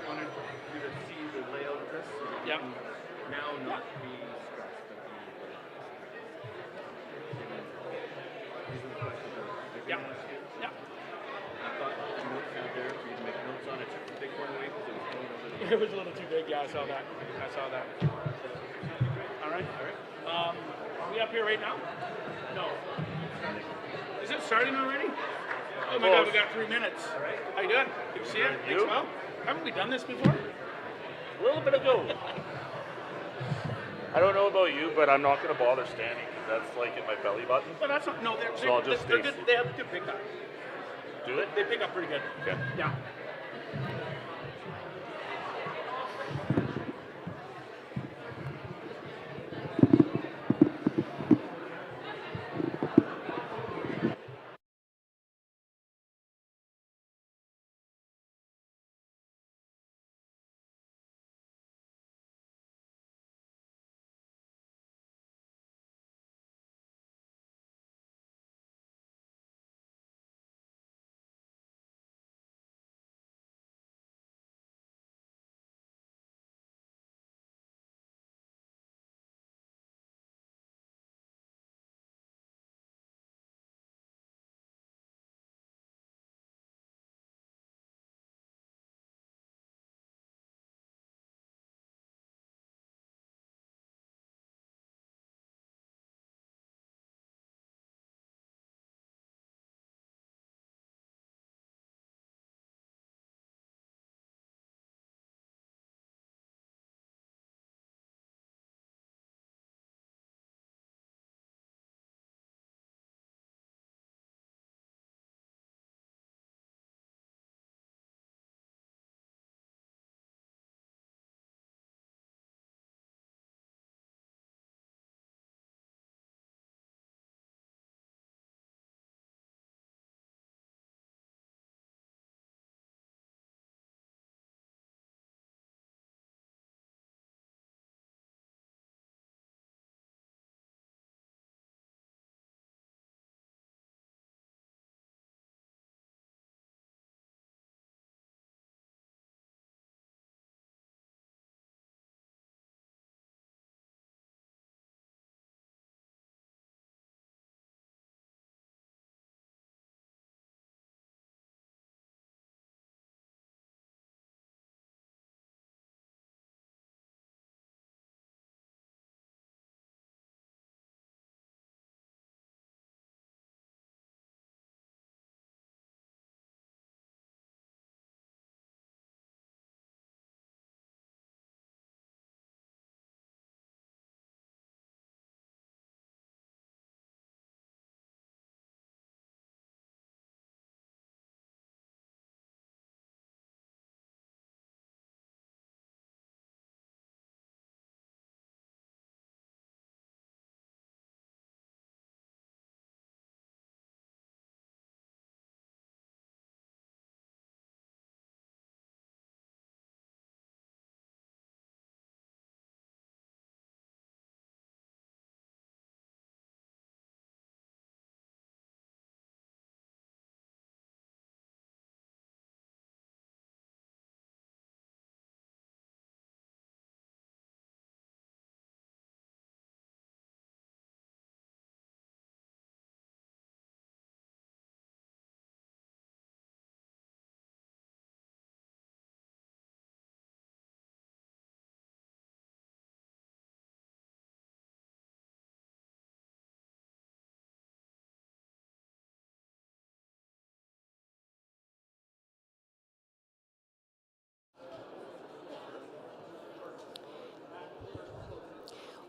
Wanted you to see the layout of this. So that you Yep. can now not be stressed at these are the questions that they're Yeah. going to ask you. Yeah. I thought the notes out there for you to make notes on. I took the big one away because it was going over the. It was a little too big. Yeah, I saw that. All right. Are we up here right now? No. Is it starting already? Oh my God, we got 3 minutes. All right. How you doing? Good to see you. Thanks, well. Haven't we done this before? A little bit ago. I don't know about you, but I'm not going to bother standing because that's like in my belly button. Well, that's not. No, So I'll just they're stay good. They have good pickup. Do it? They pick up pretty good. Okay. Yeah.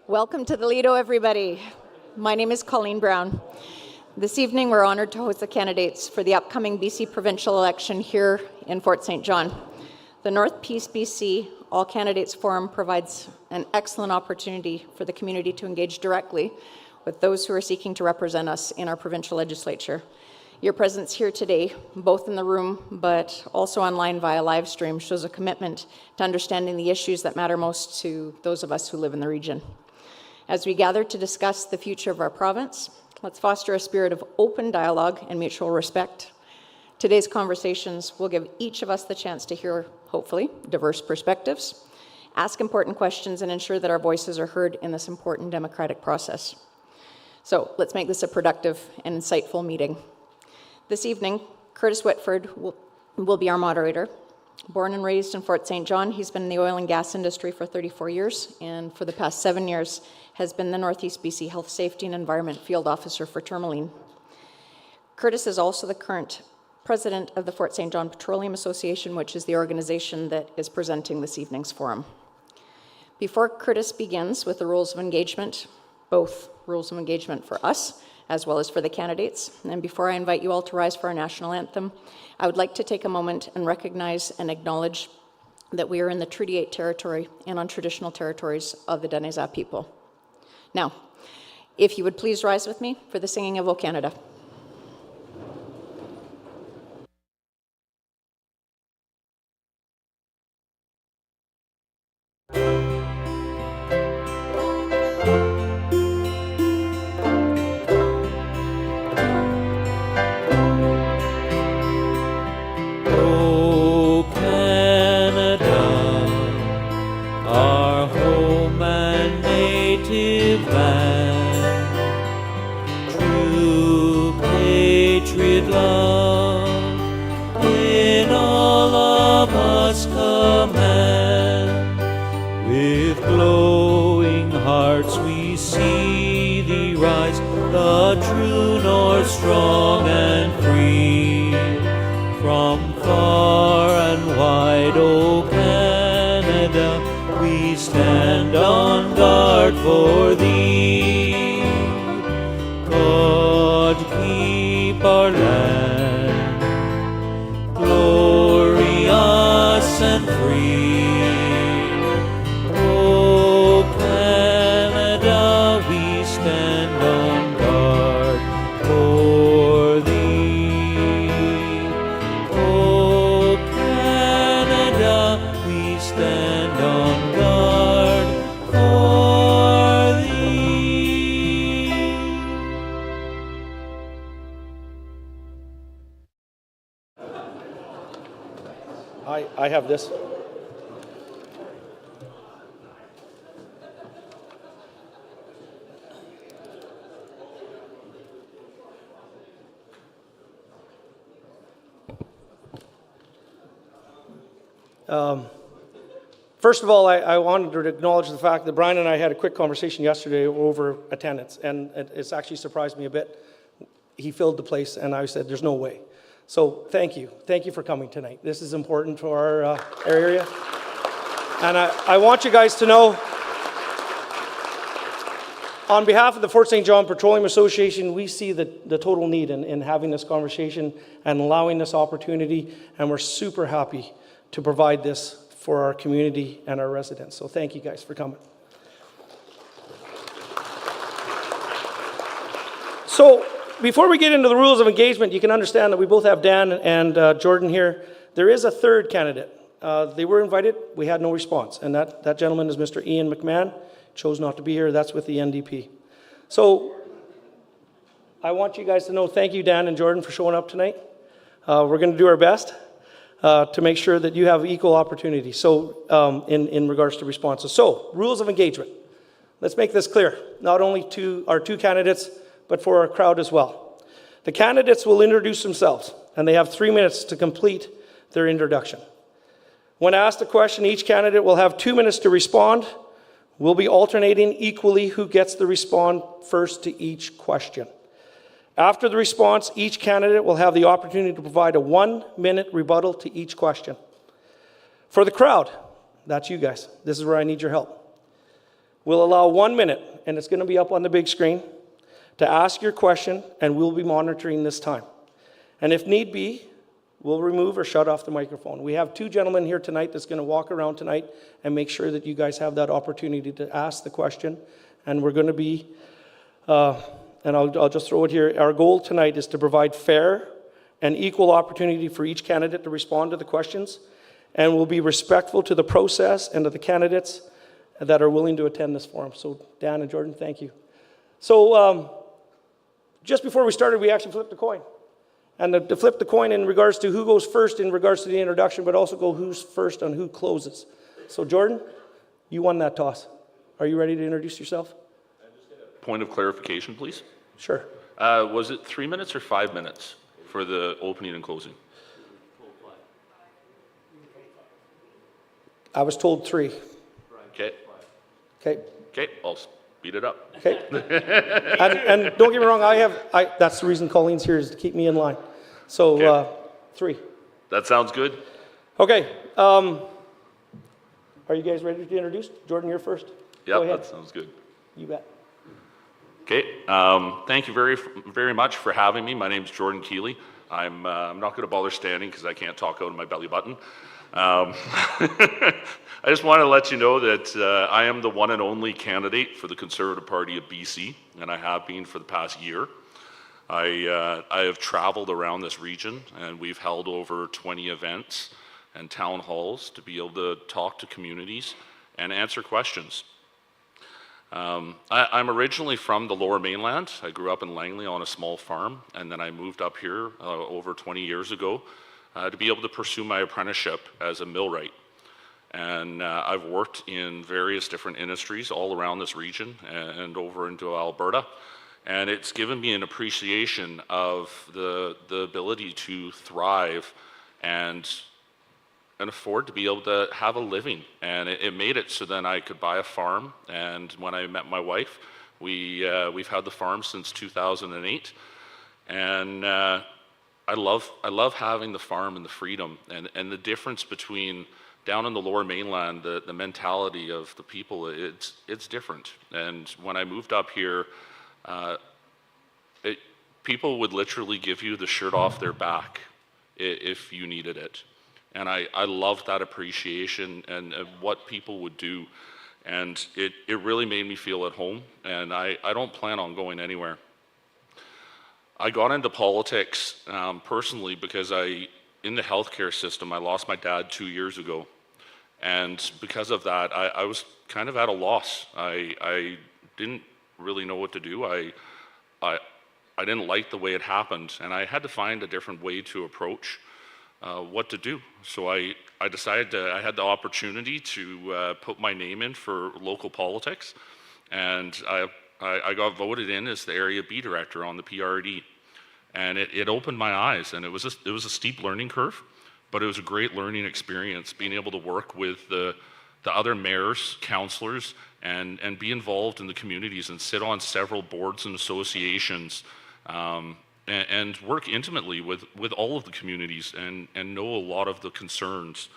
Welcome to the Lido, everybody. My name is Colleen Brown. This evening, we're honored to host the candidates for the upcoming BC provincial election here in Fort St. John. The North Peace BC All Candidates Forum provides an excellent opportunity for the community to engage directly with those who are seeking to represent us in our provincial legislature. Your presence here today, both in the room but also online via live stream, shows a commitment to understanding the issues that matter most to those of us who live in the region. As we gather to discuss the future of our province, Let's foster a spirit of open dialogue and mutual respect. Today's conversations will give each of us the chance to hear, hopefully, diverse perspectives, ask important questions, and ensure that our voices are heard in this important democratic process. So let's make this a productive and insightful meeting. This evening, Curtis Whitford will be our moderator. Born and raised in Fort St. John, he's been in the oil and gas industry for 34 years, and for the past 7 years has been the Northeast BC Health, Safety and Environment Field Officer for Tourmaline. Curtis is also the current president of the Fort St. John Petroleum Association, which is the organization that is presenting this evening's forum. Before Curtis begins with the rules of engagement, both rules of engagement for us as well as for the candidates, and before I invite you all to rise for our national anthem, I would like to take a moment and recognize and acknowledge that we are in the Treaty 8 territory and on traditional territories of the Daneza people. Now, if you would please rise with me for the singing of O Canada. Strong and free, from far and wide, O Canada, we stand on guard for thee. God keep our land glorious and free. O Canada, we stand on guard for thee. O Canada, we stand on guard for thee. I have this. First of all, I wanted to acknowledge the fact that Brian and I had a quick conversation yesterday over attendance, and it's actually surprised me a bit. He filled the place, and I said, there's no way. So thank you. Thank you for coming tonight. This is important for our area. And I want you guys to know, on behalf of the Fort St. John Petroleum Association, we see the total need in having this conversation and allowing this opportunity, and we're super happy to provide this for our community and our residents. So thank you guys for coming. So before we get into the rules of engagement, you can understand that we both have Dan and Jordan here. There is a third candidate. They were invited. We had no response. And that gentleman is Mr. Ian McMahon. Chose not to be here. That's with the NDP. So I want you guys to know, thank you, Dan and Jordan, for showing up tonight. We're going to do our best to make sure that you have equal opportunity. So in regards to responses. So rules of engagement. Let's make this clear, not only to our two candidates, but for our crowd as well. The candidates will introduce themselves, and they have 3 minutes to complete their introduction. When asked a question, each candidate will have 2 minutes to respond. We'll be alternating equally who gets to respond first to each question. After the response, each candidate will have the opportunity to provide a 1-minute rebuttal to each question. For the crowd, that's you guys. This is where I need your help. We'll allow 1 minute, and it's going to be up on the big screen, to ask your question, and we'll be monitoring this time. And if need be, we'll remove or shut off the microphone. We have two gentlemen here tonight that's going to walk around tonight and make sure that you guys have that opportunity to ask the question. And we're going to be, and I'll just throw it here, our goal tonight is to provide fair and equal opportunity for each candidate to respond to the questions, and we'll be respectful to the process and to the candidates that are willing to attend this forum. So Dan and Jordan, thank you. So just before we started, we actually flipped a coin. And to flip the coin in regards to who goes first in regards to the introduction, but also go who's first on who closes. So Jordan, you won that toss. Are you ready to introduce yourself? Point of clarification, please. Sure. Was it 3 minutes or 5 minutes for the opening and closing? I was told 3. Okay. Okay. Okay, I'll speed it up. Okay. and don't get me wrong, that's the reason Colleen's here, is to keep me in line. So, Okay. 3. That sounds good. Okay. Are you guys ready to be introduced? Jordan, you're first. Go Yep, ahead. that sounds good. You bet. Okay, thank you very much for having me. My name is Jordan Keeley. I'm not going to bother standing because I can't talk out of my belly button. I just want to let you know that I am the one and only candidate for the Conservative Party of BC, and I have been for the past year. I have traveled around this region, and we've held over 20 events and town halls to be able to talk to communities and answer questions. I'm originally from the Lower Mainland. I grew up in Langley on a small farm, and then I moved up here over 20 years ago to be able to pursue my apprenticeship as a millwright. And I've worked in various different industries all around this region and over into Alberta. And it's given me an appreciation of the ability to thrive and afford to be able to have a living. And it made it so then I could buy a farm. And when I met my wife, we've had the farm since 2008. And I love having the farm and the freedom and the difference between down in the Lower Mainland, the mentality of the people, it's different. And when I moved up here, people would literally give you the shirt off their back if you needed it. And I love that appreciation and what people would do. And it really made me feel at home. And I don't plan on going anywhere. I got into politics personally because in the healthcare system, I lost my dad 2 years ago. And because of that, I was kind of at a loss. I didn't really know what to do. I didn't like the way it happened, and I had to find a different way to approach what to do. So I decided I had the opportunity to put my name in for local politics, and I got voted in as the area B director on the PRD. And it opened my eyes, and it was a steep learning curve, but it was a great learning experience, being able to work with the other mayors, councillors, and be involved in the communities and sit on several boards and associations, and work intimately with all of the communities and know a lot of the concerns.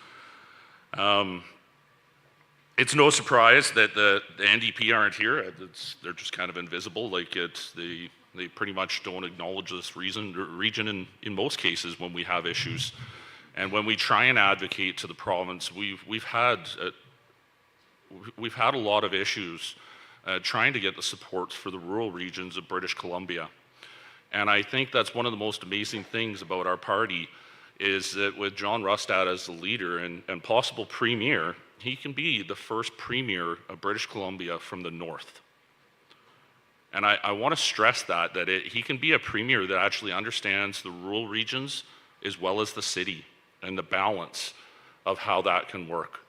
It's no surprise that the NDP aren't here. They're just kind of invisible. They pretty much don't acknowledge this region in most cases when we have issues. And when we try and advocate to the province, we've had a lot of issues trying to get the support for the rural regions of British Columbia. And I think that's one of the most amazing things about our party is that with John Rustad as the leader and possible premier, he can be the first premier of British Columbia from the north. And I want to stress that he can be a premier that actually understands the rural regions as well as the city and the balance of how that can work.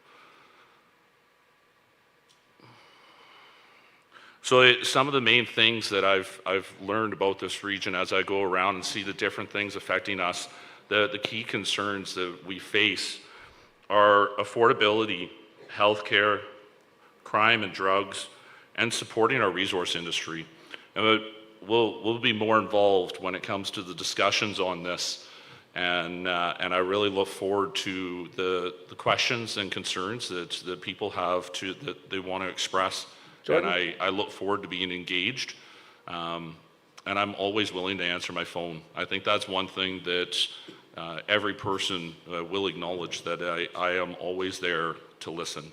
So some of the main things that I've learned about this region as I go around and see the different things affecting us, the key concerns that we face are affordability, healthcare, crime and drugs, and supporting our resource industry. And we'll be more involved when it comes to the discussions on this, and I really look forward to the questions and concerns that people have that they want to express. Jordan? And I look forward to being engaged, and I'm always willing to answer my phone. I think that's one thing that every person will acknowledge, that I am always there to listen.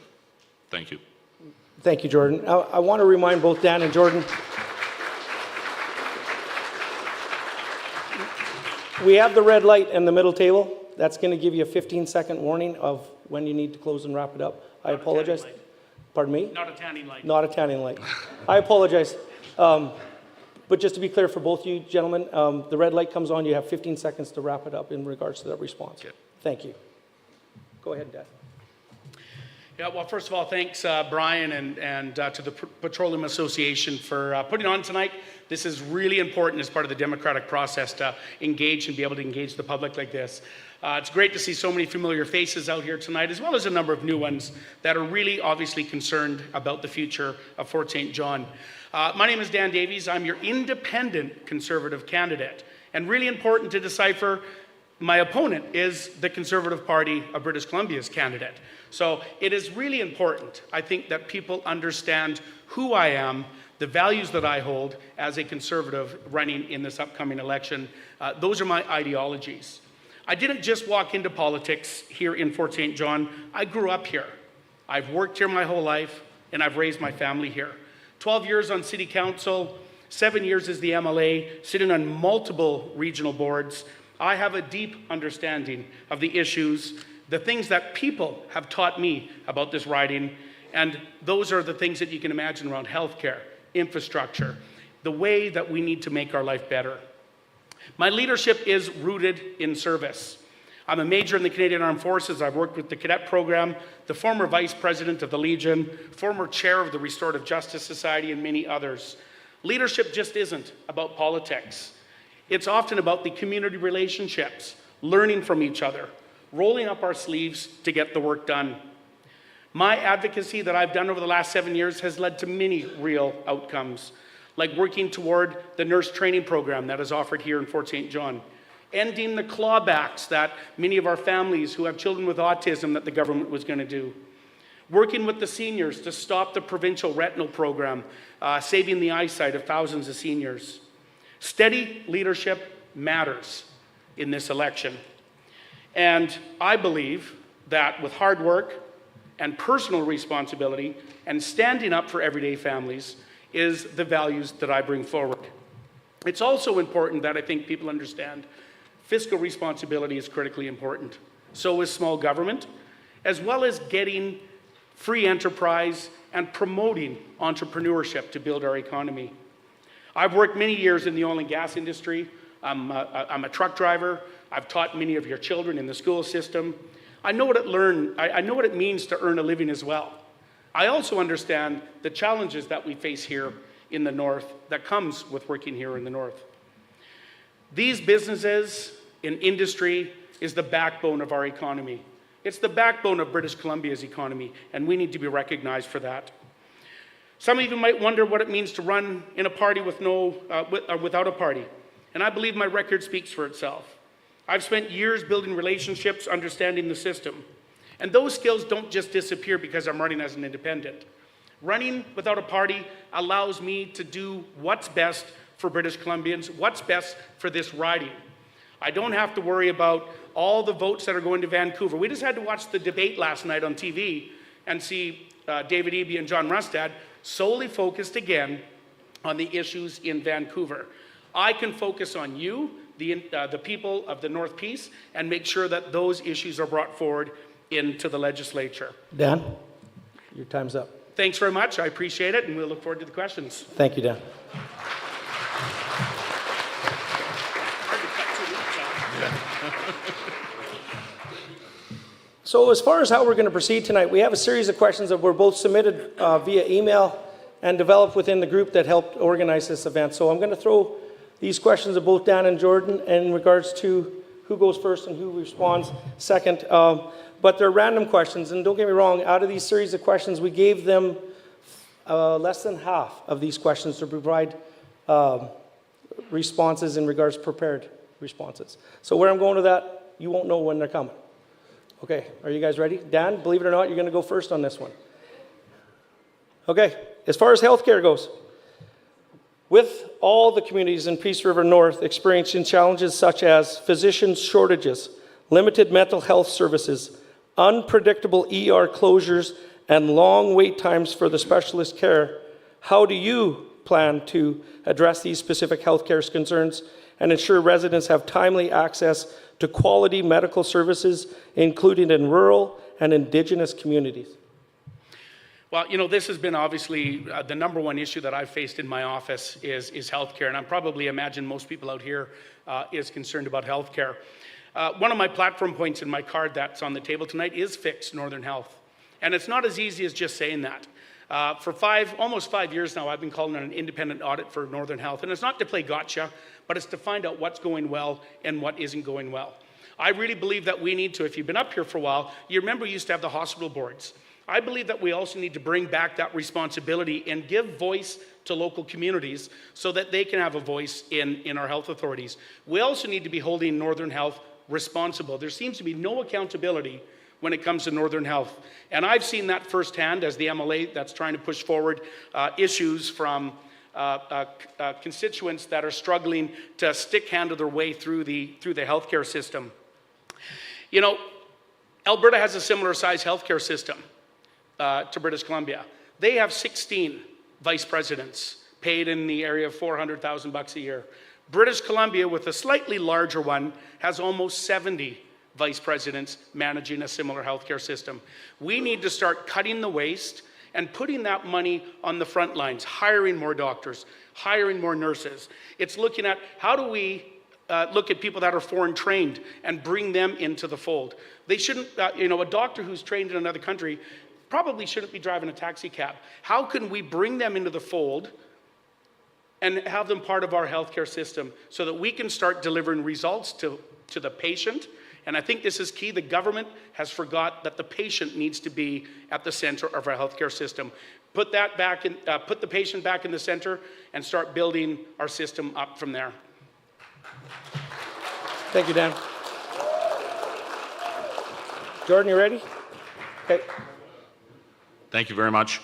Thank you. Thank you, Jordan. I want to remind both Dan and Jordan, we have the red light in the middle table. That's going to give you a 15-second warning of when you need to close and wrap it up. I apologize. Pardon me? Not a tanning light. Not a tanning light. I apologize. But just to be clear for both you gentlemen, the red light comes on, you have 15 seconds to wrap it up in regards to that response. Okay. Thank you. Go ahead, Dan. Yeah, well, first of all, thanks, Brian, and to the Petroleum Association for putting on tonight. This is really important as part of the democratic process to engage and be able to engage the public like this. It's great to see so many familiar faces out here tonight, as well as a number of new ones that are really obviously concerned about the future of Fort St. John. My name is Dan Davies. I'm your independent Conservative candidate. And really important to decipher, my opponent is the Conservative Party of British Columbia's candidate. So it is really important, I think, that people understand who I am, the values that I hold as a Conservative running in this upcoming election. Those are my ideologies. I didn't just walk into politics here in Fort St. John. I grew up here. I've worked here my whole life, and I've raised my family here. 12 years on City Council, 7 years as the MLA, sitting on multiple regional boards. I have a deep understanding of the issues, the things that people have taught me about this riding, and those are the things that you can imagine around healthcare, infrastructure, the way that we need to make our life better. My leadership is rooted in service. I'm a major in the Canadian Armed Forces. I've worked with the cadet program, the former vice president of the Legion, former chair of the Restorative Justice Society, and many others. Leadership just isn't about politics. It's often about the community relationships, learning from each other, rolling up our sleeves to get the work done. My advocacy that I've done over the last 7 years has led to many real outcomes, like working toward the nurse training program that is offered here in Fort St. John, ending the clawbacks that many of our families who have children with autism that the government was going to do, working with the seniors to stop the provincial retinal program, saving the eyesight of thousands of seniors. Steady leadership matters in this election. And I believe that with hard work and personal responsibility and standing up for everyday families is the values that I bring forward. It's also important that I think people understand fiscal responsibility is critically important. So is small government, as well as getting free enterprise and promoting entrepreneurship to build our economy. I've worked many years in the oil and gas industry. I'm a truck driver. I've taught many of your children in the school system. I know what it means to earn a living as well. I also understand the challenges that we face here in the North that comes with working here in the North. These businesses in industry is the backbone of our economy. It's the backbone of British Columbia's economy, and we need to be recognized for that. Some of you might wonder what it means to run in a party with without a party, and I believe my record speaks for itself. I've spent years building relationships, understanding the system. And those skills don't just disappear because I'm running as an independent. Running without a party allows me to do what's best for British Columbians, what's best for this riding. I don't have to worry about all the votes that are going to Vancouver. We just had to watch the debate last night on TV and see David Eby and John Rustad solely focused again on the issues in Vancouver. I can focus on you, the people of the North Peace, and make sure that those issues are brought forward into the legislature. Dan, your time's up. Thanks very much. I appreciate it, and we'll look forward to the questions. Thank you, Dan. So as far as how we're going to proceed tonight, we have a series of questions that were both submitted via email and developed within the group that helped organize this event. So I'm going to throw these questions at both Dan and Jordan in regards to who goes first and who responds second. But they're random questions, and don't get me wrong, out of these series of questions, we gave them less than half of these questions to provide responses in regards to prepared responses. So where I'm going with that, you won't know when they're coming. Okay, are you guys ready? Dan, believe it or not, you're going to go first on this one. Okay, as far as healthcare goes, with all the communities in Peace River North experiencing challenges such as physician shortages, limited mental health services, unpredictable ER closures, and long wait times for the specialist care, how do you plan to address these specific healthcare concerns and ensure residents have timely access to quality medical services, including in rural and Indigenous communities? Well, you know, this has been obviously the number one issue that I've faced in my office is healthcare, and I probably imagine most people out here is concerned about healthcare. One of my platform points in my card that's on the table tonight is fix Northern Health, and it's not as easy as just saying that. For almost 5 years now, I've been calling on an independent audit for Northern Health, and it's not to play gotcha, but it's to find out what's going well and what isn't going well. I really believe that we need to, if you've been up here for a while, you remember we used to have the hospital boards. I believe that we also need to bring back that responsibility and give voice to local communities so that they can have a voice in our health authorities. We also need to be holding Northern Health responsible. There seems to be no accountability when it comes to Northern Health. And I've seen that firsthand as the MLA that's trying to push forward issues from constituents that are struggling to stick-handle their way through the healthcare system. You know, Alberta has a similar size healthcare system to British Columbia. They have 16 vice presidents paid in the area of $400,000 a year. British Columbia, with a slightly larger one, has almost 70 vice presidents managing a similar healthcare system. We need to start cutting the waste and putting that money on the front lines, hiring more doctors, hiring more nurses. It's looking at how do we look at people that are foreign trained and bring them into the fold. They shouldn't, you know, a doctor who's trained in another country probably shouldn't be driving a taxi cab. How can we bring them into the fold and have them part of our healthcare system so that we can start delivering results to the patient? And I think this is key. The government has forgot that the patient needs to be at the center of our healthcare system. Put that back in, put the patient back in the center and start building our system up from there. Thank you, Dan. Jordan, you ready? Okay. Thank you very much.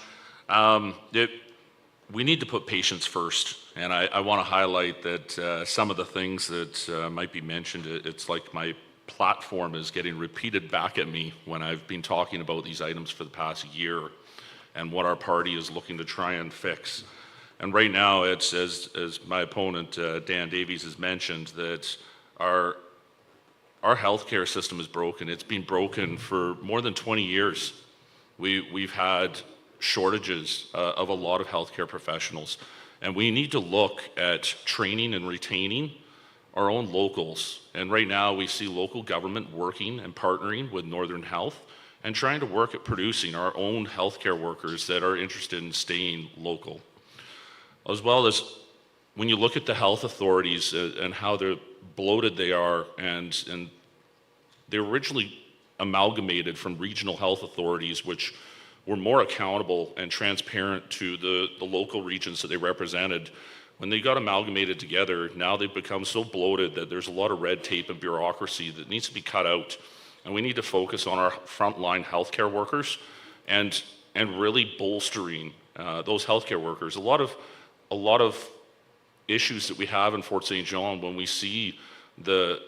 We need to put patients first, and I want to highlight that some of the things that might be mentioned, it's like my platform is getting repeated back at me when I've been talking about these items for the past year and what our party is looking to try and fix. And right now, it's as my opponent, Dan Davies, has mentioned, that our healthcare system is broken. It's been broken for more than 20 years. We've had shortages of a lot of healthcare professionals, and we need to look at training and retaining our own locals. And right now we see local government working and partnering with Northern Health and trying to work at producing our own healthcare workers that are interested in staying local. As well as when you look at the health authorities and how they're bloated they are, and they were originally amalgamated from regional health authorities, which were more accountable and transparent to the local regions that they represented. When they got amalgamated together, now they've become so bloated that there's a lot of red tape and bureaucracy that needs to be cut out. And we need to focus on our frontline healthcare workers and really bolstering those healthcare workers. A lot of issues that we have in Fort St. John when we see the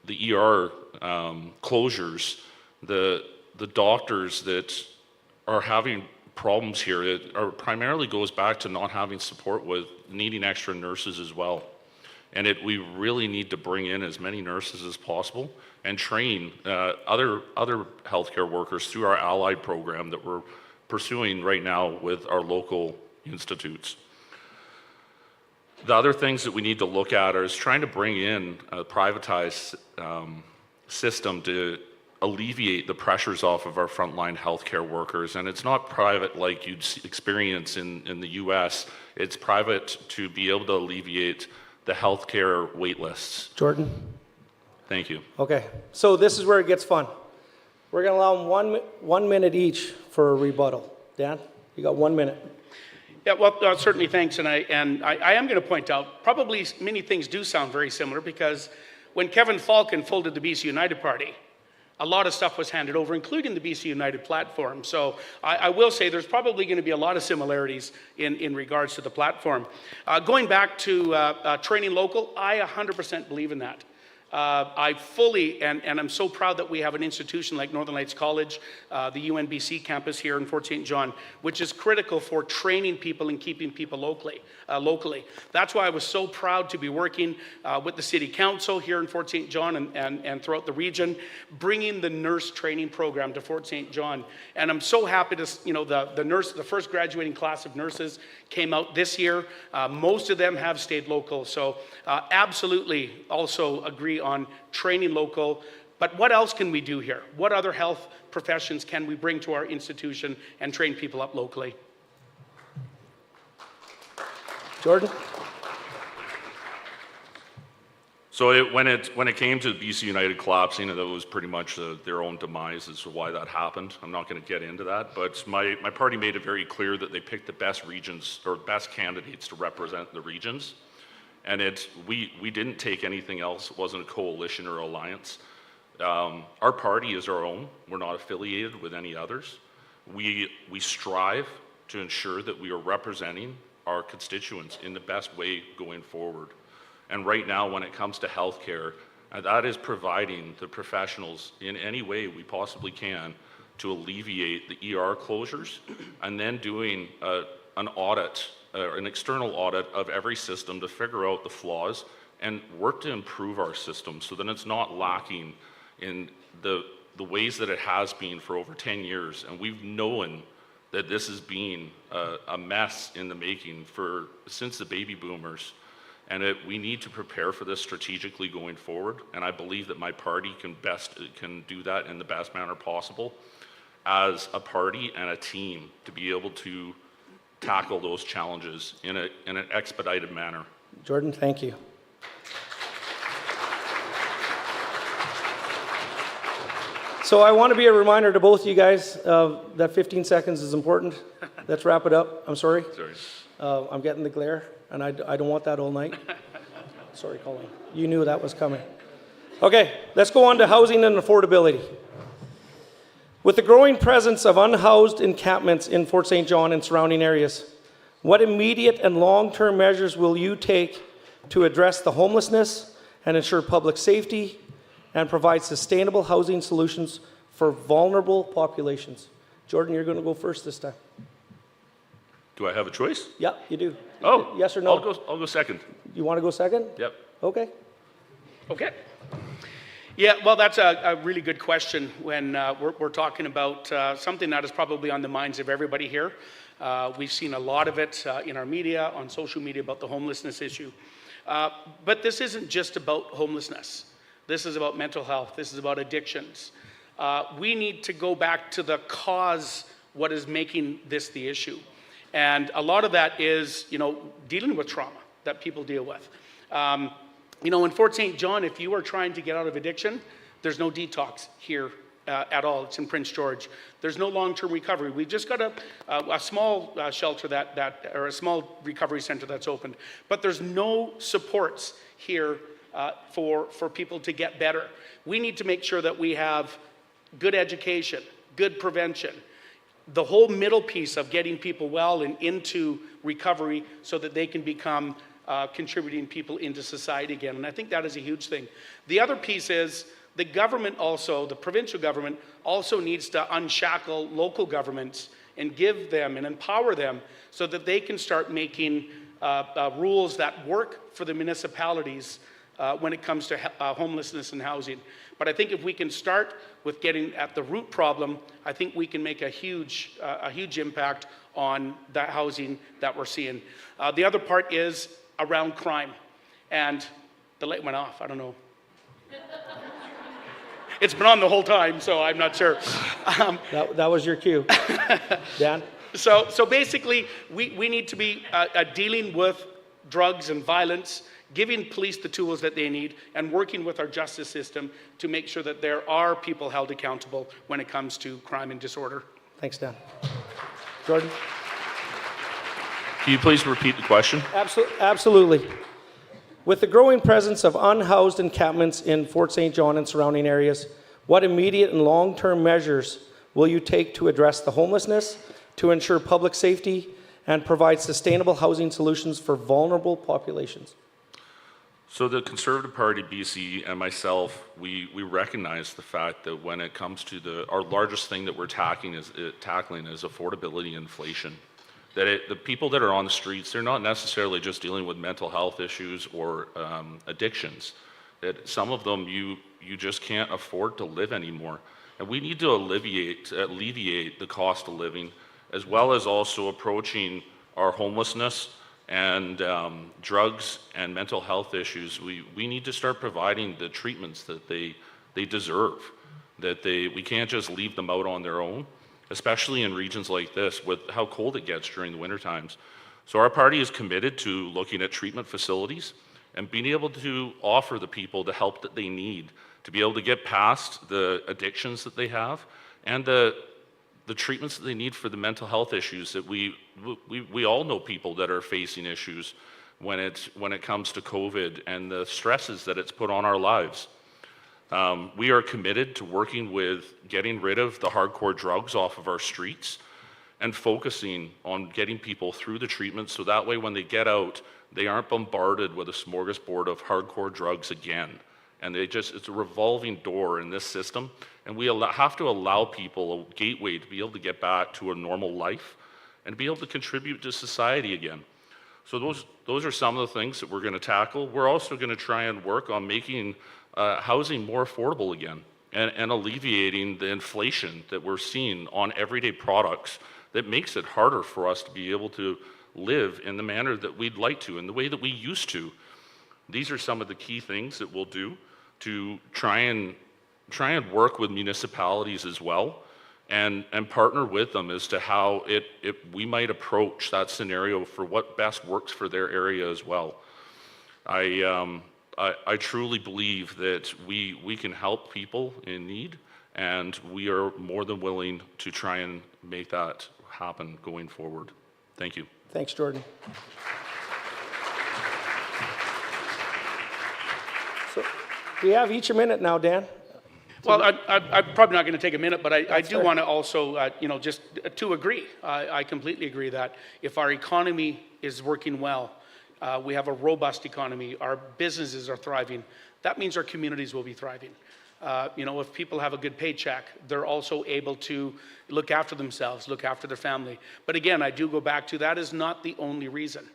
ER closures, the doctors that are having problems here, it primarily goes back to not having support with needing extra nurses as well. And we really need to bring in as many nurses as possible and train other healthcare workers through our allied program that we're pursuing right now with our local institutes. The other things that we need to look at is trying to bring in a privatized system to alleviate the pressures off of our frontline healthcare workers. And it's not private like you'd experience in the US. It's private to be able to alleviate the healthcare wait lists. Jordan? Thank you. Okay, so this is where it gets fun. We're going to allow them 1 minute each for a rebuttal. Dan, you got 1 minute. Yeah, well, certainly thanks. And I am going to point out, probably many things do sound very similar, because when Kevin Falcon folded the BC United Party, a lot of stuff was handed over, including the BC United platform. So I will say there's probably going to be a lot of similarities in regards to the platform. Going back to training local, I 100% believe in that. I fully, and I'm so proud that we have an institution like Northern Lights College, the UNBC campus here in Fort St. John, which is critical for training people and keeping people locally. That's why I was so proud to be working with the City Council here in Fort St. John and throughout the region, bringing the nurse training program to Fort St. John. And I'm so happy to, the first graduating class of nurses came out this year. Most of them have stayed local. So absolutely also agree on training local. But what else can we do here? What other health professions can we bring to our institution and train people up locally? Jordan? So when it came to BC United collapsing, that was pretty much their own demise as to why that happened. I'm not going to get into that, but my party made it very clear that they picked the best regions or best candidates to represent the regions. And we didn't take anything else. It wasn't a coalition or alliance. Our party is our own. We're not affiliated with any others. We strive to ensure that we are representing our constituents in the best way going forward. And right now, when it comes to healthcare, that is providing the professionals in any way we possibly can to alleviate the ER closures, and then doing an audit, an external audit of every system to figure out the flaws and work to improve our system so that it's not lacking in the ways that it has been for over 10 years. And we've known that this has been a mess in the making since the baby boomers. And we need to prepare for this strategically going forward. And I believe that my party can do that in the best manner possible as a party and a team to be able to tackle those challenges in an expedited manner. Jordan, thank you. So I want to be a reminder to both of you guys that 15 seconds is important. Let's wrap it up. I'm sorry. Sorry. I'm getting the glare, and I don't want that all night. Sorry, Colleen. You knew that was coming. Okay, let's go on to housing and affordability. With the growing presence of unhoused encampments in Fort St. John and surrounding areas, what immediate and long-term measures will you take to address the homelessness and ensure public safety and provide sustainable housing solutions for vulnerable populations? Jordan, you're going to go first this time. Do I have a choice? Yeah, you do. Oh, yes or no? I'll go second. You want to go second? Yep. Okay. Okay. Yeah, well, that's a really good question when we're talking about something that is probably on the minds of everybody here. We've seen a lot of it in our media, on social media, about the homelessness issue. But this isn't just about homelessness. This is about mental health. This is about addictions. We need to go back to the cause, what is making this the issue. And a lot of that is, dealing with trauma that people deal with. In Fort St. John, if you are trying to get out of addiction, there's no detox here at all. It's in Prince George. There's no long-term recovery. We've just got a small shelter or a small recovery center that's opened, but there's no supports here for people to get better. We need to make sure that we have good education, good prevention, the whole middle piece of getting people well and into recovery so that they can become contributing people into society again. And I think that is a huge thing. The other piece is the government also, the provincial government, also needs to unshackle local governments and give them and empower them so that they can start making rules that work for the municipalities when it comes to homelessness and housing. But I think if we can start with getting at the root problem, I think we can make a huge impact on that housing that we're seeing. The other part is around crime. And the light went off, I don't know. It's been on the whole time, so I'm not sure. That was your cue. Dan? So basically, we need to be dealing with drugs and violence, giving police the tools that they need, and working with our justice system to make sure that there are people held accountable when it comes to crime and disorder. Thanks, Dan. Jordan? Can you please repeat the question? Absolutely. With the growing presence of unhoused encampments in Fort St. John and surrounding areas, what immediate and long-term measures will you take to address the homelessness, to ensure public safety, and provide sustainable housing solutions for vulnerable populations? So the Conservative Party BC and myself, we recognize the fact that when it comes to our largest thing that we're tackling is affordability and inflation. That the people that are on the streets, they're not necessarily just dealing with mental health issues or addictions. That some of them you just can't afford to live anymore. And we need to alleviate the cost of living, as well as also approaching our homelessness and drugs and mental health issues. We need to start providing the treatments that they deserve. We can't just leave them out on their own, especially in regions like this with how cold it gets during the winter times. So our party is committed to looking at treatment facilities and being able to offer the people the help that they need to be able to get past the addictions that they have and the treatments that they need for the mental health issues that we all know people that are facing issues when it comes to COVID and the stresses that it's put on our lives. We are committed to working with getting rid of the hardcore drugs off of our streets and focusing on getting people through the treatment so that way when they get out, they aren't bombarded with a smorgasbord of hardcore drugs again. And it's a revolving door in this system. And we have to allow people a gateway to be able to get back to a normal life and to be able to contribute to society again. So those are some of the things that we're going to tackle. We're also going to try and work on making housing more affordable again and alleviating the inflation that we're seeing on everyday products that makes it harder for us to be able to live in the manner that we'd like to, in the way that we used to. These are some of the key things that we'll do to try and work with municipalities as well and partner with them as to how we might approach that scenario for what best works for their area as well. I truly believe that we can help people in need, and we are more than willing to try and make that happen going forward. Thank you. Thanks, Jordan. So we have each a minute now, Dan. Well, I'm probably not going to take a minute, but I do want to also, just to agree. I completely agree that if our economy is working well, we have a robust economy, our businesses are thriving, that means our communities will be thriving. If people have a good paycheck, they're also able to look after themselves, look after their family. But again, I do go back to that is not the only reason.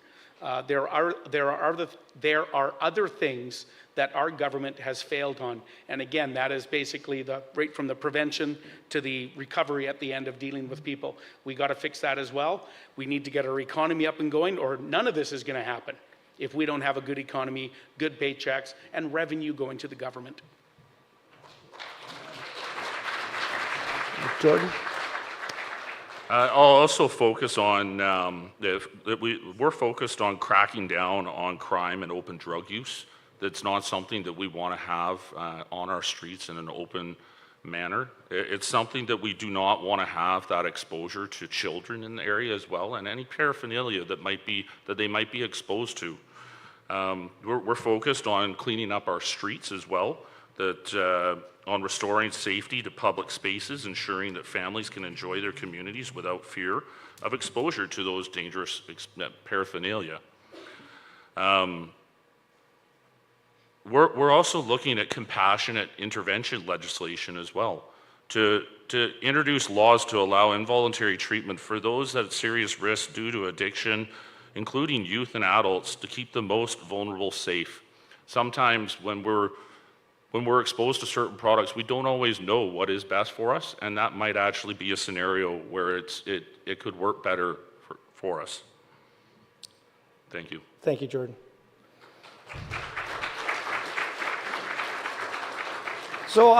There are other things that our government has failed on. And again, that is basically right from the prevention to the recovery at the end of dealing with people. We got to fix that as well. We need to get our economy up and going, or none of this is going to happen if we don't have a good economy, good paychecks, and revenue going to the government. Jordan? I'll also focus on we're focused on cracking down on crime and open drug use. That's not something that we want to have on our streets in an open manner. It's something that we do not want to have that exposure to children in the area as well, and any paraphernalia that they might be exposed to. We're focused on cleaning up our streets as well, on restoring safety to public spaces, ensuring that families can enjoy their communities without fear of exposure to those dangerous paraphernalia. We're also looking at compassionate intervention legislation as well, to introduce laws to allow involuntary treatment for those at serious risk due to addiction, including youth and adults, to keep the most vulnerable safe. Sometimes when we're exposed to certain products, we don't always know what is best for us, and that might actually be a scenario where it could work better for us. Thank you. Thank you, Jordan. So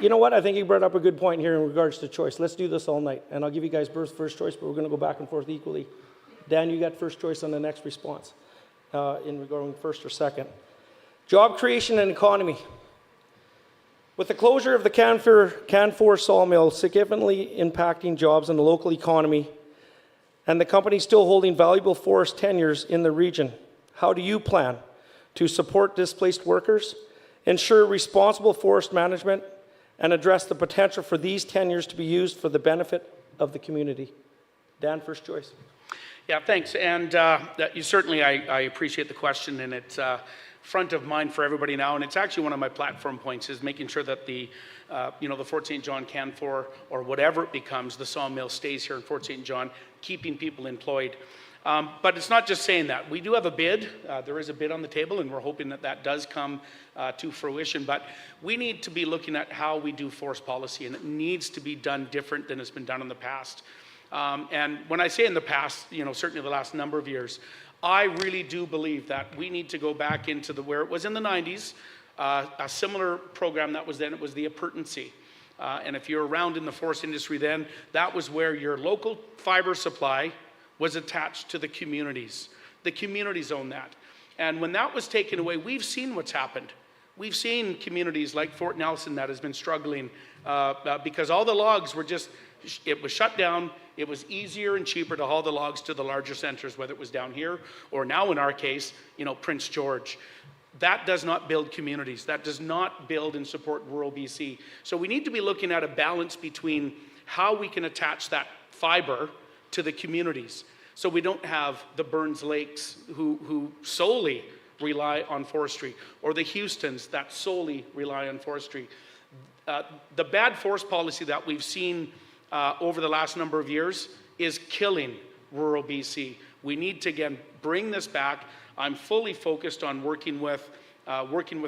you know what? I think you brought up a good point here in regards to choice. Let's do this all night, and I'll give you guys first choice, but we're going to go back and forth equally. Dan, you got first choice on the next response in regarding first or second. Job creation and economy. With the closure of the Canfor sawmill significantly impacting jobs in the local economy, and the company still holding valuable forest tenures in the region, how do you plan to support displaced workers, ensure responsible forest management, and address the potential for these tenures to be used for the benefit of the community? Dan, first choice. Yeah, thanks. And certainly I appreciate the question, and it's front of mind for everybody now, and it's actually one of my platform points, is making sure that the Fort St. John Canfor, or whatever it becomes, the sawmill stays here in Fort St. John, keeping people employed. But it's not just saying that. We do have a bid. There is a bid on the table, and we're hoping that that does come to fruition. But we need to be looking at how we do forest policy, and it needs to be done different than it's been done in the past. And when I say in the past, certainly the last number of years, I really do believe that we need to go back into where it was in the 90s, a similar program that was then. It was the appurtency. And if you're around in the forest industry then, that was where your local fiber supply was attached to the communities. The communities own that. And when that was taken away, we've seen what's happened. We've seen communities like Fort Nelson that has been struggling because all the logs were it was shut down. It was easier and cheaper to haul the logs to the larger centers, whether it was down here or now in our case, Prince George. That does not build communities. That does not build and support rural BC. So we need to be looking at a balance between how we can attach that fiber to the communities, so we don't have the Burns Lakes who solely rely on forestry, or the Houstons that solely rely on forestry. The bad forest policy that we've seen over the last number of years is killing rural BC. We need to, again, bring this back. I'm fully focused on working with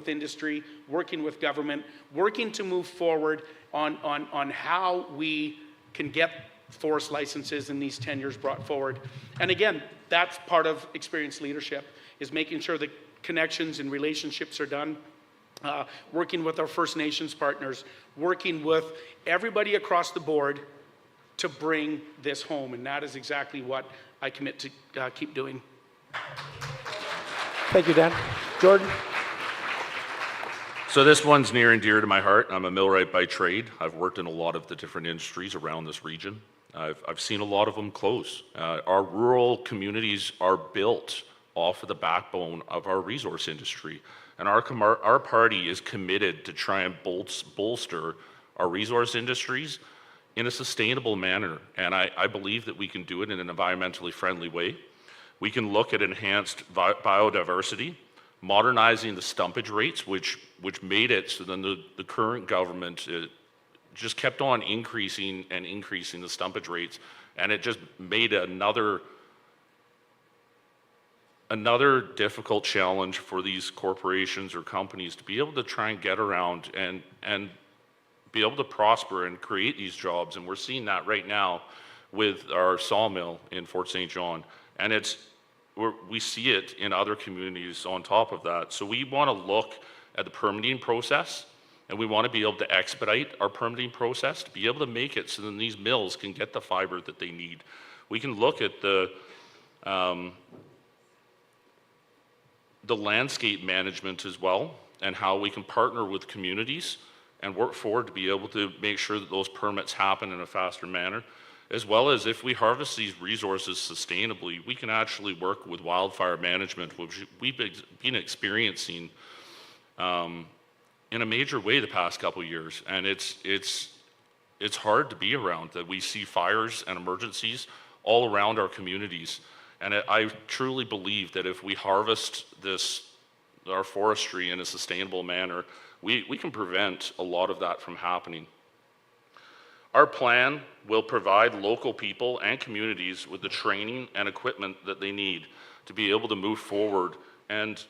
industry, working with government, working to move forward on how we can get forest licenses in these tenures brought forward. And again, that's part of experienced leadership, is making sure the connections and relationships are done, working with our First Nations partners, working with everybody across the board to bring this home. And that is exactly what I commit to keep doing. Thank you, Dan. Jordan? So this one's near and dear to my heart. I'm a millwright by trade. I've worked in a lot of the different industries around this region. I've seen a lot of them close. Our rural communities are built off of the backbone of our resource industry. And our party is committed to try and bolster our resource industries in a sustainable manner. And I believe that we can do it in an environmentally friendly way. We can look at enhanced biodiversity, modernizing the stumpage rates, which made it so then the current government just kept on increasing and increasing the stumpage rates, and it just made another difficult challenge for these corporations or companies to be able to try and get around and be able to prosper and create these jobs. And we're seeing that right now with our sawmill in Fort St. John, and we see it in other communities on top of that. So we want to look at the permitting process, and we want to be able to expedite our permitting process to be able to make it so then these mills can get the fiber that they need. We can look at the landscape management as well, and how we can partner with communities and work forward to be able to make sure that those permits happen in a faster manner, as well as if we harvest these resources sustainably, we can actually work with wildfire management, which we've been experiencing in a major way the past couple of years. And it's hard to be around that. We see fires and emergencies all around our communities. And I truly believe that if we harvest our forestry in a sustainable manner, we can prevent a lot of that from happening. Our plan will provide local people and communities with the training and equipment that they need to be able to move forward and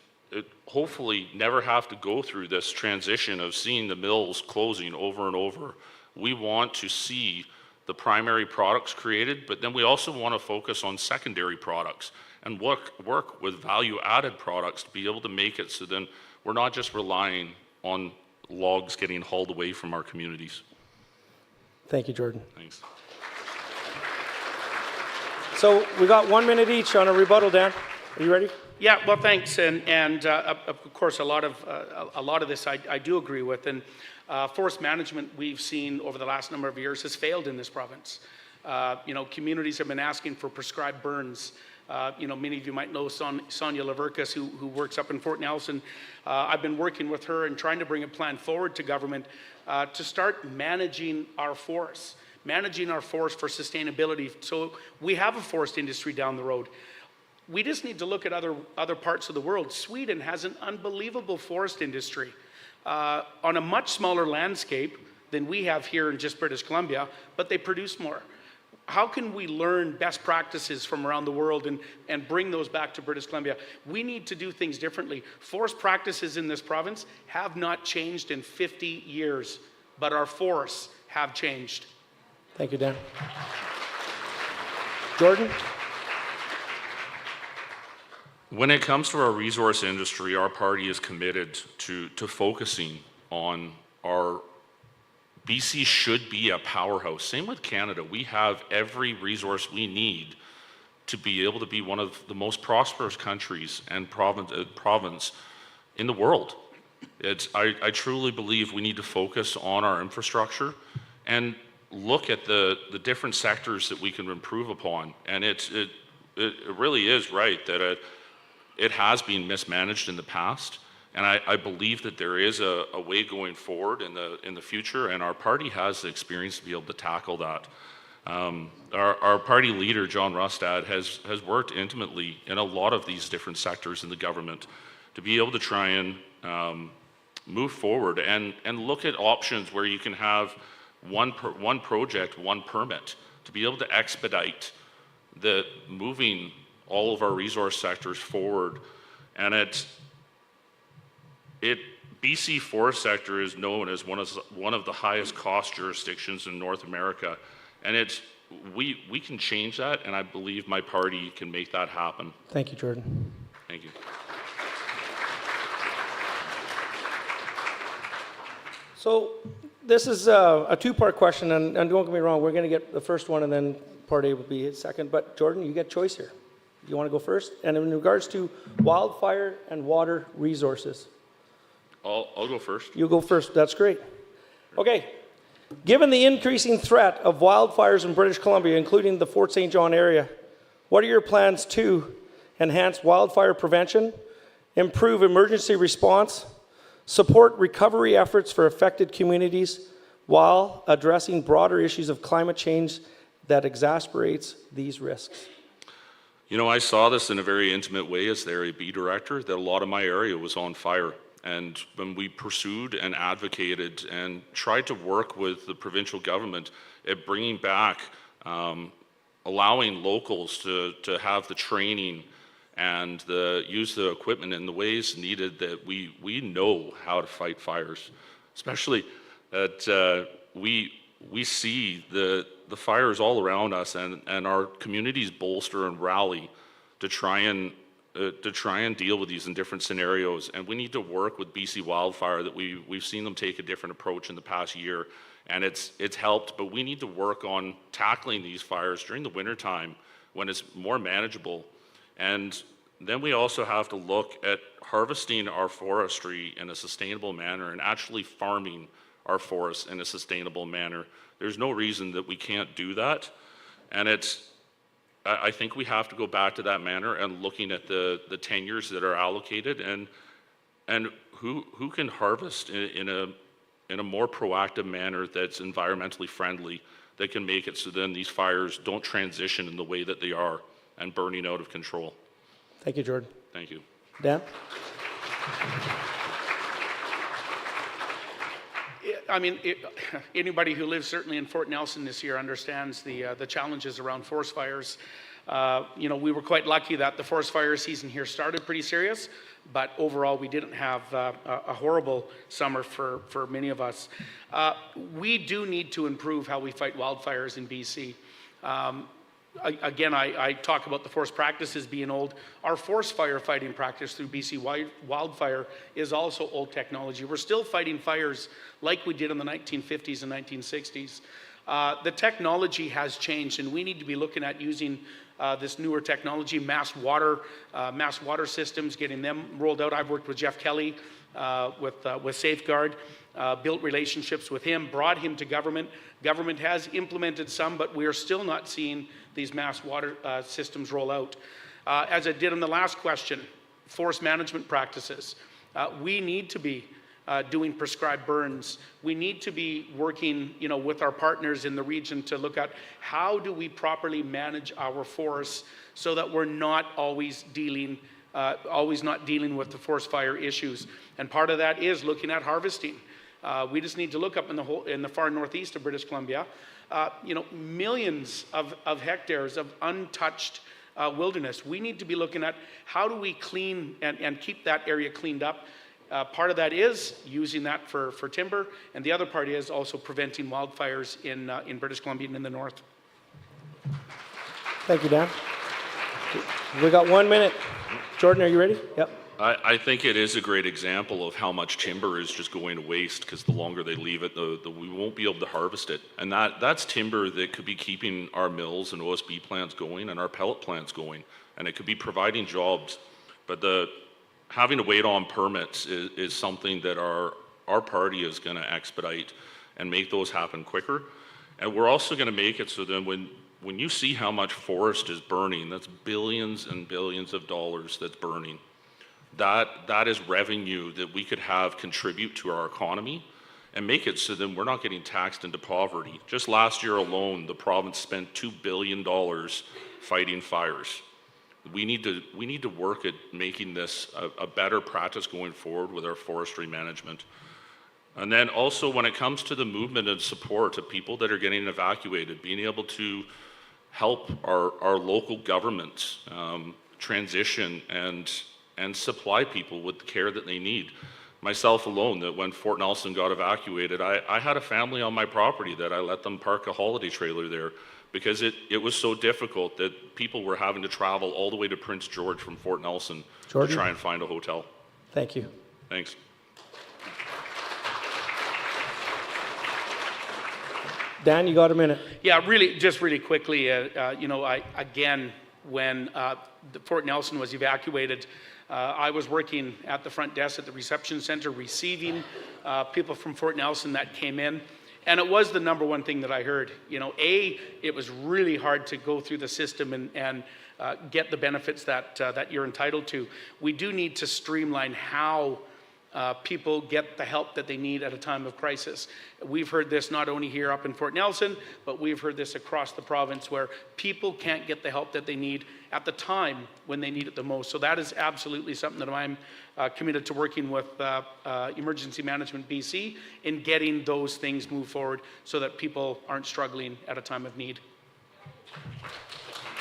hopefully never have to go through this transition of seeing the mills closing over and over. We want to see the primary products created, but then we also want to focus on secondary products and work with value-added products to be able to make it so then we're not just relying on logs getting hauled away from our communities. Thank you, Jordan. Thanks. So we got 1 minute each on a rebuttal, Dan. Are you ready? Yeah, well, thanks, and of course, a lot of this I do agree with, and forest management we've seen over the last number of years has failed in this province. Communities have been asking for prescribed burns. Many of you might know Sonia Laverkas, who works up in Fort Nelson. I've been working with her and trying to bring a plan forward to government to start managing our forests for sustainability. So we have a forest industry down the road. We just need to look at other parts of the world. Sweden has an unbelievable forest industry on a much smaller landscape than we have here in just British Columbia, but they produce more. How can we learn best practices from around the world and bring those back to British Columbia? We need to do things differently. Forest practices in this province have not changed in 50 years, but our forests have changed. Thank you, Dan. Jordan? When it comes to our resource industry, our party is committed to focusing on our BC should be a powerhouse. Same with Canada. We have every resource we need to be able to be one of the most prosperous countries and province in the world. I truly believe we need to focus on our infrastructure and look at the different sectors that we can improve upon. And it really is right that it has been mismanaged in the past. And I believe that there is a way going forward in the future, and our party has the experience to be able to tackle that. Our party leader, John Rustad, has worked intimately in a lot of these different sectors in the government to be able to try and move forward and look at options where you can have one project, one permit, to be able to expedite the moving all of our resource sectors forward. And BC forest sector is known as one of the highest cost jurisdictions in North America, and we can change that, and I believe my party can make that happen. Thank you, Jordan. Thank you. So this is a two-part question, and don't get me wrong, we're going to get the first one, and then part A will be second. But Jordan, you get choice here. You want to go first? And in regards to wildfire and water resources. I'll go first. You go first. That's great. Okay. Given the increasing threat of wildfires in British Columbia, including the Fort St. John area, what are your plans to enhance wildfire prevention, improve emergency response, support recovery efforts for affected communities, while addressing broader issues of climate change that exacerbates these risks? You know, I saw this in a very intimate way as the Area B director, that a lot of my area was on fire. And when we pursued and advocated and tried to work with the provincial government at bringing back, allowing locals to have the training and use the equipment in the ways needed, that we know how to fight fires, especially that we see the fires all around us, and our communities bolster and rally to try and deal with these in different scenarios. And we need to work with BC Wildfire, that we've seen them take a different approach in the past year, and it's helped, but we need to work on tackling these fires during the wintertime when it's more manageable. And then we also have to look at harvesting our forestry in a sustainable manner and actually farming our forests in a sustainable manner. There's no reason that we can't do that. And I think we have to go back to that manner and looking at the tenures that are allocated and who can harvest in a more proactive manner that's environmentally friendly, that can make it so then these fires don't transition in the way that they are and burning out of control. Thank you, Jordan. Thank you. Dan? I mean, anybody who lives certainly in Fort Nelson this year understands the challenges around forest fires. You know, we were quite lucky that the forest fire season here started pretty serious, but overall we didn't have a horrible summer for many of us. We do need to improve how we fight wildfires in BC. Again, I talk about the forest practices being old. Our forest firefighting practice through BC Wildfire is also old technology. We're still fighting fires like we did in the 1950s and 1960s. The technology has changed, and we need to be looking at using this newer technology, mass water systems, getting them rolled out. I've worked with Jeff Kelly with Safeguard, built relationships with him, brought him to government. Government has implemented some, but we are still not seeing these mass water systems roll out. As I did in the last question, forest management practices. We need to be doing prescribed burns. We need to be working, with our partners in the region to look at how do we properly manage our forests so that we're not always not dealing with the forest fire issues. And part of that is looking at harvesting. We just need to look up in the far northeast of British Columbia, millions of hectares of untouched wilderness. We need to be looking at how do we clean and keep that area cleaned up. Part of that is using that for timber, and the other part is also preventing wildfires in British Columbia and in the north. Thank you, Dan. We got 1 minute. Jordan, are you ready? Yep. I think it is a great example of how much timber is just going to waste, because the longer they leave it, we won't be able to harvest it. And that's timber that could be keeping our mills and OSB plants going and our pellet plants going, and it could be providing jobs. But having to wait on permits is something that our party is going to expedite and make those happen quicker. And we're also going to make it so then when you see how much forest is burning, that's billions and billions of dollars that's burning. That is revenue that we could have contribute to our economy and make it so then we're not getting taxed into poverty. Just last year alone, the province spent $2 billion fighting fires. We need to work at making this a better practice going forward with our forestry management. And then also when it comes to the movement and support of people that are getting evacuated, being able to help our local governments transition and supply people with the care that they need. Myself alone, that when Fort Nelson got evacuated, I had a family on my property that I let them park a holiday trailer there because it was so difficult that people were having to travel all the way to Prince George from Fort Nelson to try and find a hotel. Thank you. Thanks. Dan, you got a minute. Yeah, really quickly, when Fort Nelson was evacuated, I was working at the front desk at the reception center receiving people from Fort Nelson that came in. And it was the number one thing that I heard. It was really hard to go through the system and get the benefits that you're entitled to. We do need to streamline how people get the help that they need at a time of crisis. We've heard this not only here up in Fort Nelson, but we've heard this across the province where people can't get the help that they need at the time when they need it the most. So that is absolutely something that I'm committed to working with Emergency Management BC in getting those things moved forward so that people aren't struggling at a time of need.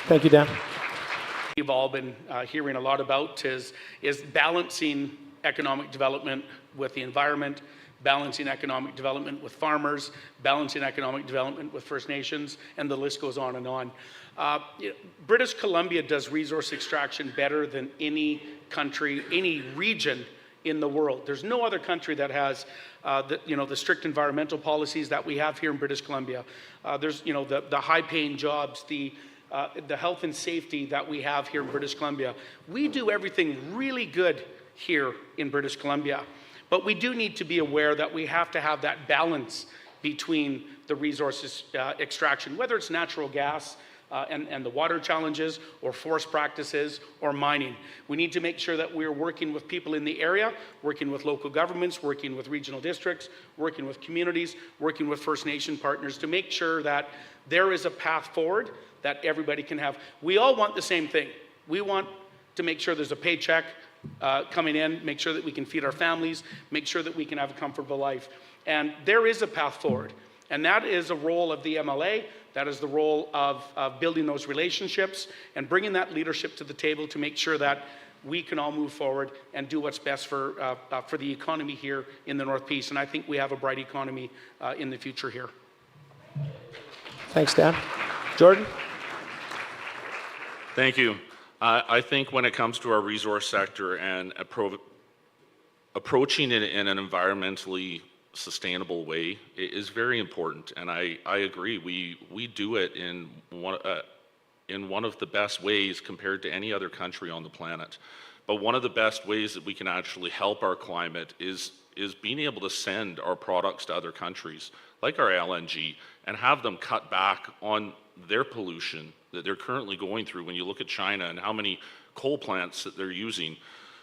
Thank you, Dan. We've all been hearing a lot about is balancing economic development with the environment, balancing economic development with farmers, balancing economic development with First Nations, and the list goes on and on. British Columbia does resource extraction better than any country, any region in the world. There's no other country that has the strict environmental policies that we have here in British Columbia. There's the high-paying jobs, the health and safety that we have here in British Columbia. We do everything really good here in British Columbia. But we do need to be aware that we have to have that balance between the resources extraction, whether it's natural gas and the water challenges, or forest practices, or mining. We need to make sure that we're working with people in the area, working with local governments, working with regional districts, working with communities, working with First Nation partners to make sure that there is a path forward that everybody can have. We all want the same thing. We want to make sure there's a paycheck coming in, make sure that we can feed our families, make sure that we can have a comfortable life. And there is a path forward. And that is a role of the MLA. That is the role of building those relationships and bringing that leadership to the table to make sure that we can all move forward and do what's best for the economy here in the North Peace. And I think we have a bright economy in the future here. Thanks, Dan. Jordan? Thank you. I think when it comes to our resource sector and approaching it in an environmentally sustainable way is very important, and I agree. We do it in one of the best ways compared to any other country on the planet. But one of the best ways that we can actually help our climate is being able to send our products to other countries, like our LNG, and have them cut back on their pollution that they're currently going through. When you look at China and how many coal plants that they're using,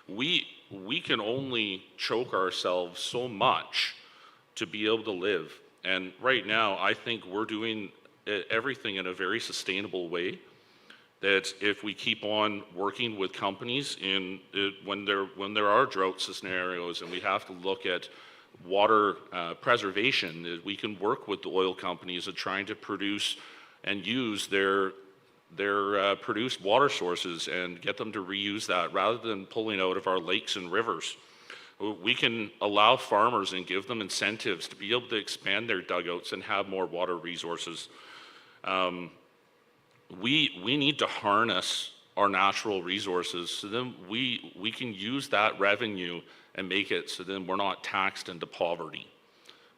we we can only choke ourselves so much to be able to live. And right now, I think we're doing everything in a very sustainable way. That if we keep on working with companies when there are drought scenarios and we have to look at water preservation, we can work with the oil companies at trying to produce and use their produced water sources and get them to reuse that rather than pulling out of our lakes and rivers. We can allow farmers and give them incentives to be able to expand their dugouts and have more water resources. We need to harness our natural resources so then we can use that revenue and make it so then we're not taxed into poverty.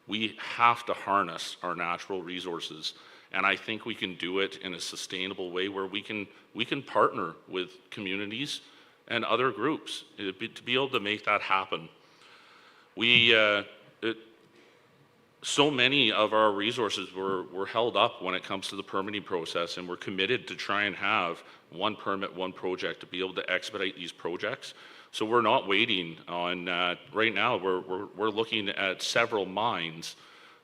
We have to harness our natural resources, and I think we can do it in a sustainable way where we can partner with communities and other groups to be able to make that happen. So many of our resources were held up when it comes to the permitting process, and we're committed to try and have one permit, one project to be able to expedite these projects. So we're not waiting on, right now we're looking at several mines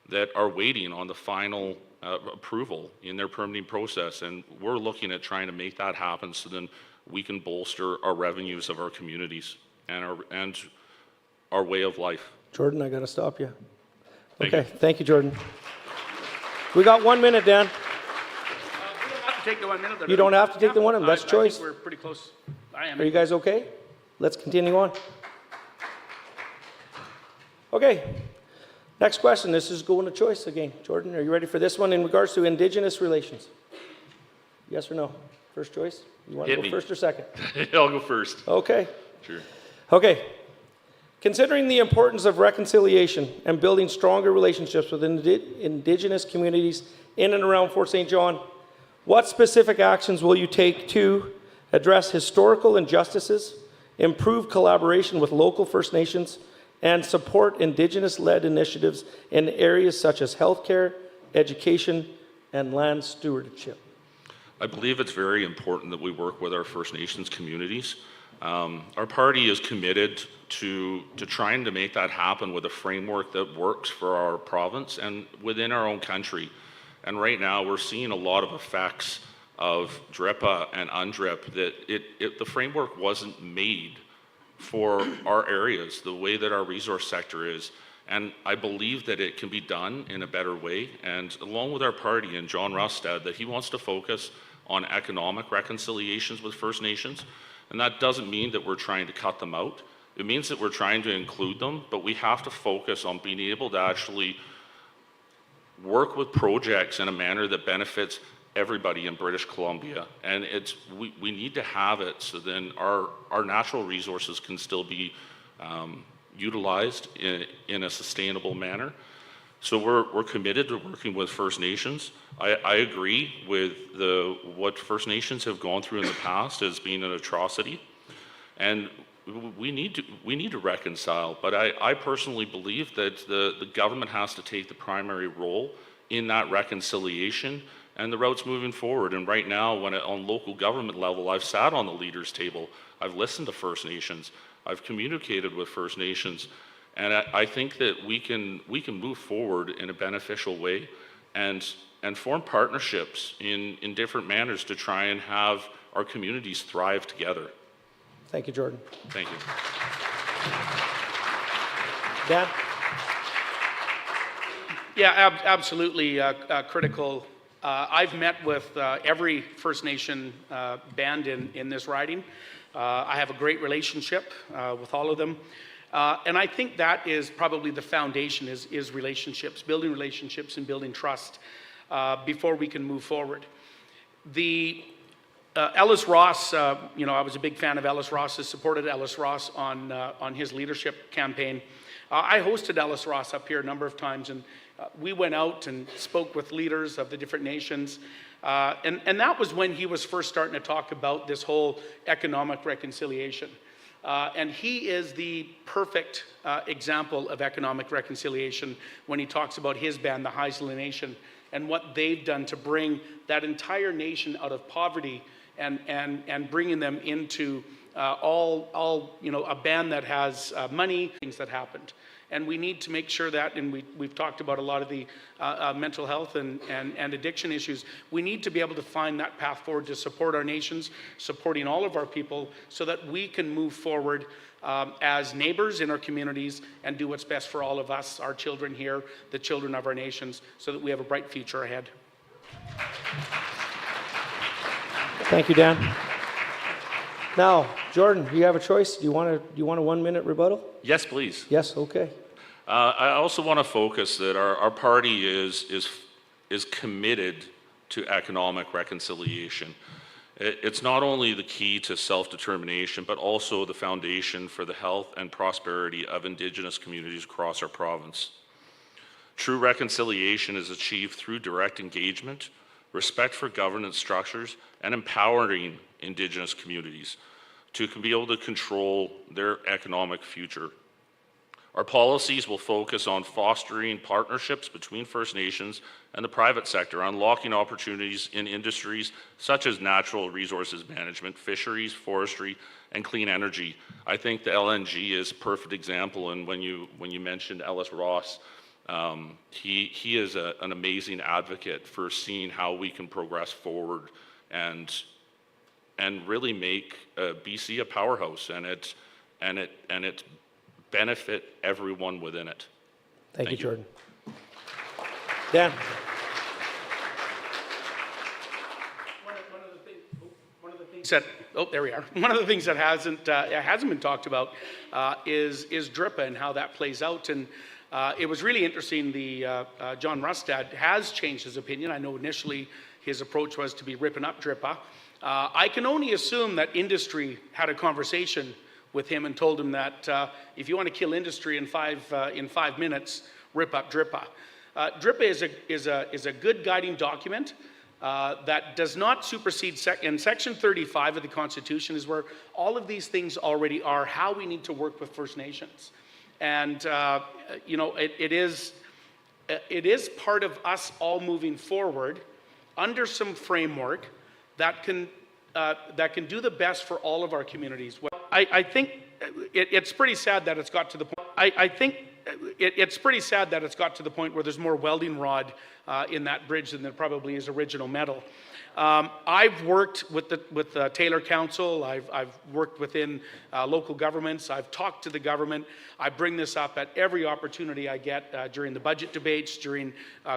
that are waiting on the final approval in their permitting process, and we're looking at trying to make that happen so then we can bolster our revenues of our communities and our way of life. Jordan, I got to stop you. Thank Okay, thank you, Jordan. We got 1 minute, Dan. We don't have to take the 1 minute. You don't have to take the 1 minute. That's I choice. think we're pretty close. I am. Are you guys okay? Let's continue on. Okay, next question. This is going to choice again. Jordan, are you ready for this one in regards to Indigenous relations? Yes or no? First choice? You want to go first or second? I'll go first. Okay. Sure. Okay. Considering the importance of reconciliation and building stronger relationships with Indigenous communities in and around Fort St. John, what specific actions will you take to address historical injustices, improve collaboration with local First Nations, and support Indigenous-led initiatives in areas such as healthcare, education, and land stewardship? I believe it's very important that we work with our First Nations communities. Our party is committed to trying to make that happen with a framework that works for our province and within our own country. And right now we're seeing a lot of effects of DRIPA and UNDRIP that the framework wasn't made for our areas, the way that our resource sector is. And I believe that it can be done in a better way. And along with our party and John Rustad, that he wants to focus on economic reconciliations with First Nations. And that doesn't mean that we're trying to cut them out. It means that we're trying to include them, but we have to focus on being able to actually work with projects in a manner that benefits everybody in British Columbia. And we need to have it so then our natural resources can still be utilized in a sustainable manner. So we're committed to working with First Nations. I agree with what First Nations have gone through in the past as being an atrocity, and we need to reconcile. But I personally believe that the government has to take the primary role in that reconciliation and the routes moving forward. And right now, on local government level, I've sat on the leaders' table. I've listened to First Nations. I've communicated with First Nations. And I think that we can move forward in a beneficial way and form partnerships in different manners to try and have our communities thrive together. Thank you, Jordan. Thank you. Dan? Yeah, absolutely critical. I've met with every First Nation band in this riding. I have a great relationship with all of them. And I think that is probably the foundation is relationships, building relationships and building trust before we can move forward. The Ellis Ross, I was a big fan of Ellis Ross, has supported Ellis Ross on his leadership campaign. I hosted Ellis Ross up here a number of times, and we went out and spoke with leaders of the different nations. And that was when he was first starting to talk about this whole economic reconciliation. And he is the perfect example of economic reconciliation when he talks about his band, the Haisla Nation, and what they've done to bring that entire nation out of poverty and bringing them into all a band that has money, things that happened. And we need to make sure that, and we've talked about a lot of the mental health and addiction issues, we need to be able to find that path forward to support our nations, supporting all of our people, so that we can move forward as neighbors in our communities and do what's best for all of us, our children here, the children of our nations, so that we have a bright future ahead. Thank you, Dan. Now, Jordan, you have a choice. Do you want a 1 minute rebuttal? Yes, please. Yes, okay. I also want to focus that our party is committed to economic reconciliation. It's not only the key to self-determination, but also the foundation for the health and prosperity of Indigenous communities across our province. True reconciliation is achieved through direct engagement, respect for governance structures, and empowering Indigenous communities to be able to control their economic future. Our policies will focus on fostering partnerships between First Nations and the private sector, unlocking opportunities in industries such as natural resources management, fisheries, forestry, and clean energy. I think the LNG is a perfect example, and when you mentioned Ellis Ross, he is an amazing advocate for seeing how we can progress forward and really make BC a powerhouse, and it benefit everyone within it. Thank you, Jordan. Dan. One of the things that there we are. One of the things that hasn't been talked about is DRIPA and how that plays out. And it was really interesting. The John Rustad has changed his opinion. I know initially his approach was to be ripping up DRIPA. I can only assume that industry had a conversation with him and told him that if you want to kill industry in 5 minutes, rip up DRIPA. DRIPA is a good guiding document that does not supersede in Section 35 of the Constitution is where all of these things already are, how we need to work with First Nations. And it is part of us all moving forward under some framework that can do the best for all of our communities. I think it's pretty sad that it's got to the point. I think it's pretty sad that it's got to the point where there's more welding rod in that bridge than there probably is original metal. I've worked with the Taylor Council. I've worked within local governments. I've talked to the government. I bring this up at every opportunity I get during the budget debates, during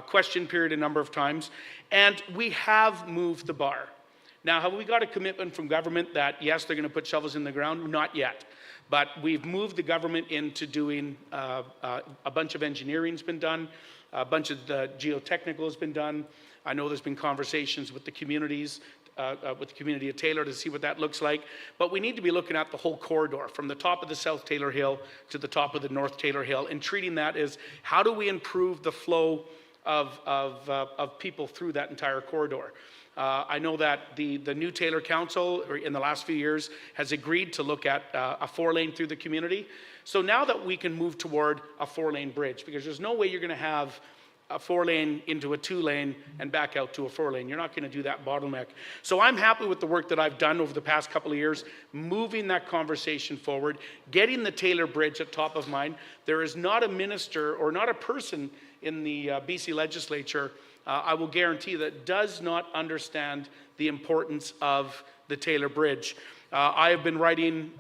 question period a number of times, and we have moved the bar. Now, have we got a commitment from government that, yes, they're going to put shovels in the ground? Not yet. But we've moved the government into doing a bunch of engineering's been done, a bunch of the geotechnical has been done. I know there's been conversations with the communities, with the community of Taylor to see what that looks like. But we need to be looking at the whole corridor from the top of the South Taylor Hill to the top of the North Taylor Hill and treating that as how do we improve the flow of people through that entire corridor. I know that the new Taylor Council in the last few years has agreed to look at a 4-lane through the community. So now that we can move toward a 4-lane bridge, because there's no way you're going to have a 4-lane into a 2-lane and back out to a 4-lane. You're not going to do that bottleneck. So I'm happy with the work that I've done over the past couple of years, moving that conversation forward, getting the Taylor Bridge at top of mind. There is not a minister or not a person in the BC legislature, I will guarantee, that does not understand the importance of the Taylor Bridge. I have been writing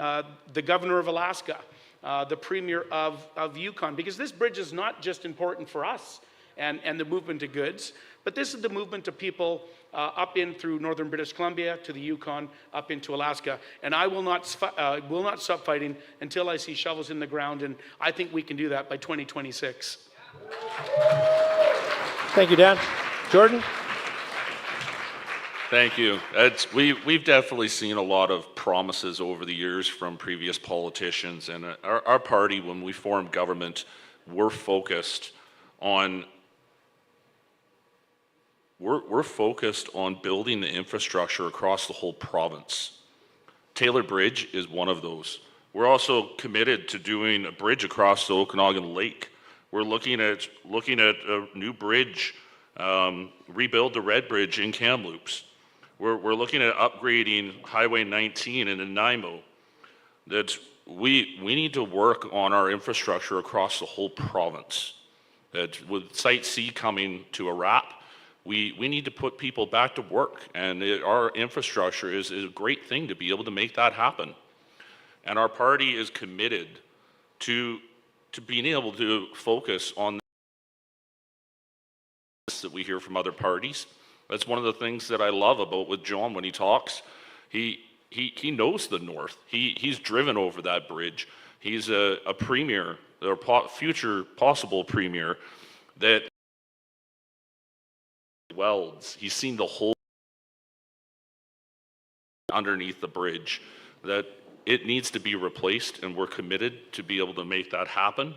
the governor of Alaska, the premier of Yukon, because this bridge is not just important for us and the movement of goods, but this is the movement of people up in through northern British Columbia to the Yukon, up into Alaska. And I will not stop fighting until I see shovels in the ground, and I think we can do that by 2026. Thank you, Dan. Jordan? Thank you. We've definitely seen a lot of promises over the years from previous politicians, and our party, when we formed government, we're focused on building the infrastructure across the whole province. Taylor Bridge is one of those. We're also committed to doing a bridge across the Okanagan Lake. We're looking at a new bridge, rebuild the Red Bridge in Kamloops. We're looking at upgrading Highway 19 in Nanaimo. that we need to work on our infrastructure across the whole province. That with Site C coming to a wrap, we need to put people back to work, and our infrastructure is a great thing to be able to make that happen. And our party is committed to being able to focus on this that we hear from other parties. That's one of the things that I love about with John when he talks. He knows the North. He's driven over that bridge. He's a premier, or future possible premier, that welds. He's seen the whole underneath the bridge, that it needs to be replaced, and we're committed to be able to make that happen.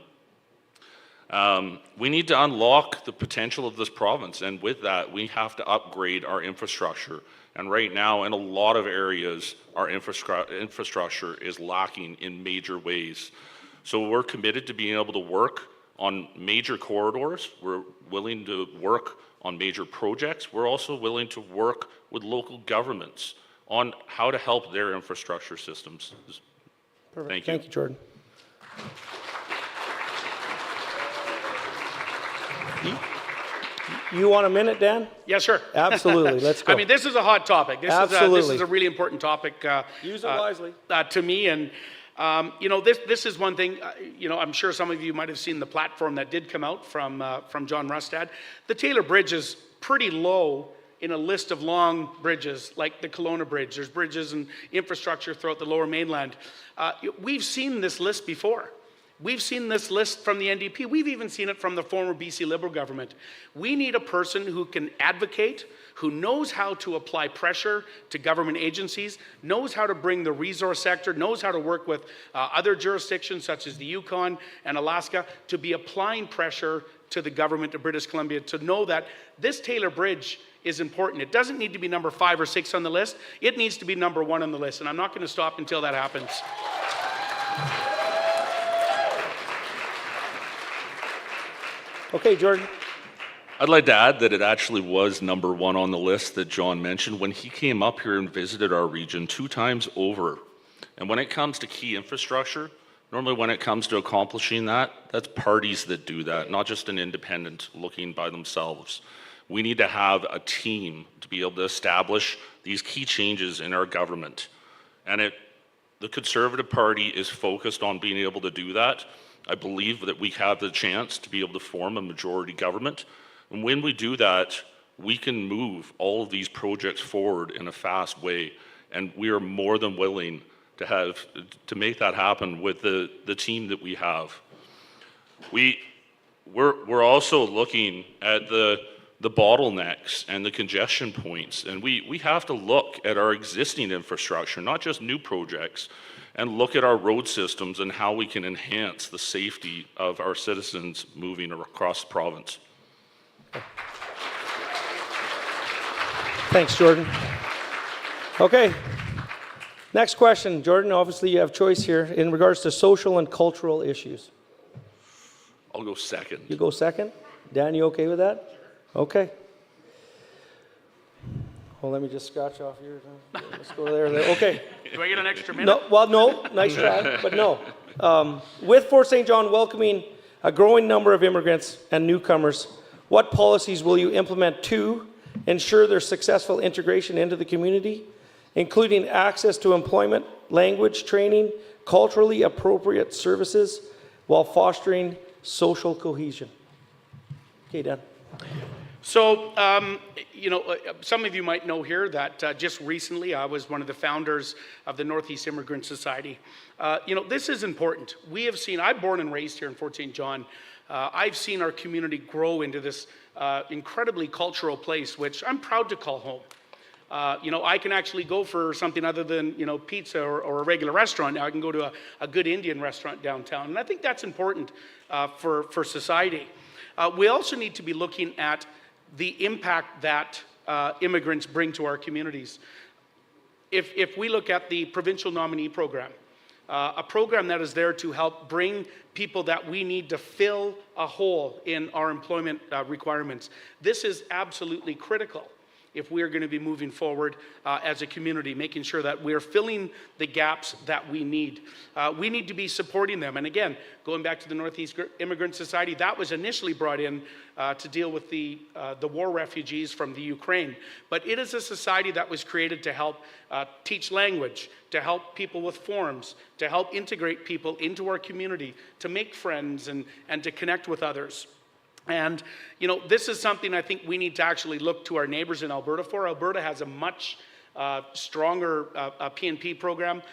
We need to unlock the potential of this province, and with that, we have to upgrade our infrastructure. And right now, in a lot of areas, our infrastructure is lacking in major ways. So we're committed to being able to work on major corridors. We're willing to work on major projects. We're also willing to work with local governments on how to help their infrastructure systems. Perfect. Thank you. Thank you, Jordan. You want a minute, Dan? Yes, sir. Absolutely. Let's go. I mean, this is a hot topic. This Absolutely. is a really important topic. Use it wisely. To me, and you know, this is one thing. You know, I'm sure some of you might have seen the platform that did come out from John Rustad. The Taylor Bridge is pretty low in a list of long bridges like the Kelowna Bridge. There's bridges and infrastructure throughout the Lower Mainland. We've seen this list before. We've seen this list from the NDP. We've even seen it from the former BC Liberal government. We need a person who can advocate, who knows how to apply pressure to government agencies, knows how to bring the resource sector, knows how to work with other jurisdictions such as the Yukon and Alaska to be applying pressure to the government of British Columbia to know that this Taylor Bridge is important. It doesn't need to be number 5 or 6 on the list. It needs to be number 1 on the list, and I'm not going to stop until that happens. Okay, Jordan. I'd like to add that it actually was number 1 on the list that John mentioned when he came up here and visited our region 2 times over. And when it comes to key infrastructure, normally when it comes to accomplishing that, that's parties that do that, not just an independent looking by themselves. We need to have a team to be able to establish these key changes in our government. And the Conservative Party is focused on being able to do that. I believe that we have the chance to be able to form a majority government. And when we do that, we can move all of these projects forward in a fast way. And we are more than willing to make that happen with the team that we have. We're also looking at the bottlenecks and the congestion points. And we have to look at our existing infrastructure, not just new projects, and look at our road systems and how we can enhance the safety of our citizens moving across the province. Thanks, Jordan. Okay. Next question, Jordan. Obviously, you have choice here in regards to social and cultural issues. I'll go second. You go second? Dan, you okay with that? Okay. Well, let me just scratch off yours. Let's go there. Okay. Do I get an extra minute? No, well, no. Nice try, but no. With Fort St. John welcoming a growing number of immigrants and newcomers, what policies will you implement to ensure their successful integration into the community, including access to employment, language training, culturally appropriate services, while fostering social cohesion? Okay, Dan. So, you know, some of you might know here that just recently I was one of the founders of the Northeast Immigrant Society. You know, this is important. We have seen, I'm born and raised here in Fort St. John. I've seen our community grow into this incredibly cultural place, which I'm proud to call home. You know, I can actually go for something other than, you know, pizza or a regular restaurant. Now I can go to a good Indian restaurant downtown. And I think that's important for society. We also need to be looking at the impact that immigrants bring to our communities. If we look at the provincial nominee program, a program that is there to help bring people that we need to fill a hole in our employment requirements, this is absolutely critical. if we're going to be moving forward as a community, making sure that we're filling the gaps that we need. We need to be supporting them. And again, going back to the Northeast Immigrant Society, that was initially brought in to deal with the war refugees from the Ukraine. But it is a society that was created to help teach language, to help people with forms, to help integrate people into our community, to make friends and to connect with others. And, you know, this is something I think we need to actually look to our neighbors in Alberta for. Alberta has a much stronger PNP program.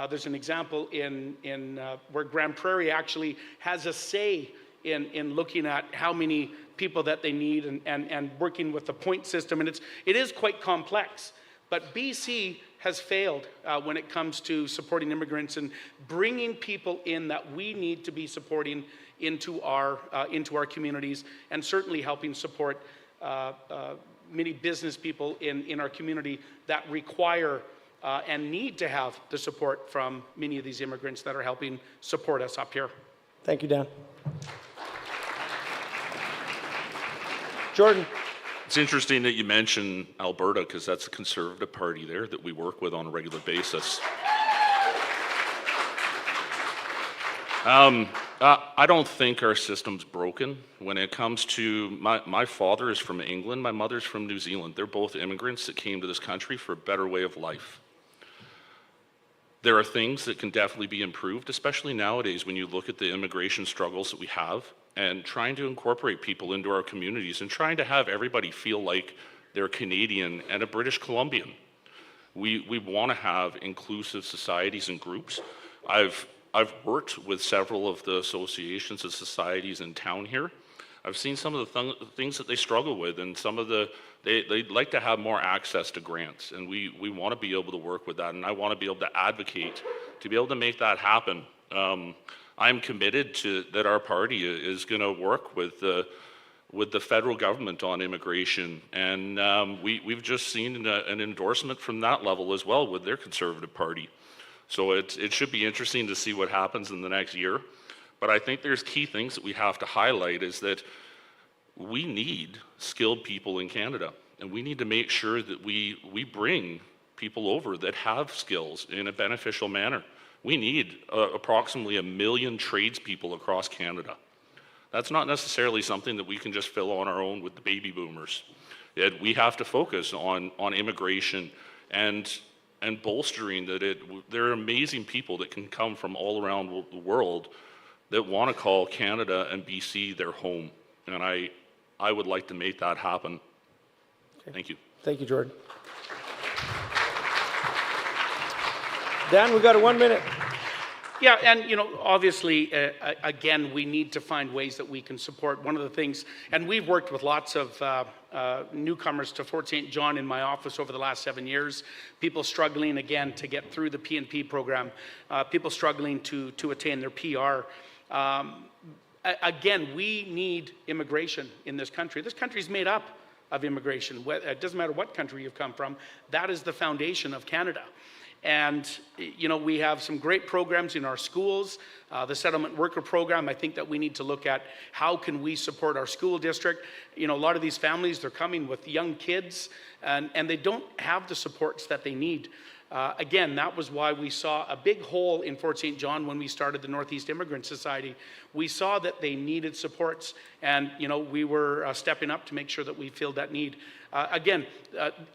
There's an example in where Grand Prairie actually has a say in looking at how many people that they need and working with the point system. And it is quite complex. But BC has failed when it comes to supporting immigrants and bringing people in that we need to be supporting into our communities, and certainly helping support many business people in our community that require and need to have the support from many of these immigrants that are helping support us up here. Thank you, Dan. Jordan. It's interesting that you mention Alberta, because that's a Conservative Party there that we work with on a regular basis. I don't think our system's broken when it comes to, my father is from England, my mother's from New Zealand. They're both immigrants that came to this country for a better way of life. There are things that can definitely be improved, especially nowadays when you look at the immigration struggles that we have and trying to incorporate people into our communities and trying to have everybody feel like they're Canadian and a British Columbian. We want to have inclusive societies and groups. I've worked with several of the associations and societies in town here. I've seen some of the things that they struggle with, and some of they'd like to have more access to grants, and we want to be able to work with that, and I want to be able to advocate to be able to make that happen. I'm committed to that our party is going to work with the federal government on immigration, and we've just seen an endorsement from that level as well with their Conservative Party. So it should be interesting to see what happens in the next year. But I think there's key things that we have to highlight is that we need skilled people in Canada. And we need to make sure that we bring people over that have skills in a beneficial manner. We need approximately 1 million tradespeople across Canada. That's not necessarily something that we can just fill on our own with the baby boomers. We have to focus on immigration and bolstering that there are amazing people that can come from all around the world that want to call Canada and BC their home. And I would like to make that happen. Okay. Thank you. Thank you, Jordan. Dan, we've got 1 minute. Yeah, and you know, obviously, again, we need to find ways that we can support. One of the things, and we've worked with lots of newcomers to Fort St. John in my office over the last 7 years, people struggling, again, to get through the PNP program, people struggling to attain their PR. Again, we need immigration in this country. This country is made up of immigration. It doesn't matter what country you've come from. That is the foundation of Canada. And, you know, we have some great programs in our schools. The settlement worker program, I think that we need to look at how can we support our school district. You know, a lot of these families, they're coming with young kids and they don't have the supports that they need. Again, that was why we saw a big hole in Fort St. John when we started the Northeast Immigrant Society. We saw that they needed supports, and you know, we were stepping up to make sure that we filled that need. Again,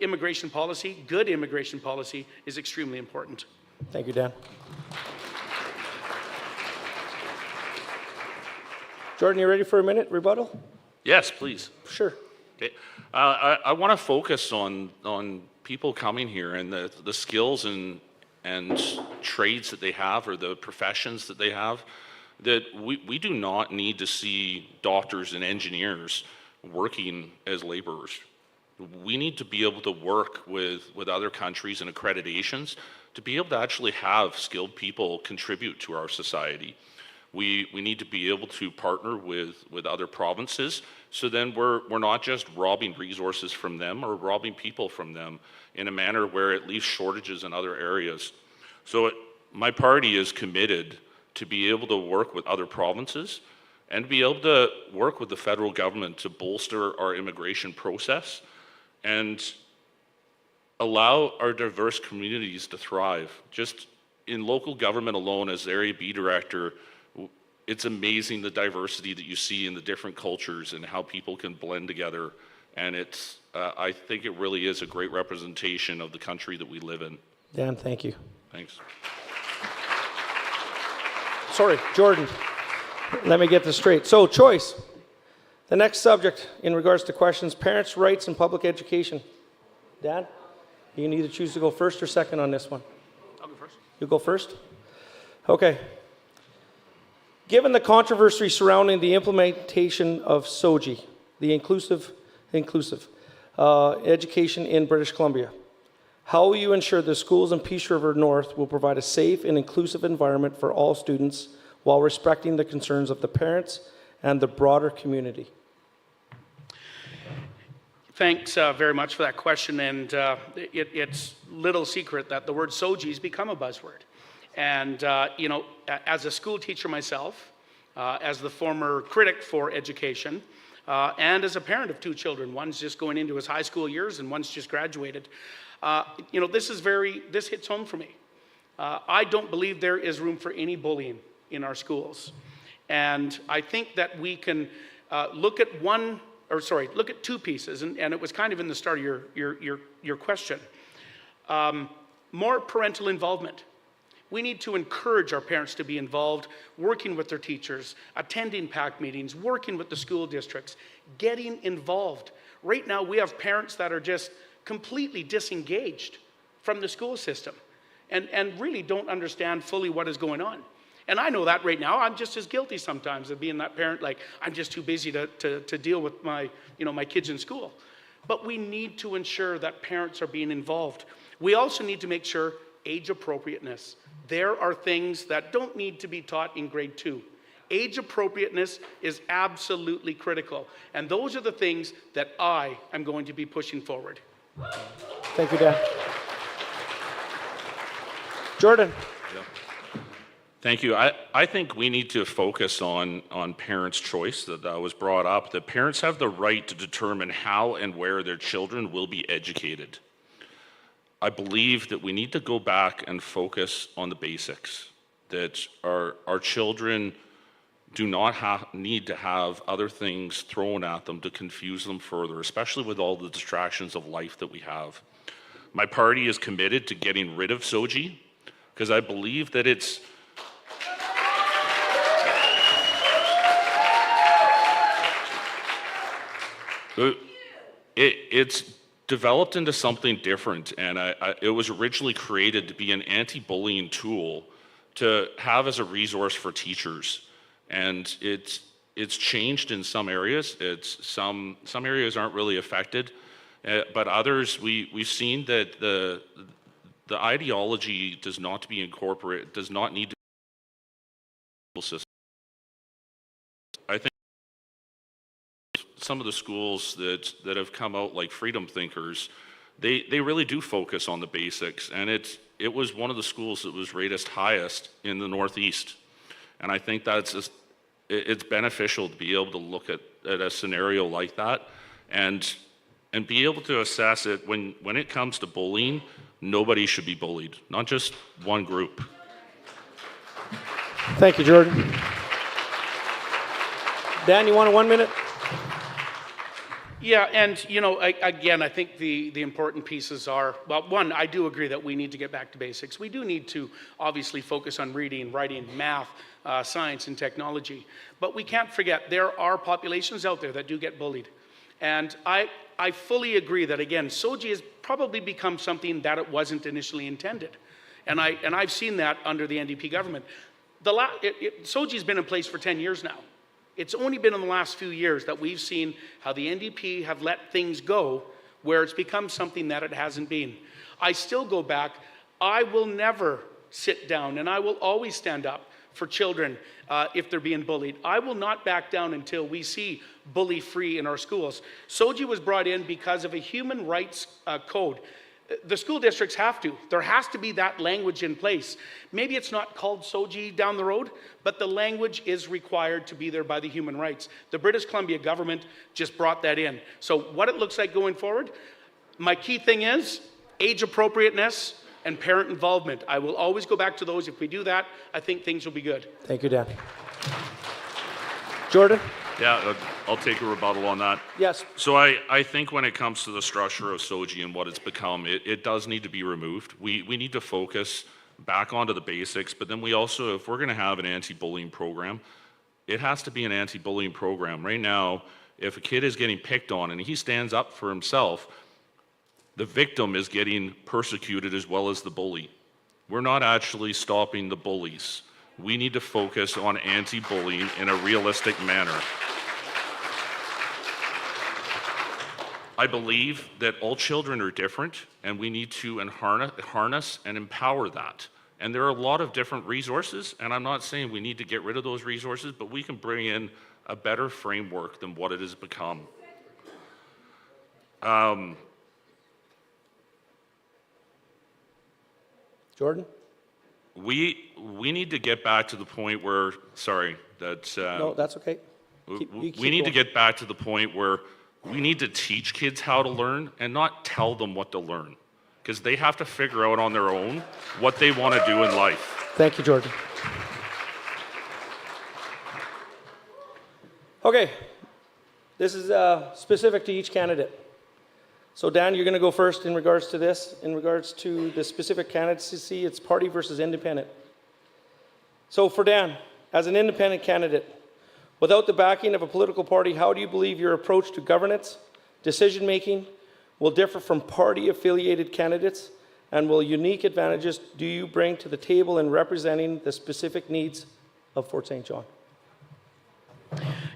immigration policy, good immigration policy, is extremely important. Thank you, Dan. Jordan, you ready for a minute rebuttal? Yes, please. Sure. Okay. I want to focus on people coming here and the skills and trades that they have, or the professions that they have, that we do not need to see doctors and engineers working as laborers. We need to be able to work with other countries and accreditations to be able to actually have skilled people contribute to our society. We need to be able to partner with other provinces, so then we're not just robbing resources from them or robbing people from them in a manner where it leaves shortages in other areas. So my party is committed to be able to work with other provinces and be able to work with the federal government to bolster our immigration process and allow our diverse communities to thrive. Just in local government alone, as Area B Director, it's amazing the diversity that you see in the different cultures and how people can blend together. And it's, I think it really is a great representation of the country that we live in. Dan, thank you. Thanks. Sorry, Jordan. Let me get this straight. So, choice. The next subject in regards to questions, parents' rights in public education. Dan, you can either choose to go first or second on this one. I'll go first. You go first? Okay. Given the controversy surrounding the implementation of SOGI, the inclusive education in British Columbia, how will you ensure the schools in Peace River North will provide a safe and inclusive environment for all students while respecting the concerns of the parents and the broader community? Thanks very much for that question, and it's little secret that the word SOGI has become a buzzword. And, you know, as a school teacher myself, as the former critic for education, and as a parent of 2 children, one's just going into his high school years and one's just graduated, you know, this hits home for me. I don't believe there is room for any bullying in our schools. And I think that we can look at look at 2 pieces, and it was kind of in the start of your question. More parental involvement. We need to encourage our parents to be involved, working with their teachers, attending PAC meetings, working with the school districts, getting involved. Right now, we have parents that are just completely disengaged from the school system and really don't understand fully what is going on. And I know that right now. I'm just as guilty sometimes of being that parent, like, I'm just too busy to deal with my kids in school. But we need to ensure that parents are being involved. We also need to make sure age appropriateness. There are things that don't need to be taught in grade 2. Age appropriateness is absolutely critical. And those are the things that I am going to be pushing forward. Thank you, Dan. Jordan. Thank you. I think we need to focus on parents' choice that was brought up, that parents have the right to determine how and where their children will be educated. I believe that we need to go back and focus on the basics, that our children do not need to have other things thrown at them to confuse them further, especially with all the distractions of life that we have. My party is committed to getting rid of SOGI because I believe that it's developed into something different, and it was originally created to be an anti-bullying tool to have as a resource for teachers. And it's changed in some areas. Some areas aren't really affected, but others we've seen that the ideology does not need to be system. I think some of the schools that have come out like Freedom Thinkers, they really do focus on the basics, and it was one of the schools that was rated highest in the Northeast. And I think it's beneficial to be able to look at a scenario like that and be able to assess it. When it comes to bullying, nobody should be bullied, not just one group. Thank you, Jordan. Dan, you want a 1 minute? Yeah, and again, I think the important pieces are, well, one, I do agree that we need to get back to basics. We do need to obviously focus on reading, writing, math, science, and technology. But we can't forget there are populations out there that do get bullied. And I fully agree that, again, SOGI has probably become something that it wasn't initially intended. And I've seen that under the NDP government. SOGI has been in place for 10 years now. It's only been in the last few years that we've seen how the NDP have let things go where it's become something that it hasn't been. I still go back. I will never sit down, and I will always stand up for children if they're being bullied. I will not back down until we see bully-free in our schools. SOGI was brought in because of a human rights code. The school districts have to. There has to be that language in place. Maybe it's not called SOGI down the road, but the language is required to be there by the human rights. The British Columbia government just brought that in. So what it looks like going forward, my key thing is age appropriateness, and parent involvement. I will always go back to those. If we do that, I think things will be good. Thank you, Dan. Jordan? Yeah, I'll take a rebuttal on that. Yes. So I think when it comes to the structure of SOGI and what it's become, it does need to be removed. We need to focus back onto the basics, but then we also, if we're going to have an anti-bullying program, it has to be an anti-bullying program. Right now, if a kid is getting picked on and he stands up for himself, the victim is getting persecuted as well as the bully. We're not actually stopping the bullies. We need to focus on anti-bullying in a realistic manner. I believe that all children are different, and we need to harness and empower that. And there are a lot of different resources, and I'm not saying we need to get rid of those resources, but we can bring in a better framework than what it has become. Jordan? We need to get back to the point where, No, that's okay. we need to get back to the point where we need to teach kids how to learn and not tell them what to learn, because they have to figure out on their own what they want to do in life. Thank you, Jordan. Okay, this is specific to each candidate. So Dan, you're going to go first in regards to this. In regards to the specific candidacy, it's party versus independent. So for Dan, as an independent candidate, without the backing of a political party, how do you believe your approach to governance, decision-making will differ from party-affiliated candidates? And what unique advantages do you bring to the table in representing the specific needs of Fort St. John?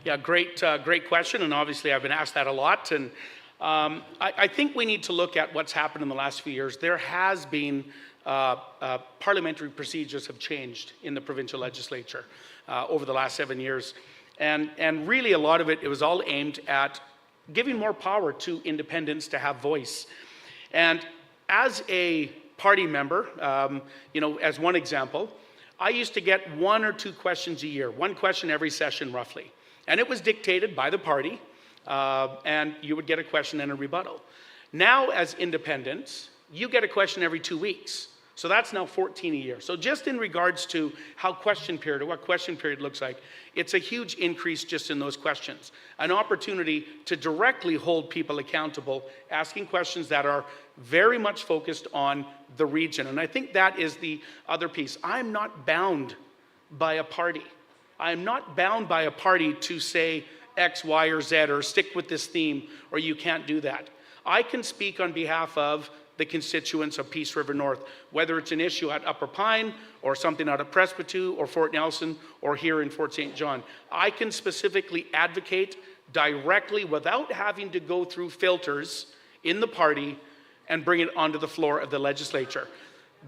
Yeah, great question, and obviously I've been asked that a lot. And I think we need to look at what's happened in the last few years. There has been parliamentary procedures have changed in the provincial legislature over the last 7 years. And really a lot of it was all aimed at giving more power to independents to have voice. And as a party member, as one example, I used to get 1 or 2 questions a year, 1 question every session roughly. And it was dictated by the party, and you would get a question and a rebuttal. Now as independents, you get a question every 2 weeks. So that's now 14 a year. So just in regards to how question period, or what question period looks like, it's a huge increase just in those questions. An opportunity to directly hold people accountable, asking questions that are very much focused on the region. And I think that is the other piece. I'm not bound by a party. I'm not bound by a party to say X, Y, or Z, or stick with this theme, or you can't do that. I can speak on behalf of the constituents of Peace River North, whether it's an issue at Upper Pine or something out of Presbyterian or Fort Nelson or here in Fort St. John. I can specifically advocate directly without having to go through filters in the party and bring it onto the floor of the legislature.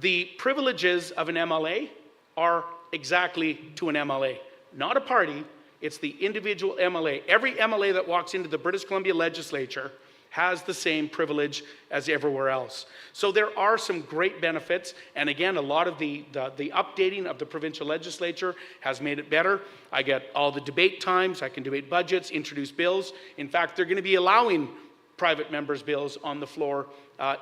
The privileges of an MLA are exactly to an MLA, not a party. It's the individual MLA. Every MLA that walks into the British Columbia legislature has the same privilege as everywhere else. So there are some great benefits, and again, a lot of the updating of the provincial legislature has made it better. I get all the debate times, I can debate budgets, introduce bills. In fact, they're going to be allowing private members' bills on the floor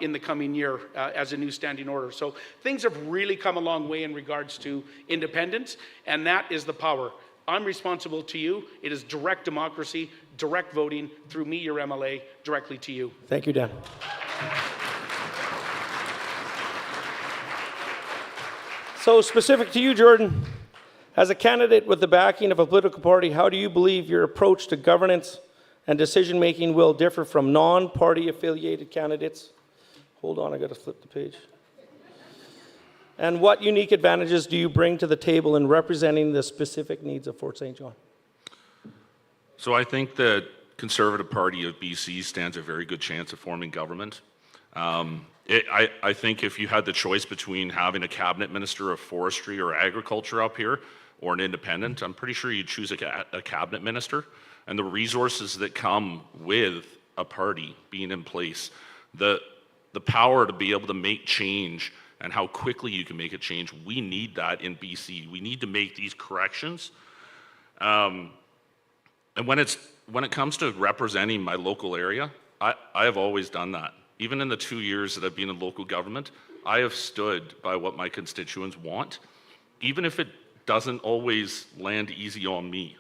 in the coming year as a new standing order. So things have really come a long way in regards to independence, and that is the power. I'm responsible to you. It is direct democracy, direct voting through me, your MLA, directly to you. Thank you, Dan. So specific to you, Jordan, as a candidate with the backing of a political party, how do you believe your approach to governance and decision-making will differ from non-party affiliated candidates? Hold on, I got to flip the page. And what unique advantages do you bring to the table in representing the specific needs of Fort St. John? So I think the Conservative Party of BC stands a very good chance of forming government. I think if you had the choice between having a cabinet minister of forestry or agriculture up here or an independent, I'm pretty sure you'd choose a cabinet minister. And the resources that come with a party being in place, the power to be able to make change and how quickly you can make a change, we need that in BC. We need to make these corrections. And when it comes to representing my local area, I have always done that. even in the 2 years that I've been in local government, I have stood by what my constituents want, even if it doesn't always land easy on me.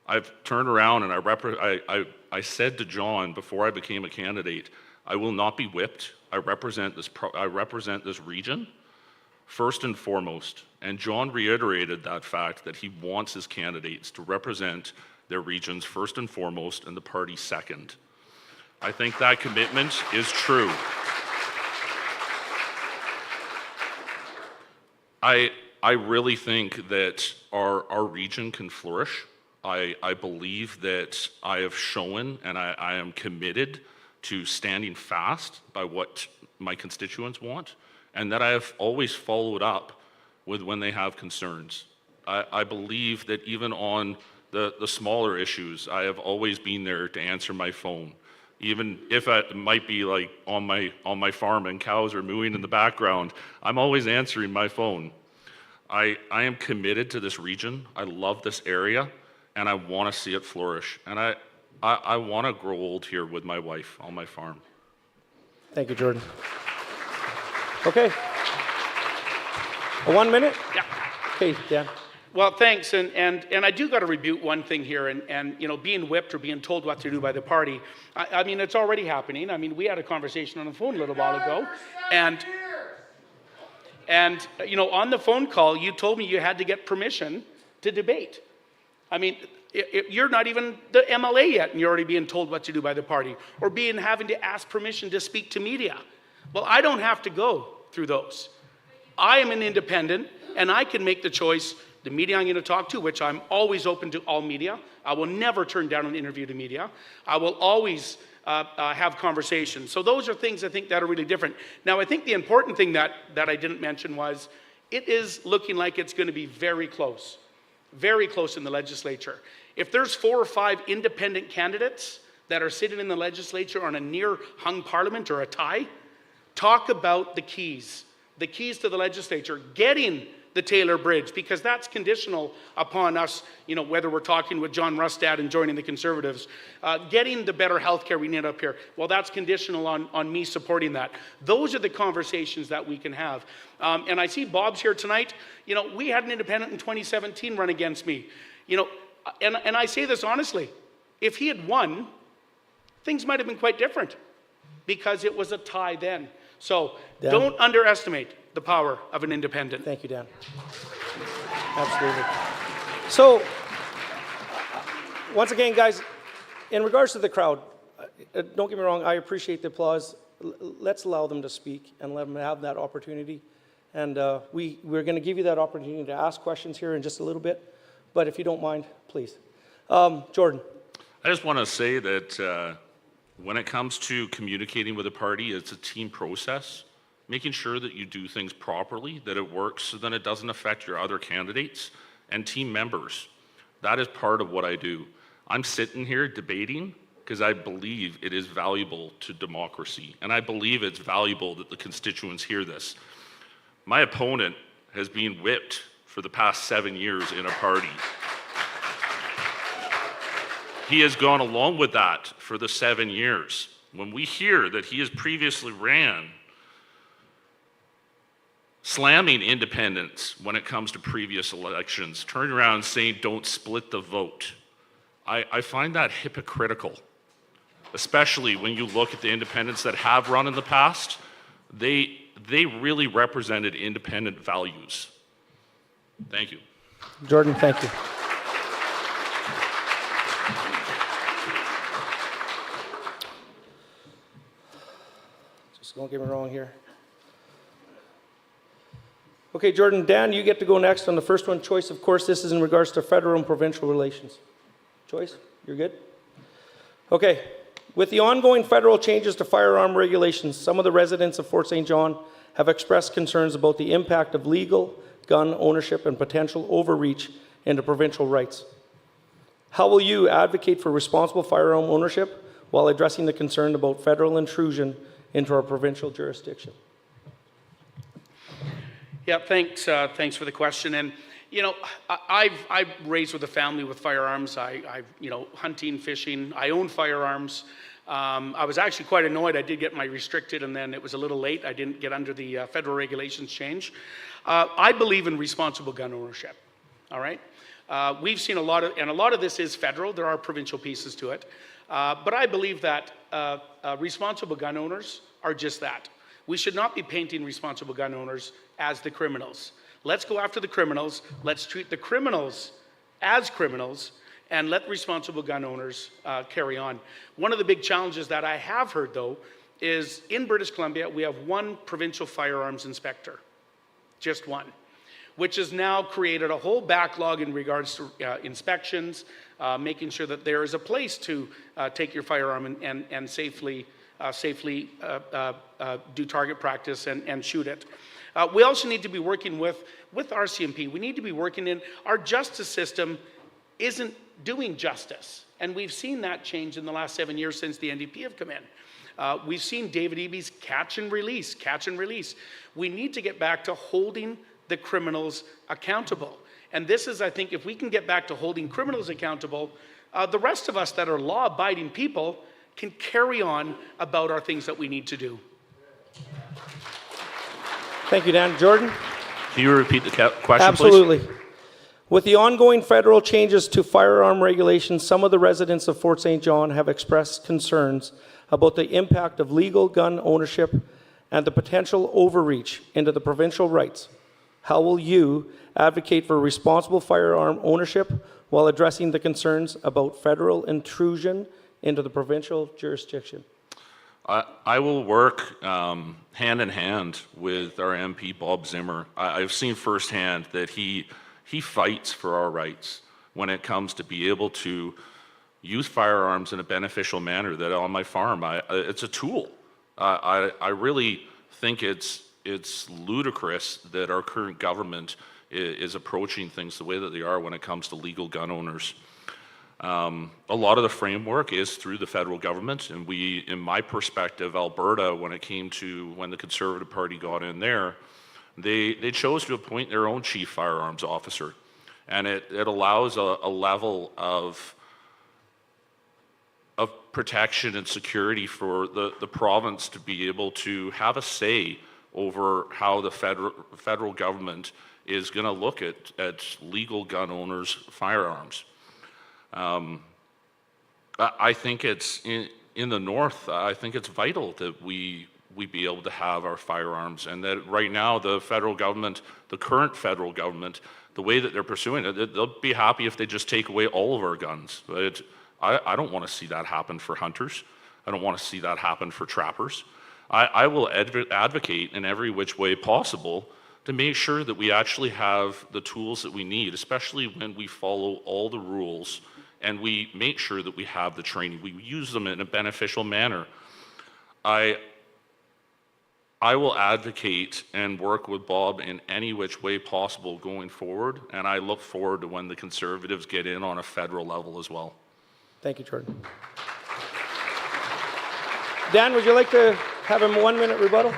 I've turned around and I said to John before I became a candidate, I will not be whipped. I represent this region first and foremost. And John reiterated that fact, that he wants his candidates to represent their regions first and foremost and the party second. I think that commitment is true. I really think that our region can flourish. I believe that I have shown and I am committed to standing fast by what my constituents want, and that I have always followed up with when they have concerns. I believe that even on the smaller issues, I have always been there to answer my phone. Even if it might be like on my farm and cows are mooing in the background, I'm always answering my phone. I am committed to this region. I love this area, and I want to see it flourish. And I want to grow old here with my wife on my farm. Thank you, Jordan. Okay. 1 minute? Yeah. Okay, Dan. Well, thanks, and I do got to rebuke one thing here, and you know, being whipped or being told what to do by the party. I mean, it's already happening. I mean, we had a conversation on the phone a little while ago, and you know, on the phone call, you told me you had to get permission to debate. I mean, you're not even the MLA yet, and you're already being told what to do by the party, or having to ask permission to speak to media. Well, I don't have to go through those. I am an independent, and I can make the choice. The media I'm going to talk to, which I'm always open to all media. I will never turn down an interview to media. I will always have conversations. So those are things I think that are really different. Now, I think the important thing that I didn't mention was it is looking like it's going to be very close in the legislature. If there's 4 or 5 independent candidates that are sitting in the legislature on a near hung parliament or a tie, talk about the keys to the legislature, getting the Taylor Bridge, because that's conditional upon us, you know, whether we're talking with John Rustad and joining the Conservatives, getting the better healthcare we need up here. Well, that's conditional on me supporting that. Those are the conversations that we can have. And I see Bob's here tonight. You know, we had an independent in 2017 run against me. You know, and I say this honestly, if he had won, things might have been quite different because it was a tie then. So Dan. Don't underestimate the power of an independent. Thank you, Dan. Absolutely. So, once again, guys, in regards to the crowd, don't get me wrong, I appreciate the applause. Let's allow them to speak and let them have that opportunity. And we're going to give you that opportunity to ask questions here in just a little bit. But if you don't mind, please. Jordan. I just want to say that when it comes to communicating with a party, it's a team process. Making sure that you do things properly, that it works, so then it doesn't affect your other candidates and team members. That is part of what I do. I'm sitting here debating because I believe it is valuable to democracy, and I believe it's valuable that the constituents hear this. My opponent has been whipped for the past 7 years in a party. He has gone along with that for the 7 years. When we hear that he has previously ran slamming independents when it comes to previous elections, turning around and saying, don't split the vote. I find that hypocritical, especially when you look at the independents that have run in the past. They really represented independent values. Thank you. Jordan, thank you. Just don't get me wrong here. Okay, Jordan, Dan, you get to go next on the first one. Choice, of course, this is in regards to federal and provincial relations. Choice, you're good? Okay, with the ongoing federal changes to firearm regulations, some of the residents of Fort St. John have expressed concerns about the impact of legal gun ownership and potential overreach into provincial rights. How will you advocate for responsible firearm ownership while addressing the concern about federal intrusion into our provincial jurisdiction? Yeah, thanks for the question. And you know, I've raised with a family with firearms. I you know, hunting, fishing. I own firearms. I was actually quite annoyed. I did get my restricted, and then it was a little late. I didn't get under the federal regulations change. I believe in responsible gun ownership, all right? We've seen a lot of this is federal. There are provincial pieces to it. But I believe that responsible gun owners are just that. We should not be painting responsible gun owners as the criminals. Let's go after the criminals. Let's treat the criminals as criminals, and let responsible gun owners carry on. One of the big challenges that I have heard, though, is in British Columbia, we have one provincial firearms inspector, just one, which has now created a whole backlog in regards to inspections, making sure that there is a place to take your firearm and safely do target practice and shoot it. We also need to be working with RCMP. We need to be working in our justice system isn't doing justice. And we've seen that change in the last 7 years since the NDP have come in. We've seen David Eby's catch and release. We need to get back to holding the criminals accountable. And this is, I think, if we can get back to holding criminals accountable, the rest of us that are law-abiding people can carry on about our things that we need to do. Thank you, Dan. Jordan? Can you repeat the question, Absolutely. please? With the ongoing federal changes to firearm regulations, some of the residents of Fort St. John have expressed concerns about the impact of legal gun ownership and the potential overreach into the provincial rights. How will you advocate for responsible firearm ownership while addressing the concerns about federal intrusion into the provincial jurisdiction? I will work hand in hand with our MP, Bob Zimmer. I've seen firsthand that he fights for our rights when it comes to be able to use firearms in a beneficial manner. That on my farm, it's a tool. I really think it's ludicrous that our current government is approaching things the way that they are when it comes to legal gun owners. A lot of the framework is through the federal government, and we, in my perspective, Alberta, when the Conservative Party got in there, they chose to appoint their own chief firearms officer, and it allows a level of protection and security for the province to be able to have a say over how the federal government is going to look at legal gun owners' firearms. I think it's in the north. I think it's vital that we be able to have our firearms, and that right now the federal government, the current federal government, the way that they're pursuing it, they'll be happy if they just take away all of our guns. But I don't want to see that happen for hunters. I don't want to see that happen for trappers. I will advocate in every which way possible to make sure that we actually have the tools that we need, especially when we follow all the rules and we make sure that we have the training. We use them in a beneficial manner. I will advocate and work with Bob in any which way possible going forward, and I look forward to when the Conservatives get in on a federal level as well. Thank you, Jordan. Dan, would you like to have a 1 minute rebuttal?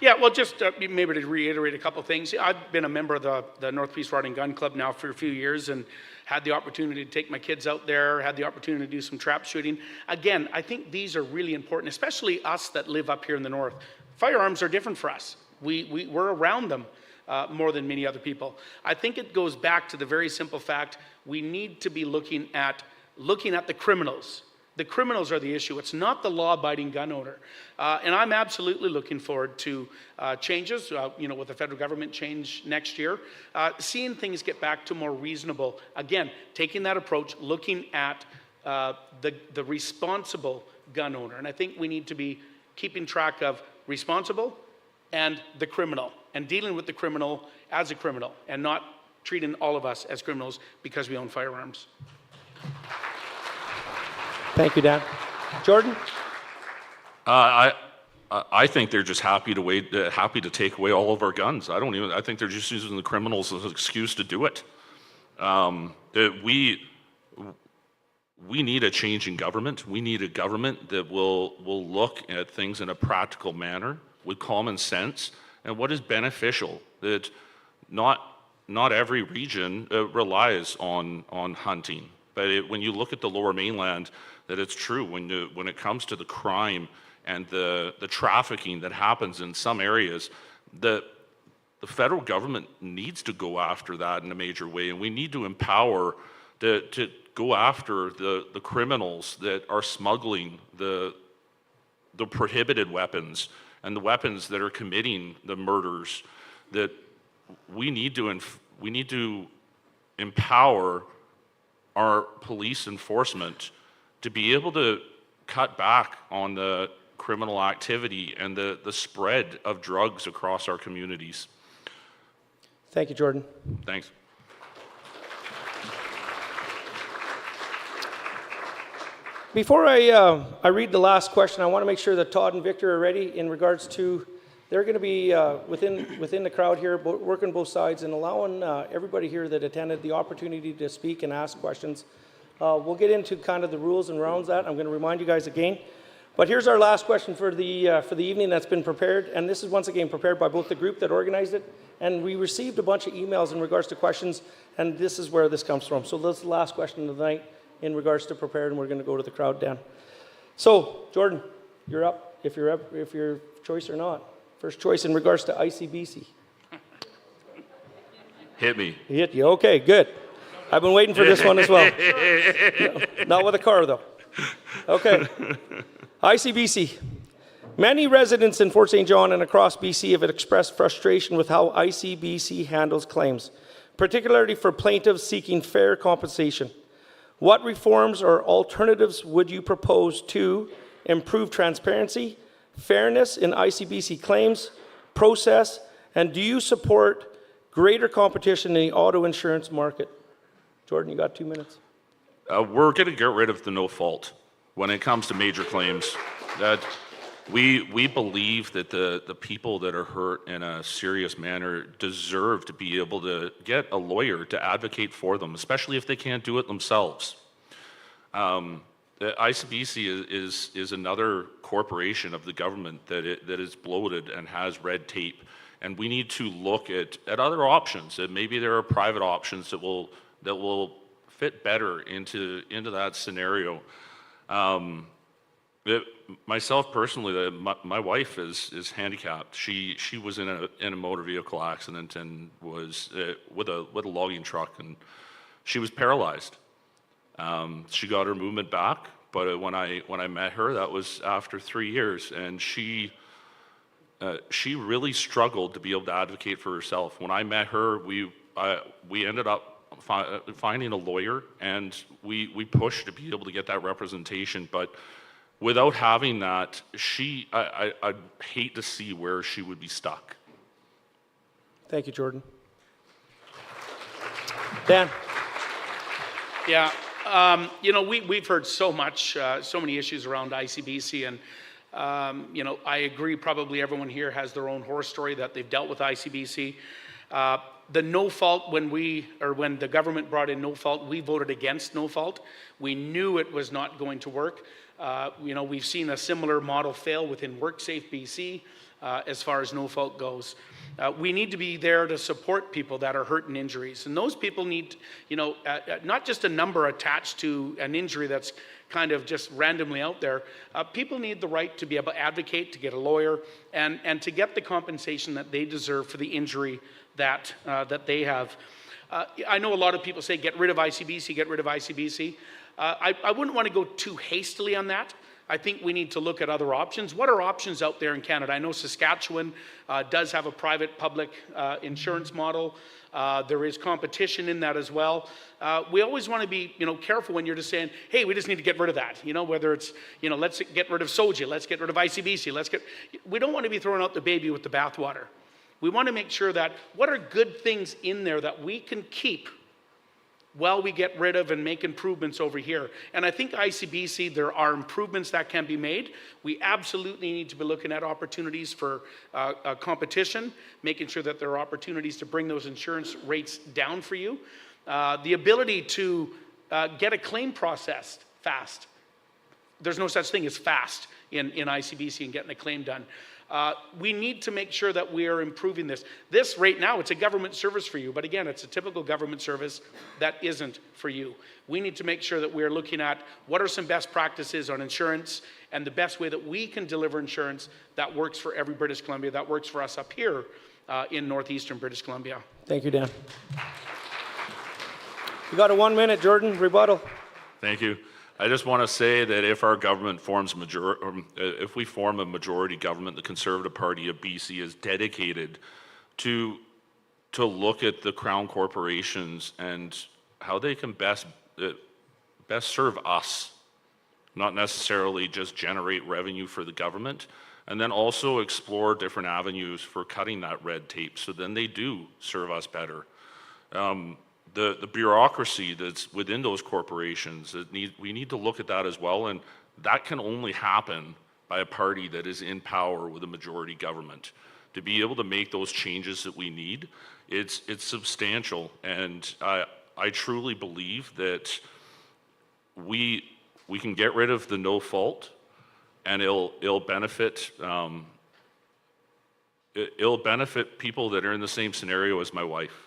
Yeah, well, just maybe to reiterate a couple things. I've been a member of the North Peace Riding Gun Club now for a few years, and had the opportunity to take my kids out there, had the opportunity to do some trap shooting. Again, I think these are really important, especially us that live up here in the north. Firearms are different for us. We're around them more than many other people. I think it goes back to the very simple fact we need to be looking at the criminals. The criminals are the issue. It's not the law-abiding gun owner. And I'm absolutely looking forward to changes, with the federal government change next year, seeing things get back to more reasonable. Again, taking that approach, looking at the responsible gun owner. And I think we need to be keeping track of responsible and the criminal, and dealing with the criminal as a criminal, and not treating all of us as criminals because we own firearms. Thank you, Dan. Jordan? I think they're just happy to take away all of our guns. I think they're just using the criminals as an excuse to do it. We need a change in government. We need a government that will look at things in a practical manner with common sense and what is beneficial. That not every region relies on hunting. But when you look at the Lower Mainland, that it's true when it comes to the crime and the trafficking that happens in some areas, the federal government needs to go after that in a major way, and we need to empower to go after the criminals that are smuggling the prohibited weapons and the weapons that are committing the murders. That we need to empower our police enforcement to be able to cut back on the criminal activity and the spread of drugs across our communities. Thank you, Jordan. Thanks. Before I read the last question, I want to make sure that Todd and Victor are ready in regards to, they're going to be within the crowd here, working both sides and allowing everybody here that attended the opportunity to speak and ask questions. We'll get into kind of the rules and rounds that. I'm going to remind you guys again. But here's our last question for the evening that's been prepared, and this is once again prepared by both the group that organized it, and we received a bunch of emails in regards to questions, and this is where this comes from. So this is the last question of the night in regards to prepared, and we're going to go to the crowd, Dan. So, Jordan, you're up if your choice or not. First choice in regards to ICBC. Hit me. He hit you. Okay, good. I've been waiting for this one as well. No, not with a car, though. Okay. ICBC. Many residents in Fort St. John and across BC have expressed frustration with how ICBC handles claims, particularly for plaintiffs seeking fair compensation. What reforms or alternatives would you propose to improve transparency, fairness in ICBC claims process, and do you support greater competition in the auto insurance market? Jordan, you got 2 minutes. We're going to get rid of the no fault when it comes to major claims. That we believe that the people that are hurt in a serious manner deserve to be able to get a lawyer to advocate for them, especially if they can't do it themselves. The ICBC is another corporation of the government that is bloated and has red tape, and we need to look at other options. And maybe there are private options that will fit better into that scenario. Myself personally, my wife is handicapped. She was in a motor vehicle accident and was with a logging truck, and she was paralyzed. She got her movement back, but when I met her, that was after 3 years, and she really struggled to be able to advocate for herself. When I met her, we ended up finding a lawyer, and we pushed to be able to get that representation, but without having that, I'd hate to see where she would be stuck. Thank you, Jordan. Dan. Yeah, we've heard so many issues around ICBC, and I agree. Probably everyone here has their own horror story that they've dealt with ICBC. The no fault, when the government brought in no fault, we voted against no fault. We knew it was not going to work. We've seen a similar model fail within WorkSafe BC as far as no fault goes. We need to be there to support people that are hurt and injuries, and those people need, not just a number attached to an injury that's kind of just randomly out there. People need the right to be able to advocate, to get a lawyer, and to get the compensation that they deserve for the injury that they have. I know a lot of people say, get rid of ICBC, get rid of ICBC. I wouldn't want to go too hastily on that. I think we need to look at other options. What are options out there in Canada? I know Saskatchewan does have a private-public insurance model. There is competition in that as well. We always want to be, careful when you're just saying, hey, we just need to get rid of that. Whether it's, let's get rid of SOGI, let's get rid of ICBC, we don't want to be throwing out the baby with the bathwater. We want to make sure that what are good things in there that we can keep while we get rid of and make improvements over here. And I think ICBC, there are improvements that can be made. We absolutely need to be looking at opportunities for competition, making sure that there are opportunities to bring those insurance rates down for you. The ability to get a claim processed fast. there's no such thing as fast in ICBC and getting a claim done. We need to make sure that we are improving this. This right now, it's a government service for you, but again, it's a typical government service that isn't for you. We need to make sure that we're looking at what are some best practices on insurance and the best way that we can deliver insurance that works for every British Columbia, that works for us up here in northeastern British Columbia. Thank you, Dan. You got a 1 minute, Jordan, rebuttal. Thank you. I just want to say that if our government forms if we form a majority government, the Conservative Party of BC is dedicated to look at the Crown corporations and how they can best serve us, not necessarily just generate revenue for the government, and then also explore different avenues for cutting that red tape so then they do serve us better. The bureaucracy that's within those corporations, we need to look at that as well, and that can only happen by a party that is in power with a majority government. To be able to make those changes that we need, it's substantial, and I truly believe that we can get rid of the no fault, and it'll benefit people that are in the same scenario as my wife.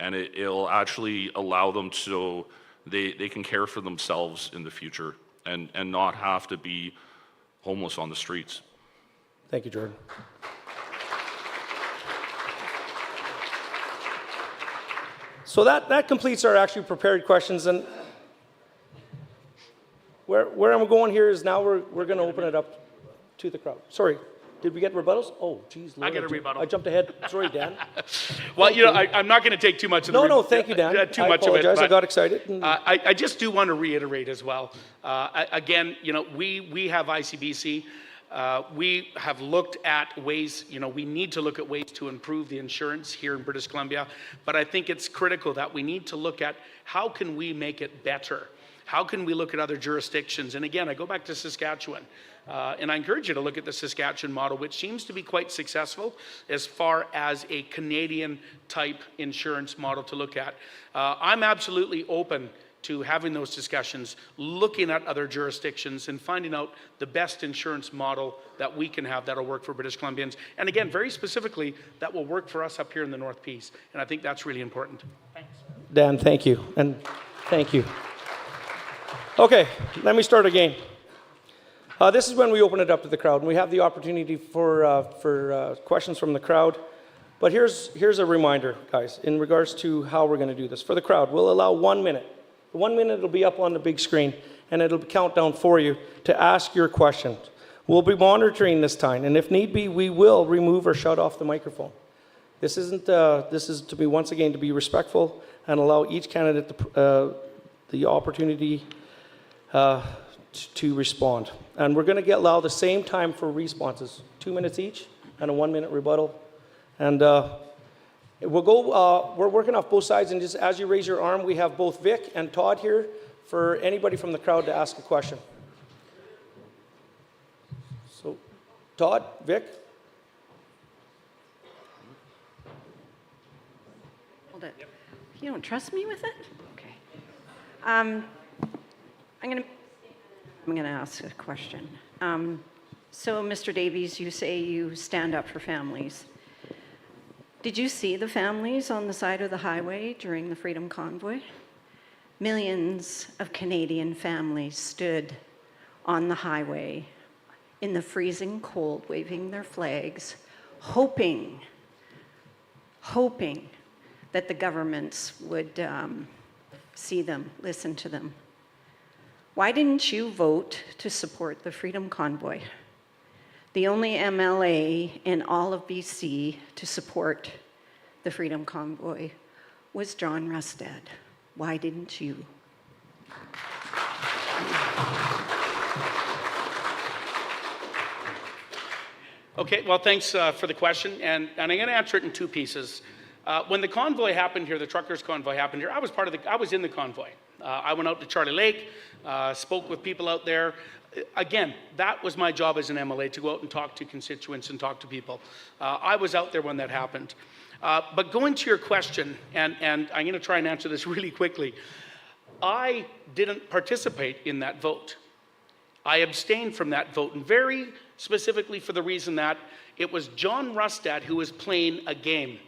And it'll actually allow them so they can care for themselves in the future and not have to be homeless on the streets. Thank you, Jordan. So that completes our actually prepared questions. And where I'm going here is now we're going to open it up to the crowd. Sorry. Did we get rebuttals? Oh, geez, Lord, I get a rebuttal. I jumped ahead. Sorry, Dan. Well, I'm not going to take too much of No, thank you, Dan. too much of it. I got excited. I just do want to reiterate as well. Again, we have ICBC. We have looked at ways, we need to look at ways to improve the insurance here in British Columbia. But I think it's critical that we need to look at how can we make it better? How can we look at other jurisdictions? And again, I go back to Saskatchewan. And I encourage you to look at the Saskatchewan model, which seems to be quite successful as far as a Canadian type insurance model to look at. I'm absolutely open to having those discussions, looking at other jurisdictions and finding out the best insurance model that we can have that'll work for British Columbians. And again, very specifically, that will work for us up here in the North Peace. And I think that's really important. Thanks. Dan, thank you. And thank you. Okay, let me start again. This is when we open it up to the crowd, and we have the opportunity for questions from the crowd. But here's a reminder, guys, in regards to how we're going to do this. For the crowd, we'll allow 1 minute. The 1 minute will be up on the big screen, and it'll count down for you to ask your questions. We'll be monitoring this time, and if need be, we will remove or shut off the microphone. This is to be, once again, to be respectful and allow each candidate the opportunity to respond. And we're going to allow the same time for responses, 2 minutes each and a 1 minute rebuttal. And we'll go, we're working off both sides, and just as you raise your arm, we have both Vic and Todd here for anybody from the crowd to ask a question. So, Todd, Vic? Hold it. You don't trust me with it? Okay. I'm going to ask a question. So, Mr. Davies, you say you stand up for families. Did you see the families on the side of the highway during the Freedom Convoy? Millions of Canadian families stood on the highway in the freezing cold, waving their flags, hoping that the governments would see them, listen to them. Why didn't you vote to support the Freedom Convoy? The only MLA in all of BC to support the Freedom Convoy was John Rustad. Why didn't you? Okay, well, thanks for the question, and I'm going to answer it in two pieces. When the convoy happened here, the truckers' convoy happened here, I was in the convoy. I went out to Charlie Lake, spoke with people out there. Again, that was my job as an MLA, to go out and talk to constituents and talk to people. I was out there when that happened. But going to your question, and I'm going to try and answer this really quickly. I didn't participate in that vote. I abstained from that vote, and very specifically for the reason that it was John Rustad who was playing a game.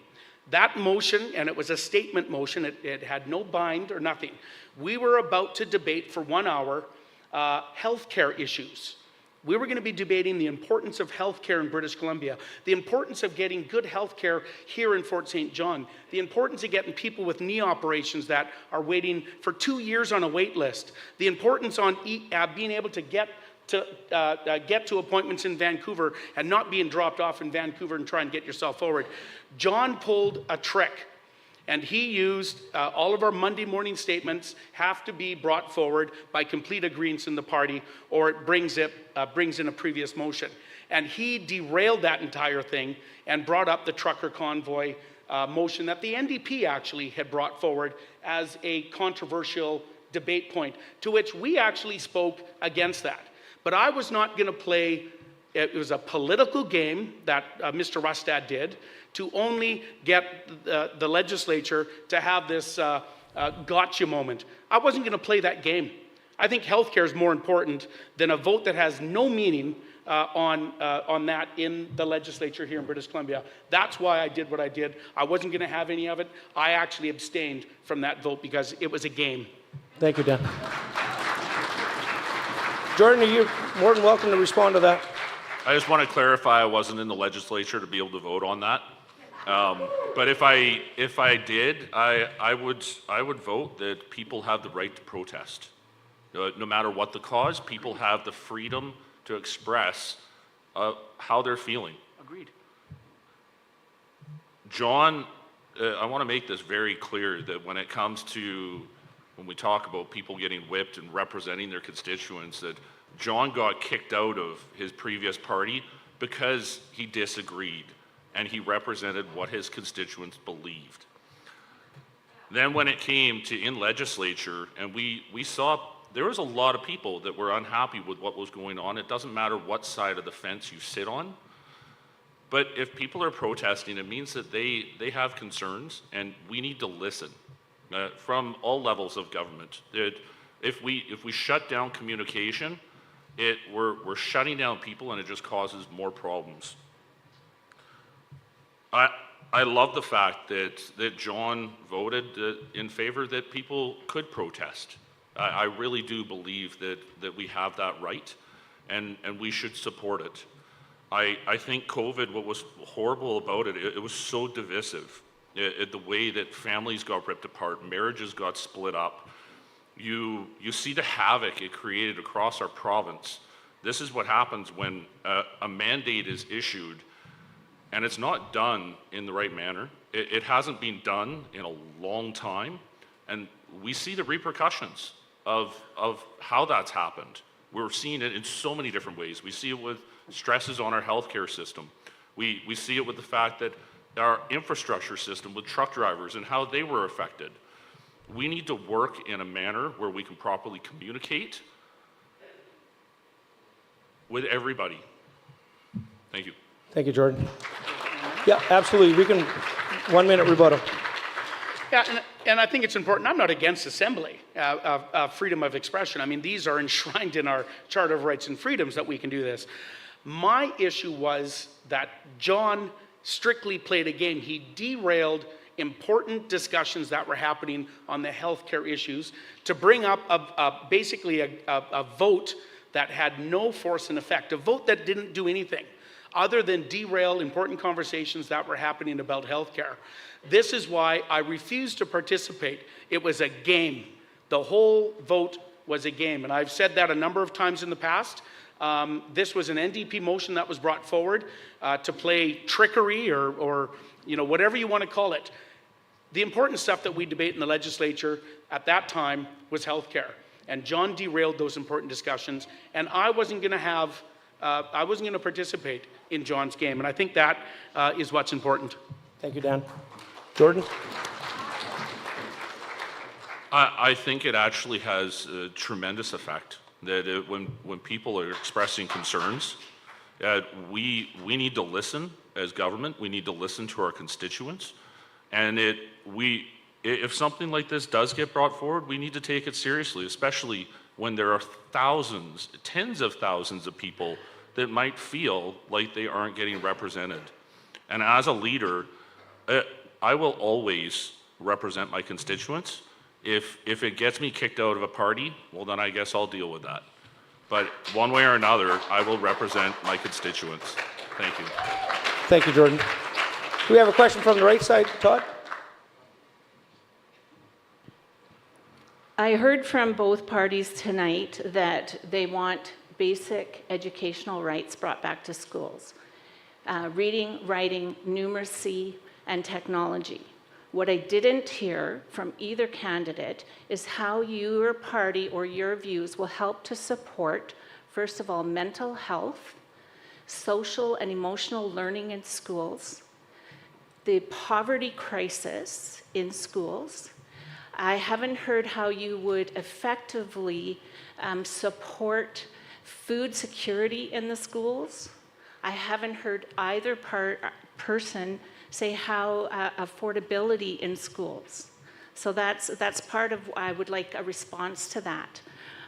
That motion, and it was a statement motion, it had no bind or nothing. We were about to debate for 1 hour healthcare issues. We were going to be debating the importance of healthcare in British Columbia, the importance of getting good healthcare here in Fort St. John, the importance of getting people with knee operations that are waiting for 2 years on a wait list, the importance on being able to get to appointments in Vancouver and not being dropped off in Vancouver and try and get yourself forward. John pulled a trick. And he used all of our Monday morning statements have to be brought forward by complete agreements in the party, or it brings in a previous motion. And he derailed that entire thing and brought up the trucker convoy motion that the NDP actually had brought forward as a controversial debate point, to which we actually spoke against that. But I was not going to play. It was a political game that Mr. Rustad did to only get the legislature to have this gotcha moment. I wasn't going to play that game. I think healthcare is more important than a vote that has no meaning on that in the legislature here in British Columbia. That's why I did what I did. I wasn't going to have any of it. I actually abstained from that vote because it was a game. Thank you, Dan. Jordan, are you more than welcome to respond to that? I just want to clarify I wasn't in the legislature to be able to vote on that. But if I did, I would vote that people have the right to protest. No matter what the cause, people have the freedom to express how they're feeling. Agreed. John, I want to make this very clear that when we talk about people getting whipped and representing their constituents, that John got kicked out of his previous party because he disagreed and he represented what his constituents believed. Then when it came to in legislature, and we saw there was a lot of people that were unhappy with what was going on. It doesn't matter what side of the fence you sit on, but if people are protesting, it means that they have concerns, and we need to listen from all levels of government. If we shut down communication, we're shutting down people, and it just causes more problems. I love the fact that John voted in favor that people could protest. I really do believe that we have that right, and we should support it. I think COVID, what was horrible about it, it was so divisive. The way that families got ripped apart, marriages got split up. You see the havoc it created across our province. This is what happens when a mandate is issued and it's not done in the right manner. It hasn't been done in a long time, and we see the repercussions of how that's happened. We're seeing it in so many different ways. We see it with stresses on our healthcare system. We see it with the fact that our infrastructure system with truck drivers and how they were affected. We need to work in a manner where we can properly communicate with everybody. Thank you. Thank you, Jordan. Yeah, absolutely. We can 1 minute rebuttal. Yeah, and I think it's important. I'm not against assembly, freedom of expression. I mean, these are enshrined in our Charter of Rights and Freedoms that we can do this. My issue was that John strictly played a game. He derailed important discussions that were happening on the healthcare issues to bring up basically a vote that had no force and effect, a vote that didn't do anything other than derail important conversations that were happening about healthcare. This is why I refused to participate. It was a game. The whole vote was a game, and I've said that a number of times in the past. This was an NDP motion that was brought forward to play trickery or whatever you want to call it. The important stuff that we debate in the legislature at that time was healthcare, and John derailed those important discussions, and I wasn't going to participate in John's game, and I think that is what's important. Thank you, Dan. Jordan? I think it actually has a tremendous effect that when people are expressing concerns, we need to listen as government. We need to listen to our constituents, and if something like this does get brought forward, we need to take it seriously, especially when there are thousands, tens of thousands of people that might feel like they aren't getting represented. And as a leader, I will always represent my constituents. If it gets me kicked out of a party, well, then I guess I'll deal with that. But one way or another, I will represent my constituents. Thank you. Thank you, Jordan. Do we have a question from the right side, Todd? I heard from both parties tonight that they want basic educational rights brought back to schools. Reading, writing, numeracy, and technology. What I didn't hear from either candidate is how your party or your views will help to support, first of all, mental health, social and emotional learning in schools, the poverty crisis in schools. I haven't heard how you would effectively support food security in the schools. I haven't heard either person say how affordability in schools. So that's part of, I would like a response to that.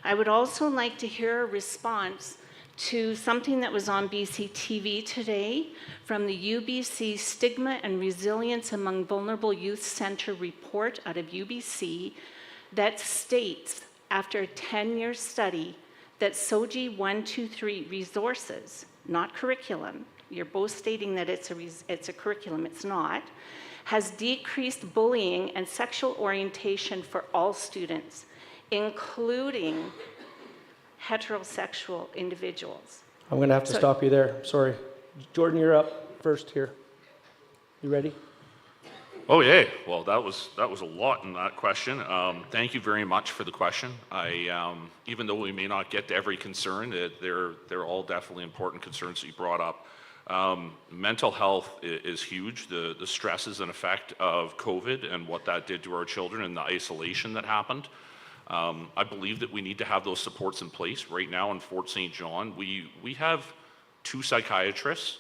I would also like to hear a response to something that was on BC TV today from the UBC Stigma and Resilience Among Vulnerable Youth Centre report out of UBC that states, after a 10-year study, that SOGI 123 resources, not curriculum, you're both stating that it's a curriculum, it's not, has decreased bullying and sexual orientation for all students, including heterosexual individuals. I'm going to have to stop you there. Sorry. Jordan, you're up first here. You ready? Oh, yeah. Well, that was a lot in that question. Thank you very much for the question. Even though we may not get to every concern, they're all definitely important concerns that you brought up. Mental health is huge. The stresses and effect of COVID and what that did to our children and the isolation that happened. I believe that we need to have those supports in place. Right now in Fort St. John, we have 2 psychiatrists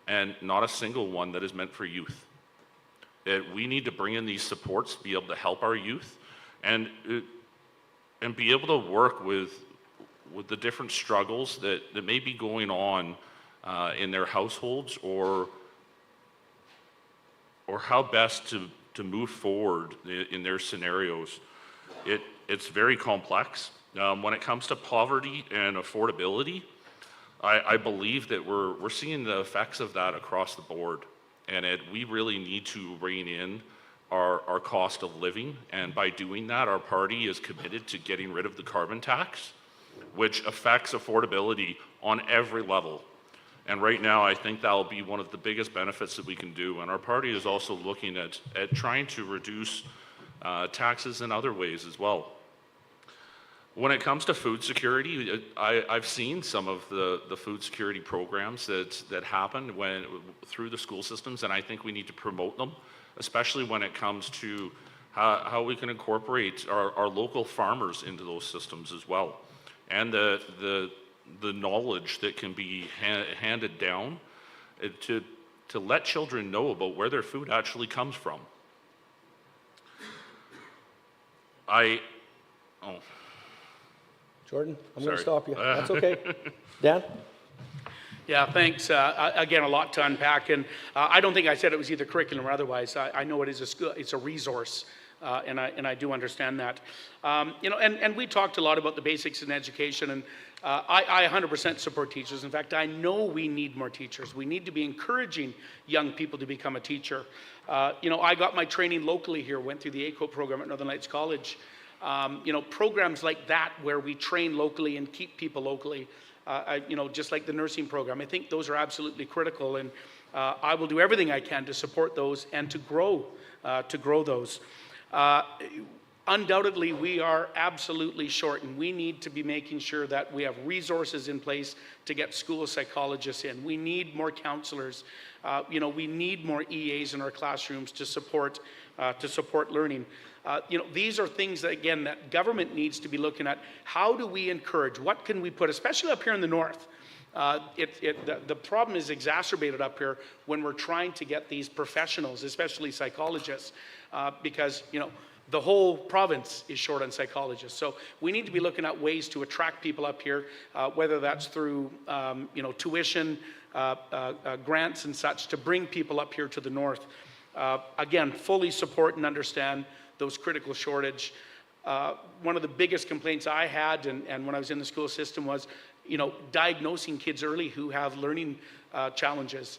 and not a single one that is meant for youth. We need to bring in these supports to be able to help our youth and be able to work with the different struggles that may be going on in their households or how best to move forward in their scenarios. It's very complex. When it comes to poverty and affordability, I believe that we're seeing the effects of that across the board. And we really need to rein in our cost of living. And by doing that, our party is committed to getting rid of the carbon tax, which affects affordability on every level. And right now, I think that'll be one of the biggest benefits that we can do. And our party is also looking at trying to reduce taxes in other ways as well. When it comes to food security, I've seen some of the food security programs that happen through the school systems, and I think we need to promote them, especially when it comes to how we can incorporate our local farmers into those systems as well, and the knowledge that can be handed down to let children know about where their food actually comes from. Jordan, I'm going to stop you. That's okay. Dan? Yeah, thanks. Again, a lot to unpack, and I don't think I said it was either curriculum or otherwise. I know it is it's a resource, and I do understand that. And we talked a lot about the basics in education, and I 100% support teachers. In fact, I know we need more teachers. We need to be encouraging young people to become a teacher. I got my training locally here, went through the ACO program at Northern Lights College. Programs like that where we train locally and keep people locally, just like the nursing program. I think those are absolutely critical, and I will do everything I can to support those and to grow those. Undoubtedly, we are absolutely short, and we need to be making sure that we have resources in place to get school psychologists in. We need more counselors. We need more EAs in our classrooms to support learning. These are things that, again, that government needs to be looking at. How do we encourage? What can we put, especially up here in the north? The problem is exacerbated up here when we're trying to get these professionals, especially psychologists, because, the whole province is short on psychologists. So we need to be looking at ways to attract people up here, whether that's through tuition, grants and such, to bring people up here to the north. Again, fully support and understand those critical shortage. One of the biggest complaints I had, and when I was in the school system, was diagnosing kids early who have learning challenges,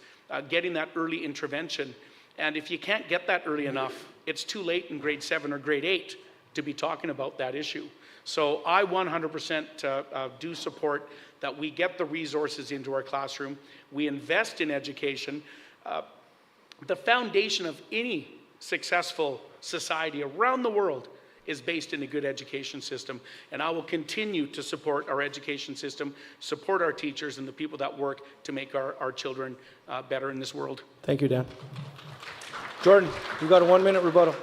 getting that early intervention. And if you can't get that early enough, it's too late in grade 7 or grade 8 to be talking about that issue. So I 100% do support that we get the resources into our classroom. We invest in education. The foundation of any successful society around the world is based in a good education system. And I will continue to support our education system, support our teachers and the people that work to make our children better in this world. Thank you, Dan. Jordan, you got a 1-minute rebuttal.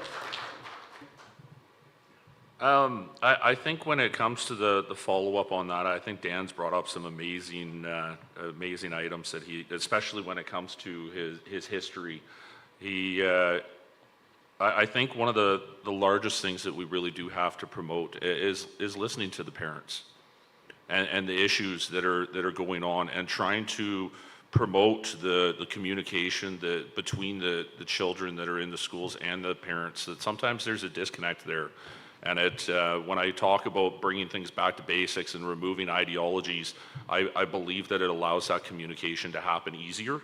I think when it comes to the follow-up on that, I think Dan's brought up some amazing items that especially when it comes to his history. I think one of the largest things that we really do have to promote is listening to the parents and the issues that are going on, and trying to promote the communication between the children that are in the schools and the parents. That sometimes there's a disconnect there. And when I talk about bringing things back to basics and removing ideologies, I believe that it allows that communication to happen easier.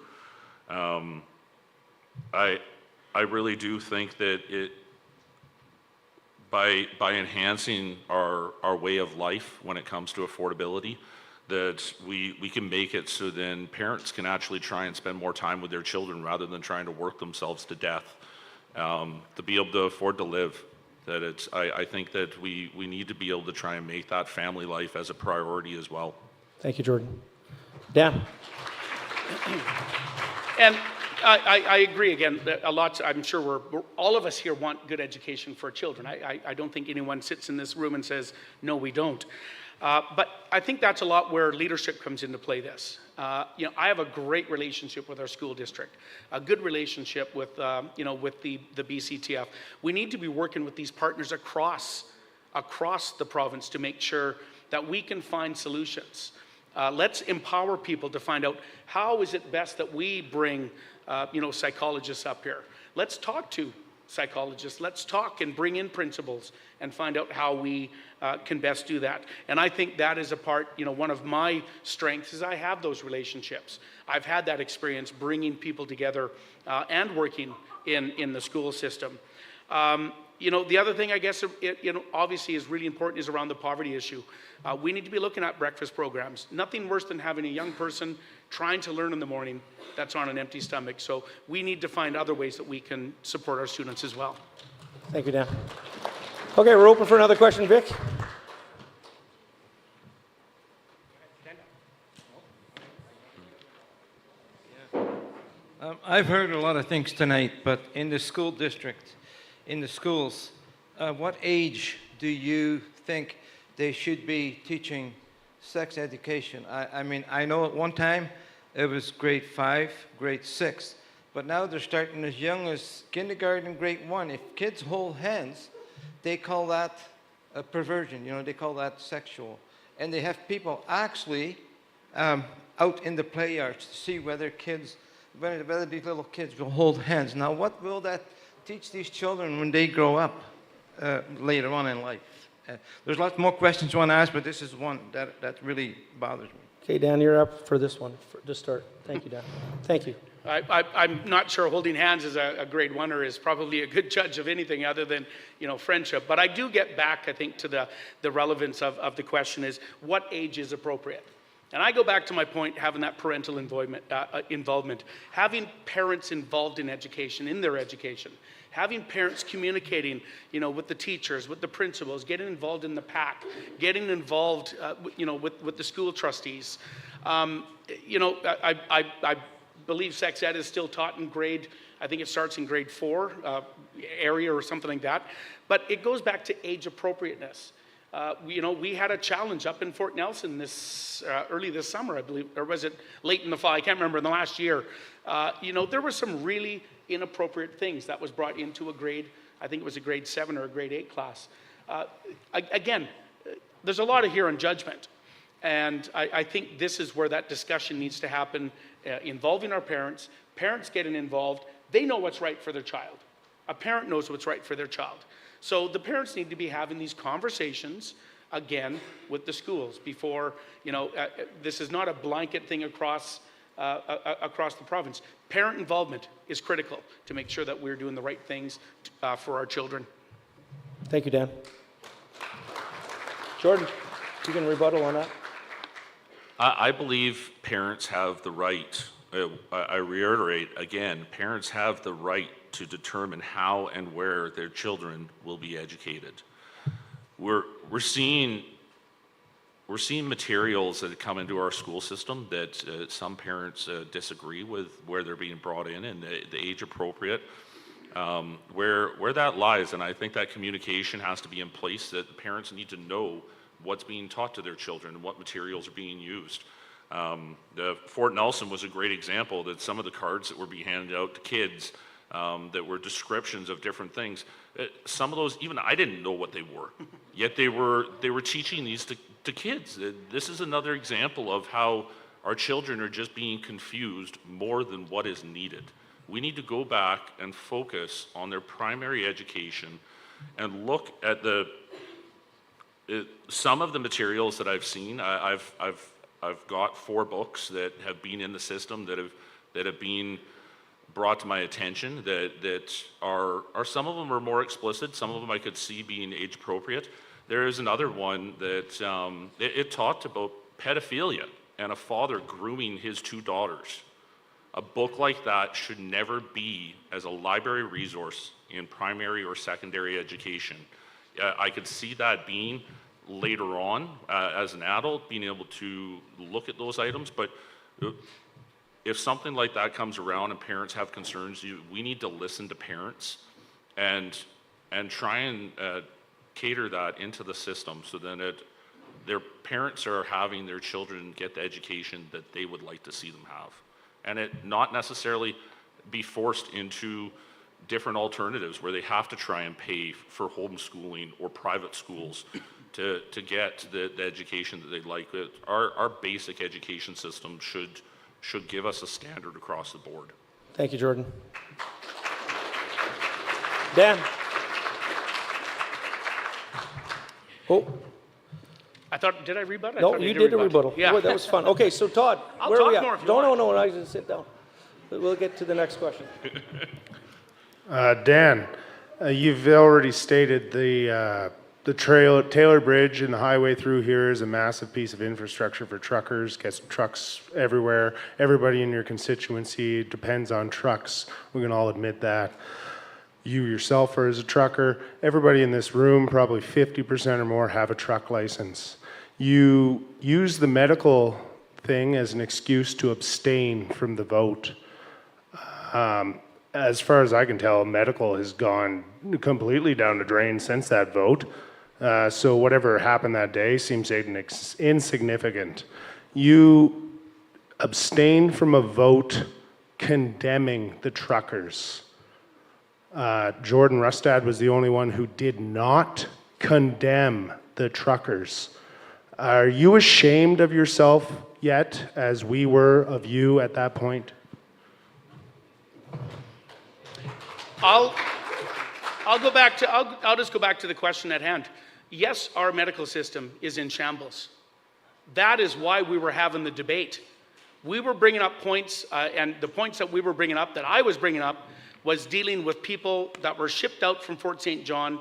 I really do think that by enhancing our way of life when it comes to affordability, that we can make it so then parents can actually try and spend more time with their children rather than trying to work themselves to death, to be able to afford to live. That I think that we need to be able to try and make that family life as a priority as well. Thank you, Jordan. Dan. And I agree again, a lot. I'm sure all of us here want good education for children. I don't think anyone sits in this room and says, no, we don't. But I think that's a lot where leadership comes into play this. I have a great relationship with our school district, a good relationship with the BCTF. We need to be working with these partners across the province to make sure that we can find solutions. Let's empower people to find out how is it best that we bring psychologists up here. Let's talk to psychologists. Let's talk and bring in principals and find out how we can best do that. And I think that is a part, one of my strengths is I have those relationships. I've had that experience bringing people together and working in the school system. The other thing I guess, obviously is really important is around the poverty issue. We need to be looking at breakfast programs. Nothing worse than having a young person trying to learn in the morning that's on an empty stomach. So we need to find other ways that we can support our students as well. Thank you, Dan. Okay, we're open for another question. Vic? I've heard a lot of things tonight, but in the school district, in the schools, what age do you think they should be teaching sex education? I mean, I know at one time it was grade 5, grade 6, but now they're starting as young as kindergarten, grade 1. If kids hold hands, they call that a perversion, they call that sexual. And they have people actually out in the play yards to see whether these little kids will hold hands. Now, what will that teach these children when they grow up later on in life? There's lots more questions I want to ask, but this is one that really bothers me. Okay, Dan, you're up for this one to start. Thank you, Dan. Thank you. I'm not sure holding hands as a grade 1er is probably a good judge of anything other than friendship. But I do get back, I think, to the relevance of the question is what age is appropriate. And I go back to my point, having that parental involvement, having parents involved in education, in their education, having parents communicating, with the teachers, with the principals, getting involved in the PAC, getting involved, with the school trustees. I believe sex ed is still taught in I think it starts in grade 4 area or something like that. But it goes back to age appropriateness. We had a challenge up in Fort Nelson early this summer, I believe, or was it late in the fall? I can't remember, in the last year. There were some really inappropriate things that was brought into a grade. I think it was a grade 7 or a grade 8 class. Again, there's a lot of here on judgment. And I think this is where that discussion needs to happen, involving our parents, parents getting involved. They know what's right for their child. A parent knows what's right for their child. So the parents need to be having these conversations, again, with the schools before, this is not a blanket thing across the province. Parent involvement is critical to make sure that we're doing the right things for our children. Thank you, Dan. Jordan, you can rebuttal on that? I believe parents have the right, I reiterate again, parents have the right to determine how and where their children will be educated. We're seeing materials that come into our school system that some parents disagree with where they're being brought in and the age appropriate, where that lies. And I think that communication has to be in place, that the parents need to know what's being taught to their children and what materials are being used. The Fort Nelson was a great example that some of the cards that were being handed out to kids that were descriptions of different things, some of those, even I didn't know what they were, yet they were teaching these to kids. This is another example of how our children are just being confused more than what is needed. We need to go back and focus on their primary education and look at some of the materials that I've seen. I've got 4 books that have been in the system that have been brought to my attention that are some of them are more explicit, some of them I could see being age appropriate. There is another one that it talked about pedophilia and a father grooming his 2 daughters. A book like that should never be as a library resource in primary or secondary education. I could see that being later on as an adult, being able to look at those items, but if something like that comes around and parents have concerns, we need to listen to parents and try and cater that into the system so then their parents are having their children get the education that they would like to see them have. And it not necessarily be forced into different alternatives where they have to try and pay for homeschooling or private schools to get the education that they'd like. Our basic education system should give us a standard across the board. Thank you, Jordan. Dan. Oh. Did I rebut? No, you did a rebuttal. Yeah. Boy, that was fun. Okay, so Todd, I'll where are we talk at? more if you No, want. no, I just sit down. We'll get to the next question. Dan, you've already stated the Taylor Bridge and the highway through here is a massive piece of infrastructure for truckers, gets trucks everywhere. Everybody in your constituency depends on trucks. We can all admit that. You yourself are as a trucker. Everybody in this room, probably 50% or more, have a truck license. You use the medical thing as an excuse to abstain from the vote. As far as I can tell, medical has gone completely down the drain since that vote. So whatever happened that day seems insignificant. You abstained from a vote condemning the truckers. Jordan Rustad was the only one who did not condemn the truckers. Are you ashamed of yourself yet, as we were of you at that point? I'll just go back to the question at hand. Yes, our medical system is in shambles. That is why we were having the debate. We were bringing up points, and the points that we were bringing up, that I was bringing up, was dealing with people that were shipped out from Fort St. John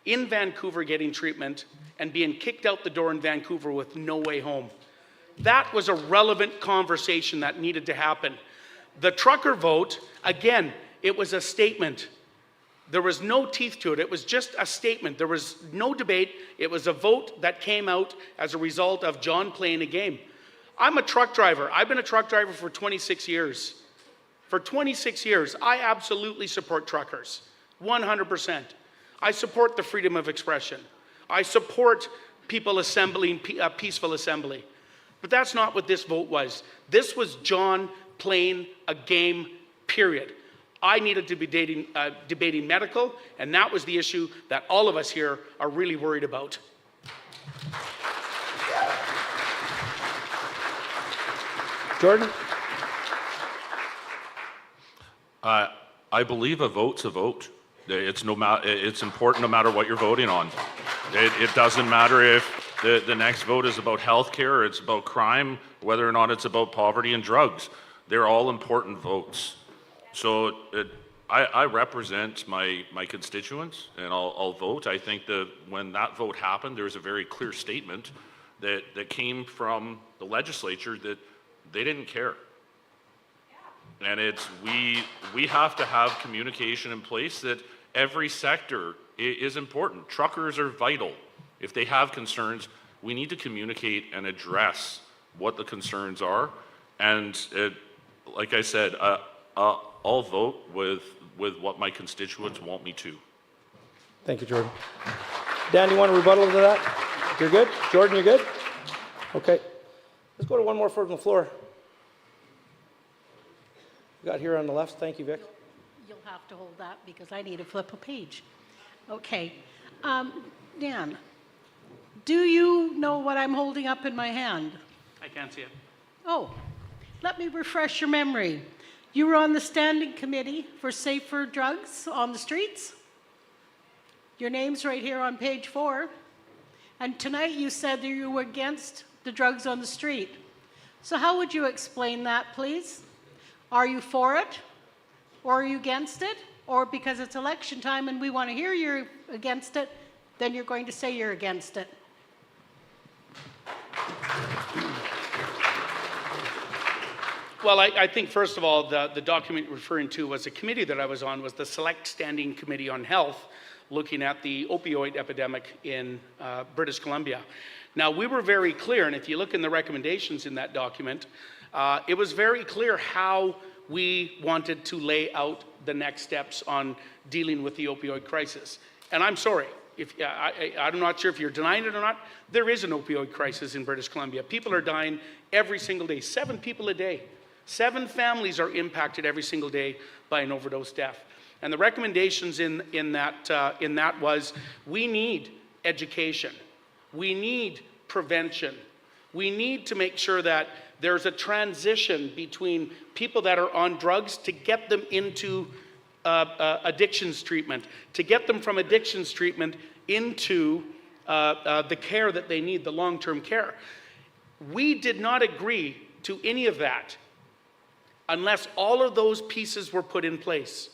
in Vancouver getting treatment and being kicked out the door in Vancouver with no way home. That was a relevant conversation that needed to happen. The trucker vote, again, it was a statement. There was no teeth to it. It was just a statement. There was no debate. It was a vote that came out as a result of John playing a game. I'm a truck driver. I've been a truck driver for 26 years. For 26 years, I absolutely support truckers, 100%. I support the freedom of expression. I support people assembling, peaceful assembly. But that's not what this vote was. This was John playing a game, period. I needed to be debating medical, and that was the issue that all of us here are really worried about. Jordan? I believe a vote's a vote. It's important no matter what you're voting on. It doesn't matter if the next vote is about healthcare, or it's about crime, whether or not it's about poverty and drugs. They're all important votes. So I represent my constituents, and I'll vote. I think that when that vote happened, there was a very clear statement that came from the legislature that they didn't care. And we have to have communication in place that every sector is important. Truckers are vital. If they have concerns, we need to communicate and address what the concerns are. And like I said, I'll vote with what my constituents want me to. Thank you, Jordan. Dan, you want a rebuttal to that? You're good? Jordan, you're good? Okay. Let's go to one more from the floor. We got here on the left. Thank you, Vic. You'll have to hold that because I need to flip a page. Okay. Dan, do you know what I'm holding up in my hand? I can't see it. Oh, let me refresh your memory. You were on the standing committee for safer drugs on the streets. Your name's right here on page 4. And tonight you said that you were against the drugs on the street. So how would you explain that, please? Are you for it? Or are you against it? Or because it's election time and we want to hear you're against it, then you're going to say you're against it? Well, I think, first of all, the document you're referring to was a committee that I was on, was the Select Standing Committee on Health, looking at the opioid epidemic in British Columbia. Now, we were very clear, and if you look in the recommendations in that document, it was very clear how we wanted to lay out the next steps on dealing with the opioid crisis. And I'm sorry, I'm not sure if you're denying it or not, there is an opioid crisis in British Columbia. People are dying every single day, 7 people a day. 7 families are impacted every single day by an overdose death. And the recommendations in that was, we need education. We need prevention. We need to make sure that there's a transition between people that are on drugs to get them into addictions treatment, to get them from addictions treatment into the care that they need, the long-term care. We did not agree to any of that unless all of those pieces were put in place.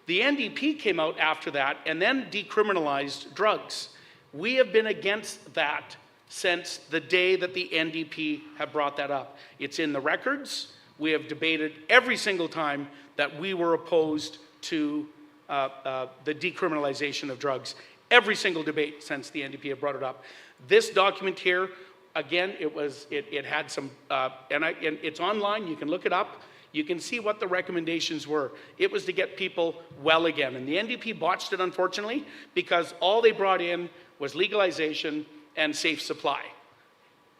The NDP came out after that and then decriminalized drugs. We have been against that since the day that the NDP have brought that up. It's in the records. We have debated every single time that we were opposed to the decriminalization of drugs. Every single debate since the NDP have brought it up. This document here, again, it had some, and it's online, you can look it up. You can see what the recommendations were. It was to get people well again. And the NDP botched it, unfortunately, because all they brought in was legalization and safe supply.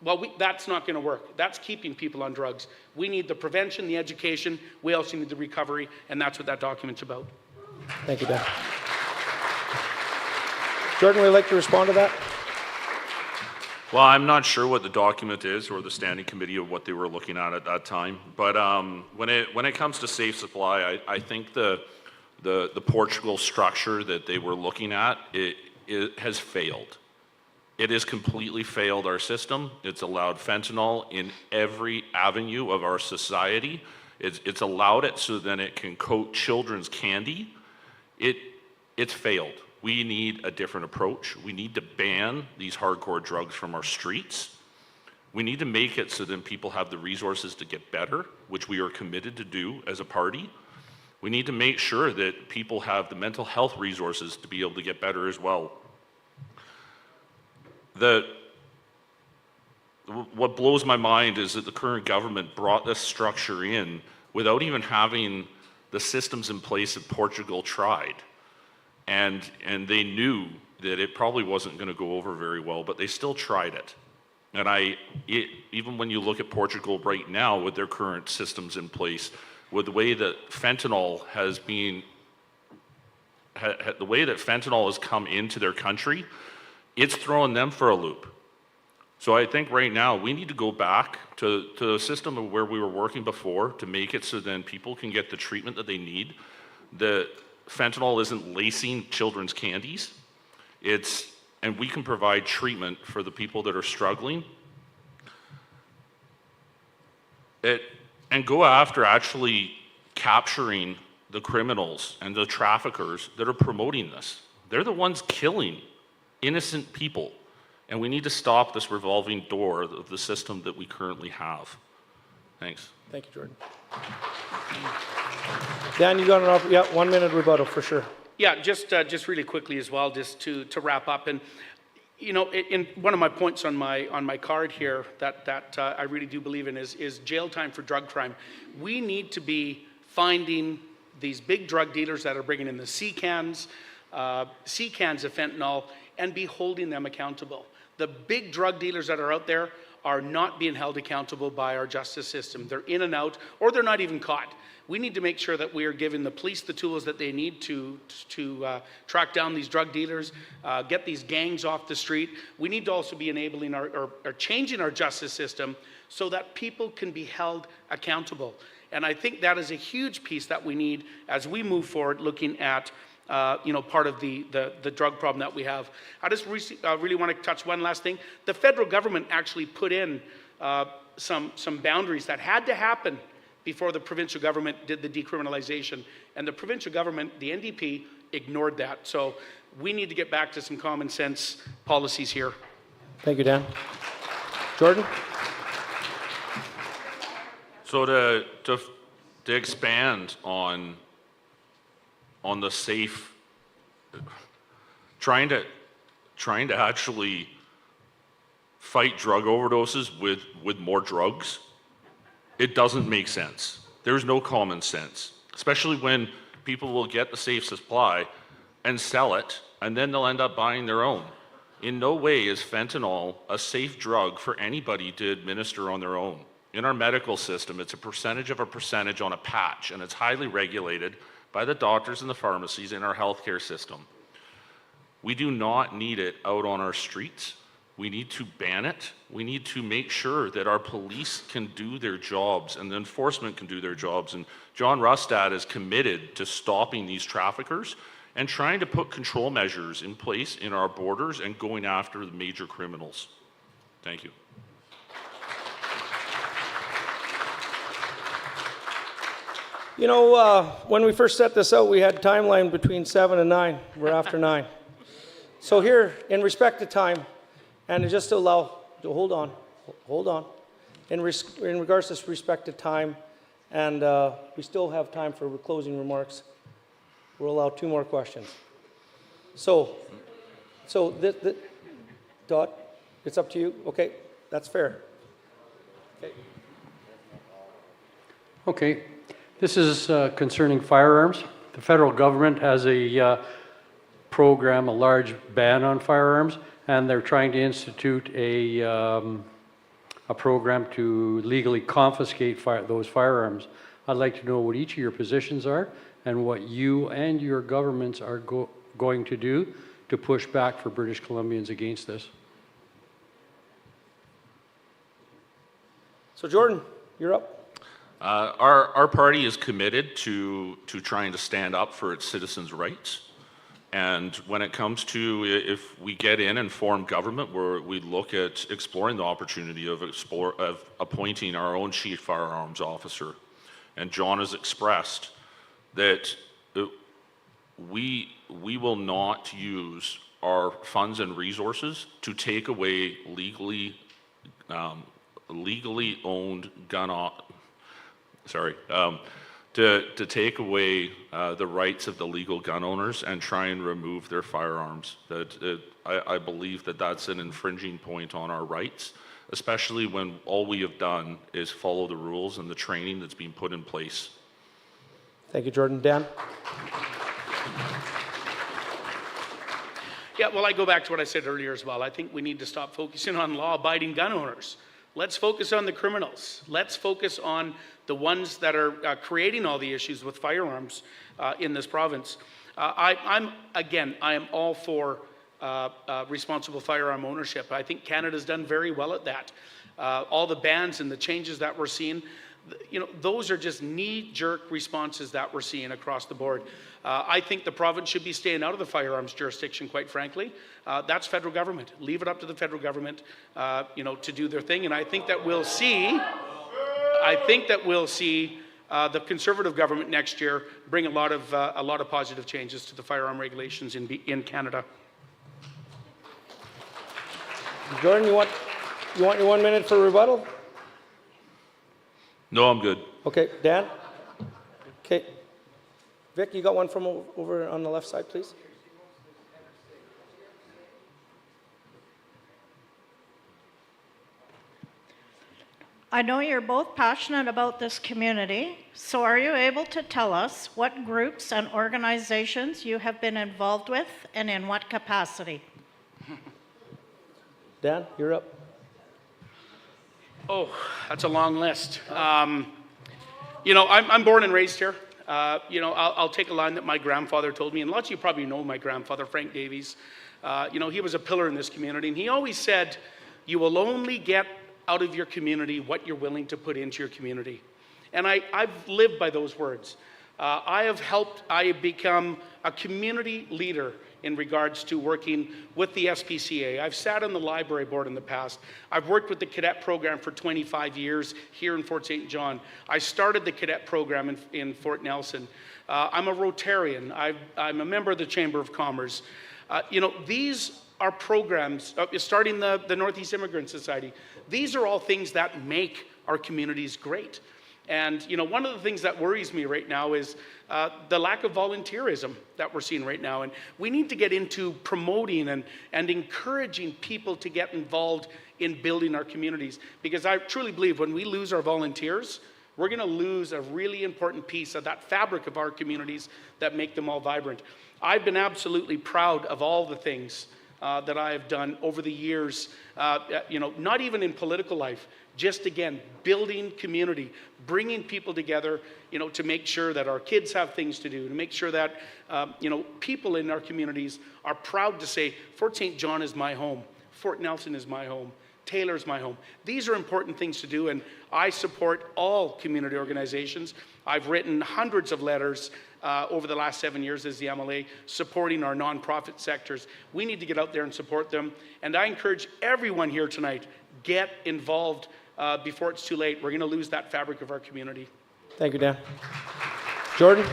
Well, that's not going to work. That's keeping people on drugs. We need the prevention, the education. We also need the recovery, and that's what that document's about. Thank you, Dan. Jordan, would you like to respond to that? Well, I'm not sure what the document is or the standing committee of what they were looking at that time. But when it comes to safe supply, I think the Portugal structure that they were looking at, it has failed. It has completely failed our system. It's allowed fentanyl in every avenue of our society. It's allowed it so then it can coat children's candy. It's failed. We need a different approach. We need to ban these hardcore drugs from our streets. We need to make it so then people have the resources to get better, which we are committed to do as a party. We need to make sure that people have the mental health resources to be able to get better as well. What blows my mind is that the current government brought this structure in without even having the systems in place that Portugal tried. And they knew that it probably wasn't going to go over very well, but they still tried it. And even when you look at Portugal right now with their current systems in place, with the way that fentanyl has been, the way that fentanyl has come into their country, it's throwing them for a loop. So I think right now we need to go back to the system of where we were working before to make it so then people can get the treatment that they need. The fentanyl isn't lacing children's candies. And we can provide treatment for the people that are struggling. And go after actually capturing the criminals and the traffickers that are promoting this. They're the ones killing innocent people. And we need to stop this revolving door of the system that we currently have. Thanks. Thank you, Jordan. Dan, you got an offer? Yeah, 1 minute rebuttal for sure. Yeah, just really quickly as well, just to wrap up. And you know, in one of my points on my card here that I really do believe in is jail time for drug crime. We need to be finding these big drug dealers that are bringing in the C-cans of fentanyl and be holding them accountable. The big drug dealers that are out there are not being held accountable by our justice system. They're in and out, or they're not even caught. We need to make sure that we are giving the police the tools that they need to track down these drug dealers, get these gangs off the street. We need to also be enabling or changing our justice system so that people can be held accountable. And I think that is a huge piece that we need as we move forward looking at part of the drug problem that we have. I just really want to touch one last thing. The federal government actually put in some boundaries that had to happen before the provincial government did the decriminalization. And the provincial government, the NDP, ignored that. So we need to get back to some common sense policies here. Thank you, Dan. Jordan? So to expand on the safe, trying to actually fight drug overdoses with more drugs, it doesn't make sense. There's no common sense, especially when people will get the safe supply and sell it, and then they'll end up buying their own. In no way is fentanyl a safe drug for anybody to administer on their own. In our medical system, it's a percentage of a percentage on a patch, and it's highly regulated by the doctors and the pharmacies in our healthcare system. We do not need it out on our streets. We need to ban it. We need to make sure that our police can do their jobs and the enforcement can do their jobs. And John Rustad is committed to stopping these traffickers and trying to put control measures in place in our borders and going after the major criminals. Thank you. You know, when we first set this out, we had a timeline between 7 and 9. We're after 9. So here, in respect to time, and just to allow, hold on. In regards to respect to time, and we still have time for closing remarks, we'll allow 2 more questions. So Dot, it's up to you. Okay, that's fair. Okay, this is concerning firearms. The federal government has a program, a large ban on firearms, and they're trying to institute a program to legally confiscate those firearms. I'd like to know what each of your positions are and what you and your governments are going to do to push back for British Columbians against this. So Jordan, you're up. Our party is committed to trying to stand up for its citizens' rights. And when it comes to if we get in and form government, where we look at exploring the opportunity of appointing our own chief firearms officer. And John has expressed that we will not use our funds and resources to take away legally owned gun. To take away the rights of the legal gun owners and try and remove their firearms. I believe that that's an infringing point on our rights, especially when all we have done is follow the rules and the training that's being put in place. Thank you, Jordan. Dan? Yeah, well, I go back to what I said earlier as well. I think we need to stop focusing on law-abiding gun owners. Let's focus on the criminals. Let's focus on the ones that are creating all the issues with firearms in this province. I am all for responsible firearm ownership. I think Canada's done very well at that. All the bans and the changes that we're seeing, those are just knee-jerk responses that we're seeing across the board. I think the province should be staying out of the firearms jurisdiction, quite frankly. That's federal government. Leave it up to the federal government, to do their thing. And I think that we'll see. The Conservative government next year bring a lot of positive changes to the firearm regulations in Canada. Jordan, you want your 1 minute for rebuttal? No, I'm good. Okay, Dan? Okay. Vic, you got one from over on the left side, please? I know you're both passionate about this community, so are you able to tell us what groups and organizations you have been involved with and in what capacity? Dan, you're up. Oh, that's a long list. I'm born and raised here. I'll take a line that my grandfather told me, and lots of you probably know my grandfather, Frank Davies. He was a pillar in this community, and he always said, you will only get out of your community what you're willing to put into your community. And I've lived by those words. I have become a community leader in regards to working with the SPCA. I've sat on the library board in the past. I've worked with the cadet program for 25 years here in Fort St. John. I started the cadet program in Fort Nelson. I'm a Rotarian. I'm a member of the Chamber of Commerce. These are programs, starting the Northeast Immigrant Society. These are all things that make our communities great. And one of the things that worries me right now is the lack of volunteerism that we're seeing right now. And we need to get into promoting and encouraging people to get involved in building our communities. Because I truly believe when we lose our volunteers, we're going to lose a really important piece of that fabric of our communities that make them all vibrant. I've been absolutely proud of all the things that I have done over the years, not even in political life, just again, building community, bringing people together, to make sure that our kids have things to do, to make sure that, people in our communities are proud to say, Fort St. John is my home, Fort Nelson is my home, Taylor's my home. These are important things to do, and I support all community organizations. I've written hundreds of letters over the last 7 years as the MLA, supporting our nonprofit sectors. We need to get out there and support them. And I encourage everyone here tonight, get involved before it's too late. We're going to lose that fabric of our community. Thank you, Dan. Jordan?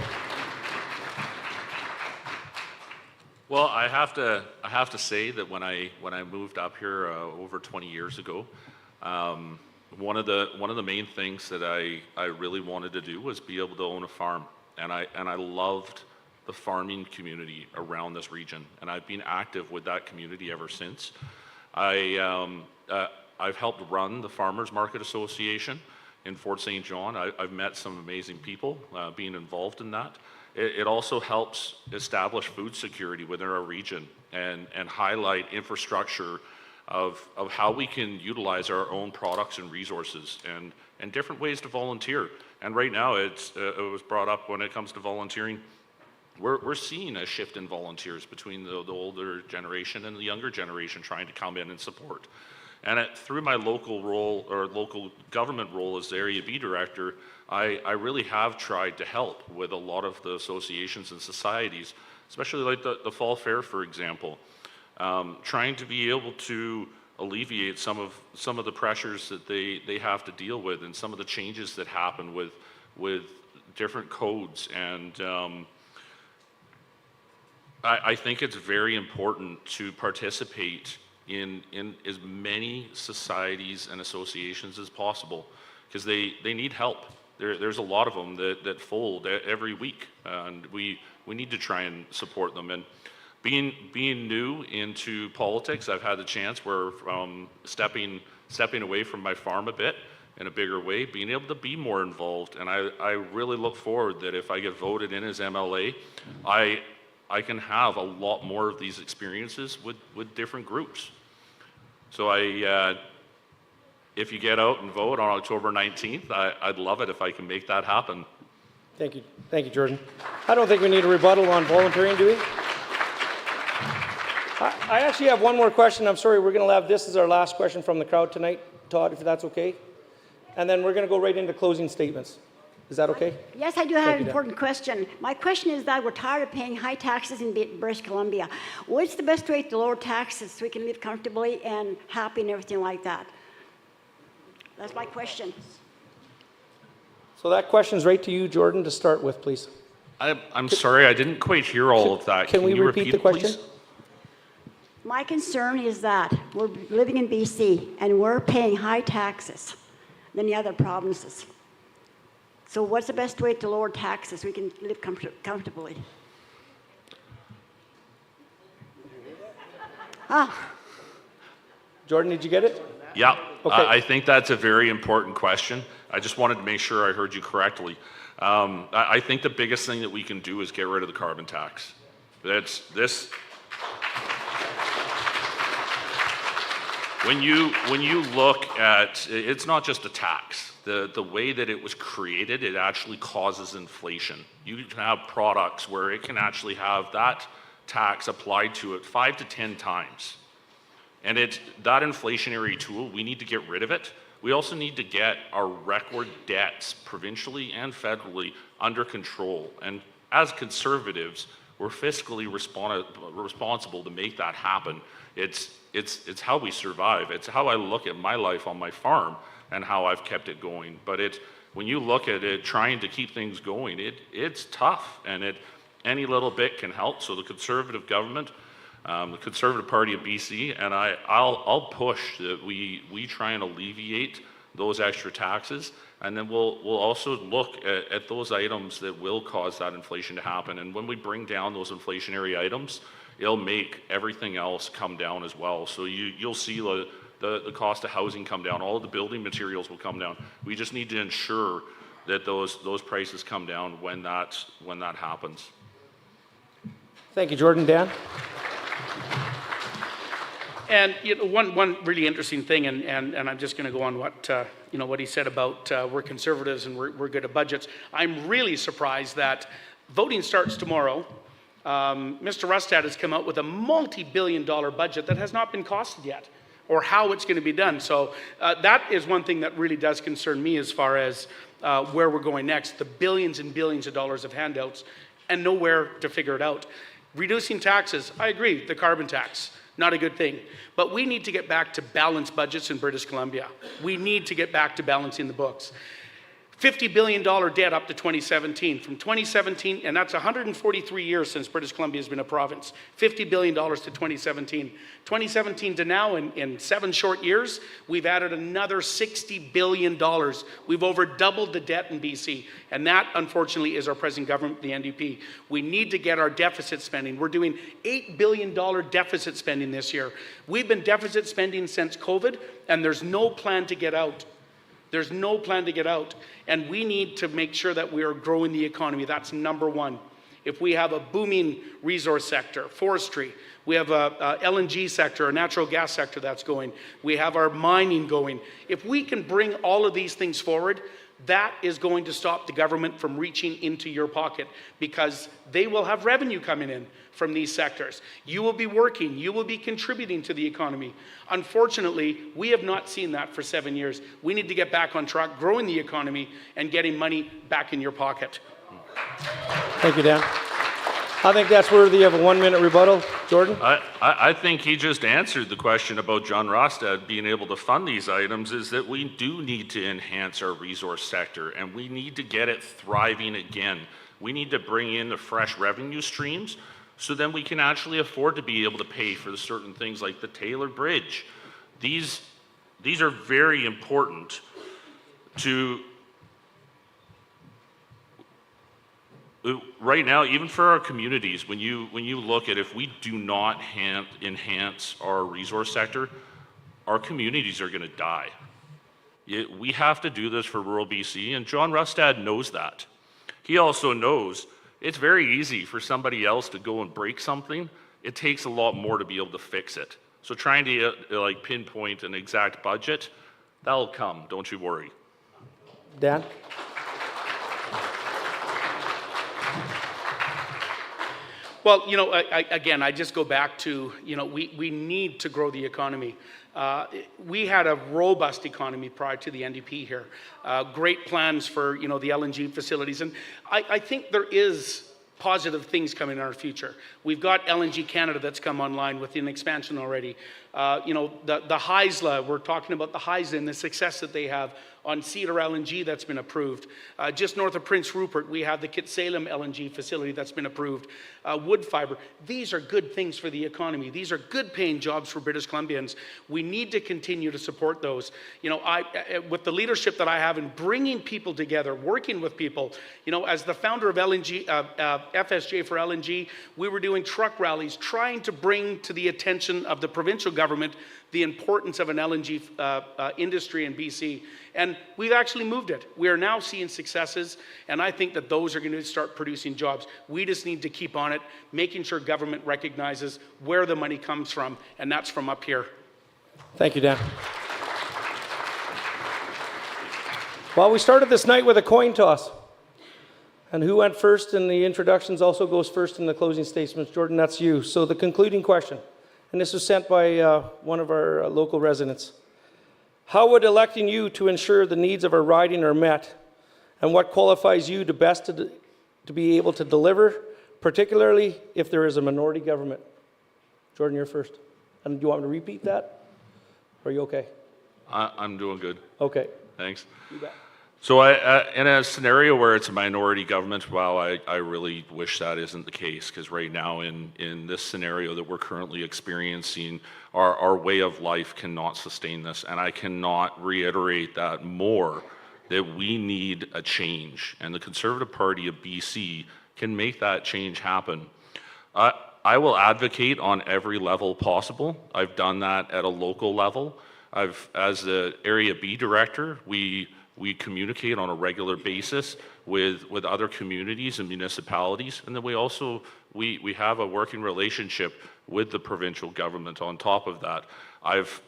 Well, I have to say that when I moved up here over 20 years ago, one of the main things that I really wanted to do was be able to own a farm. And I loved the farming community around this region, and I've been active with that community ever since. I've helped run the Farmers Market Association in Fort St. John. I've met some amazing people being involved in that. It also helps establish food security within our region and highlight infrastructure of how we can utilize our own products and resources and different ways to volunteer. And right now, it was brought up when it comes to volunteering. We're seeing a shift in volunteers between the older generation and the younger generation trying to come in and support. And through my local role or local government role as the Area B director, I really have tried to help with a lot of the associations and societies, especially like the Fall Fair, for example, trying to be able to alleviate some of the pressures that they have to deal with and some of the changes that happen with different codes. And I think it's very important to participate in as many societies and associations as possible, because they need help. There's a lot of them that fold every week, and we need to try and support them. And being new into politics, I've had the chance where stepping away from my farm a bit in a bigger way, being able to be more involved. And I really look forward that if I get voted in as MLA, I can have a lot more of these experiences with different groups. So if you get out and vote on October 19th, I'd love it if I can make that happen. Thank you, Jordan. I don't think we need a rebuttal on volunteering, do we? I actually have one more question. I'm sorry, we're going to have this as our last question from the crowd tonight, Todd, if that's okay. And then we're going to go right into closing statements. Is that okay? Yes, I do have an important question. My question is that we're tired of paying high taxes in British Columbia. What's the best way to lower taxes so we can live comfortably and happy and everything like that? That's my question. So that question's right to you, Jordan, to start with, please. I'm sorry, I didn't quite hear all of that. Can we you repeat the question? Please? My concern is that we're living in BC and we're paying high taxes than the other provinces. So what's the best way to lower taxes so we can live comfortably? Jordan, did you get it? Yeah, Okay. I think that's a very important question. I just wanted to make sure I heard you correctly. I think the biggest thing that we can do is get rid of the carbon tax. When you look at, it's not just a tax. The way that it was created, it actually causes inflation. You can have products where it can actually have that tax applied to it 5 to 10 times. And that inflationary tool, we need to get rid of it. We also need to get our record debts, provincially and federally, under control. And as Conservatives, we're fiscally responsible to make that happen. It's how we survive. It's how I look at my life on my farm and how I've kept it going. But when you look at it, trying to keep things going, it's tough, and any little bit can help. So the Conservative government, the Conservative Party of BC, and I'll push that we try and alleviate those extra taxes, and then we'll also look at those items that will cause that inflation to happen. And when we bring down those inflationary items, it'll make everything else come down as well. So you'll see the cost of housing come down, all of the building materials will come down. We just need to ensure that those prices come down when that happens. Thank you, Jordan. Dan? And one really interesting thing, and I'm just going to go on what he said about we're conservatives and we're good at budgets. I'm really surprised that voting starts tomorrow. Mr. Rustad has come out with a multi-billion-dollar budget that has not been costed yet, or how it's going to be done. So that is one thing that really does concern me as far as where we're going next. The billions and billions of dollars of handouts and nowhere to figure it out. Reducing taxes, I agree, the carbon tax, not a good thing. But we need to get back to balanced budgets in British Columbia. We need to get back to balancing the books. $50 billion debt up to 2017. From 2017, and that's 143 years since British Columbia has been a province, $50 billion to 2017. 2017 to now, in 7 short years, we've added another $60 billion. We've over doubled the debt in BC, and that, unfortunately, is our present government, the NDP. We need to get our deficit spending. We're doing $8 billion deficit spending this year. We've been deficit spending since COVID, and there's no plan to get out. There's no plan to get out. And we need to make sure that we are growing the economy. That's number one. If we have a booming resource sector, forestry, we have a LNG sector, a natural gas sector that's going, we have our mining going. If we can bring all of these things forward, that is going to stop the government from reaching into your pocket, because they will have revenue coming in from these sectors. You will be working, you will be contributing to the economy. Unfortunately, we have not seen that for 7 years. We need to get back on track, growing the economy and getting money back in your pocket. Thank you, Dan. I think that's worthy of a 1-minute rebuttal. Jordan? I think he just answered the question about John Rostad being able to fund these items, is that we do need to enhance our resource sector, and we need to get it thriving again. We need to bring in the fresh revenue streams, so then we can actually afford to be able to pay for the certain things like the Taylor Bridge. These are very important to, right now, even for our communities, when you look at, if we do not enhance our resource sector, our communities are going to die. We have to do this for rural BC, and John Rustad knows that. He also knows it's very easy for somebody else to go and break something. It takes a lot more to be able to fix it. So trying to pinpoint an exact budget, That'll come, don't you worry. Dan? Well, you know, again, I just go back to, you know, we need to grow the economy. We had a robust economy prior to the NDP here. Great plans for, you know, the LNG facilities. And I think there is positive things coming in our future. We've got LNG Canada that's come online with an expansion already. You know, the Haisla, we're talking about the Haisla and the success that they have on Cedar LNG that's been approved. Just north of Prince Rupert, we have the Kitsalem LNG facility that's been approved. Wood fiber. These are good things for the economy. These are good paying jobs for British Columbians. We need to continue to support those. You know, with the leadership that I have in bringing people together, working with people, you know, as the founder of FSJ for LNG, we were doing truck rallies, trying to bring to the attention of the provincial government the importance of an LNG industry in BC. And we've actually moved it. We are now seeing successes, and I think that those are going to start producing jobs. We just need to keep on it, making sure government recognizes where the money comes from, and that's from up here. Thank you, Dan. Well, we started this night with a coin toss. And who went first in the introductions also goes first in the closing statements. Jordan, that's you. So the concluding question, and this was sent by one of our local residents. How would electing you to ensure the needs of our riding are met, and what qualifies you to best to be able to deliver, particularly if there is a minority government? Jordan, you're first. And do you want me to repeat that? Or are you okay? I'm doing good. Okay. Thanks. You bet. So in a scenario where it's a minority government, well, I really wish that isn't the case, because right now in this scenario that we're currently experiencing, our way of life cannot sustain this. And I cannot reiterate that more, that we need a change. And the Conservative Party of BC can make that change happen. I will advocate on every level possible. I've done that at a local level. As the Area B director, we communicate on a regular basis with other communities and municipalities, and then we have a working relationship with the provincial government on top of that. I've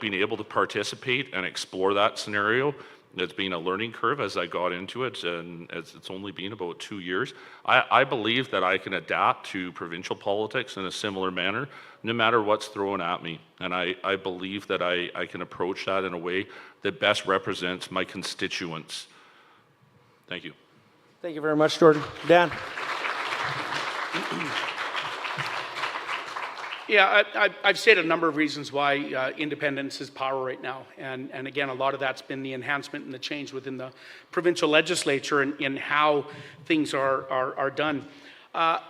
been able to participate and explore that scenario. It's been a learning curve as I got into it, and it's only been about 2 years. I believe that I can adapt to provincial politics in a similar manner, no matter what's thrown at me. And I believe that I can approach that in a way that best represents my constituents. Thank you. Thank you very much, Jordan. Dan? Yeah, I've stated a number of reasons why independence is power right now. And again, a lot of that's been the enhancement and the change within the provincial legislature in how things are done. I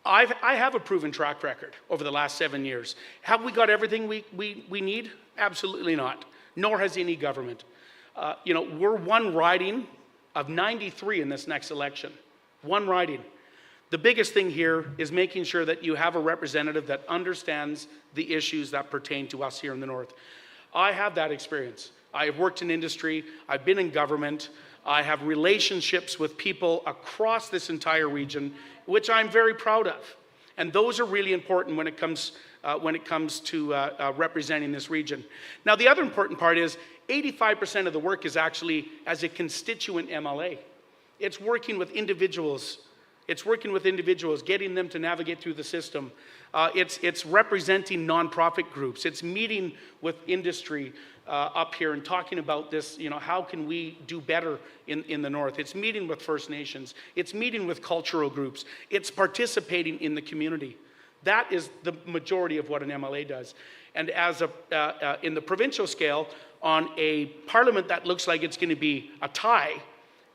have a proven track record over the last 7 years. Have we got everything we need? Absolutely not. Nor has any government. You know, we're one riding of 93 in this next election. One riding. The biggest thing here is making sure that you have a representative that understands the issues that pertain to us here in the North. I have that experience. I have worked in industry. I've been in government. I have relationships with people across this entire region, which I'm very proud of. And those are really important when it comes to representing this region. Now, the other important part is 85% of the work is actually as a constituent MLA. It's working with individuals. It's working with individuals, getting them to navigate through the system. It's representing nonprofit groups. It's meeting with industry up here and talking about this, you know, how can we do better in the North? It's meeting with First Nations. It's meeting with cultural groups. It's participating in the community. That is the majority of what an MLA does. And as in the provincial scale, on a parliament that looks like it's going to be a tie,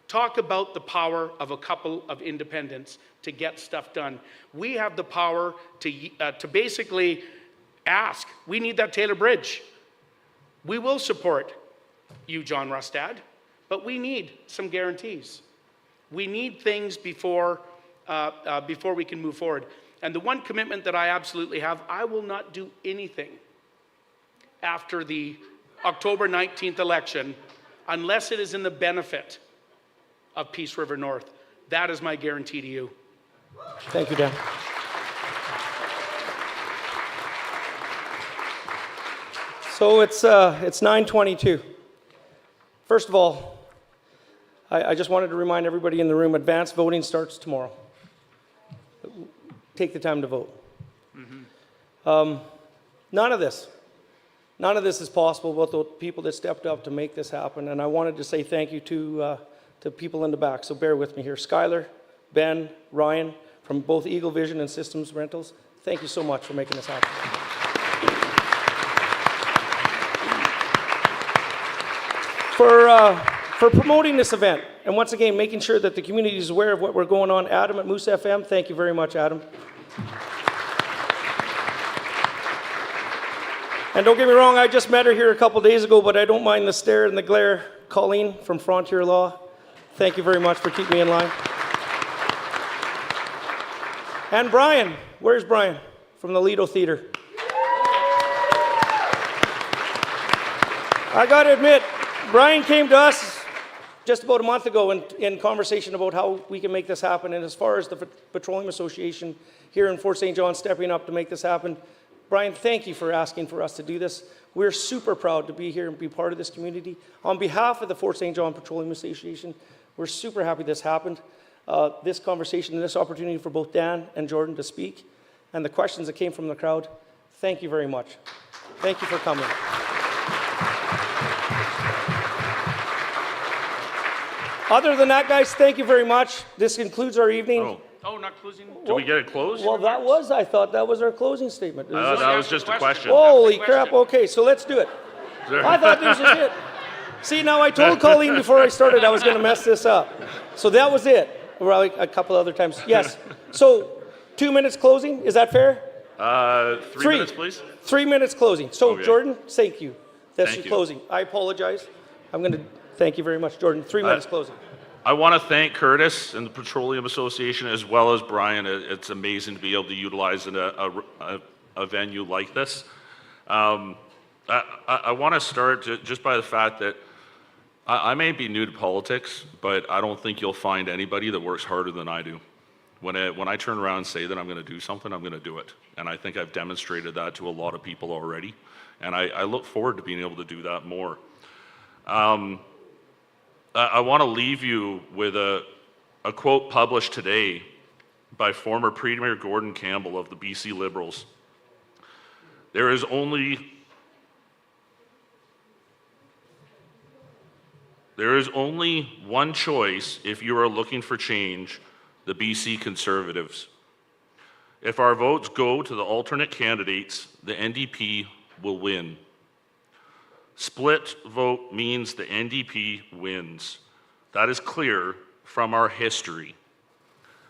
talk about the power of a couple of independents to get stuff done. We have the power to basically ask. We need that Taylor Bridge. We will support you, John Rustad, but we need some guarantees. We need things before we can move forward. And the one commitment that I absolutely have, I will not do anything after the October 19th election unless it is in the benefit of Peace River North. That is my guarantee to you. Thank you, Dan. So it's 9:22. First of all, I just wanted to remind everybody in the room, advanced voting starts tomorrow. Take the time to vote. None of this is possible without the people that stepped up to make this happen. And I wanted to say thank you to people in the back. So bear with me here. Skylar, Ben, Ryan, from both Eagle Vision and Systems Rentals, thank you so much for making this happen. For promoting this event, and once again, making sure that the community is aware of what we're going on. Adam at Moose FM, thank you very much, Adam. And don't get me wrong, I just met her here a couple days ago, but I don't mind the stare and the glare. Colleen from Frontier Law, thank you very much for keeping me in line. And Brian, where's Brian? From the Lido Theater. I got to admit, Brian came to us just about a month ago in conversation about how we can make this happen. And as far as the Petroleum Association here in Fort St. John stepping up to make this happen, Brian, thank you for asking for us to do this. We're super proud to be here and be part of this community. On behalf of the Fort St. John Petroleum Association, we're super happy this happened. This conversation and this opportunity for both Dan and Jordan to speak, and the questions that came from the crowd, thank you very much. Thank you for coming. Other than that, guys, thank you very much. This concludes our evening. Oh, not closing? Do we get it closed? Well, I thought that was our closing statement. That was just a question. Holy crap, okay, so let's do it. I thought this was it. See, now I told Colleen before I started I was going to mess this up. So that was it. Well, a couple other times. Yes. So 2 minutes closing, is that fair? 3 minutes, please. 3 minutes closing. So Okay. Jordan, thank you. That's Thank your you. closing. I apologize. I'm going to thank you very much, Jordan. 3 minutes closing. I want to thank Curtis and the Petroleum Association as well as Brian. It's amazing to be able to utilize a venue like this. I want to start just by the fact that I may be new to politics, but I don't think you'll find anybody that works harder than I do. When I turn around and say that I'm going to do something, I'm going to do it. And I think I've demonstrated that to a lot of people already. And I look forward to being able to do that more. I want to leave you with a quote published today by former Premier Gordon Campbell of the BC Liberals. There is only one choice if you are looking for change, the BC Conservatives. If our votes go to the alternate candidates, the NDP will win. Split vote means the NDP wins. That is clear from our history.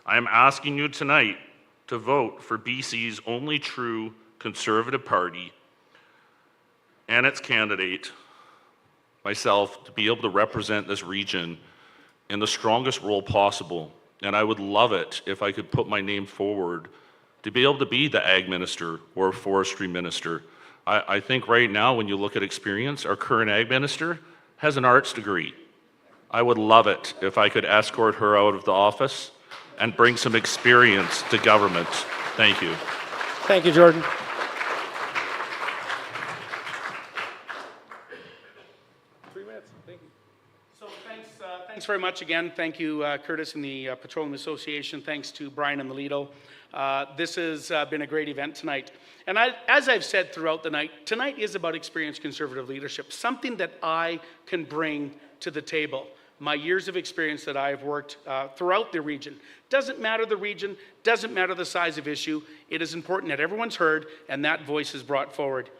I am asking you tonight to vote for BC's only true Conservative Party and its candidate, myself, to be able to represent this region in the strongest role possible. And I would love it if I could put my name forward to be able to be the Ag Minister or Forestry Minister. I think right now, when you look at experience, our current Ag Minister has an arts degree. I would love it if I could escort her out of the office and bring some experience to government. Thank you. Thank you, Jordan. So thanks very much again. Thank you, Curtis and the Petroleum Association. Thanks to Brian and the Lido. This has been a great event tonight. And as I've said throughout the night, tonight is about experienced Conservative leadership, something that I can bring to the table. My years of experience that I've worked throughout the region. Doesn't matter the region, doesn't matter the size of issue. It is important that everyone's heard and that voice is brought forward.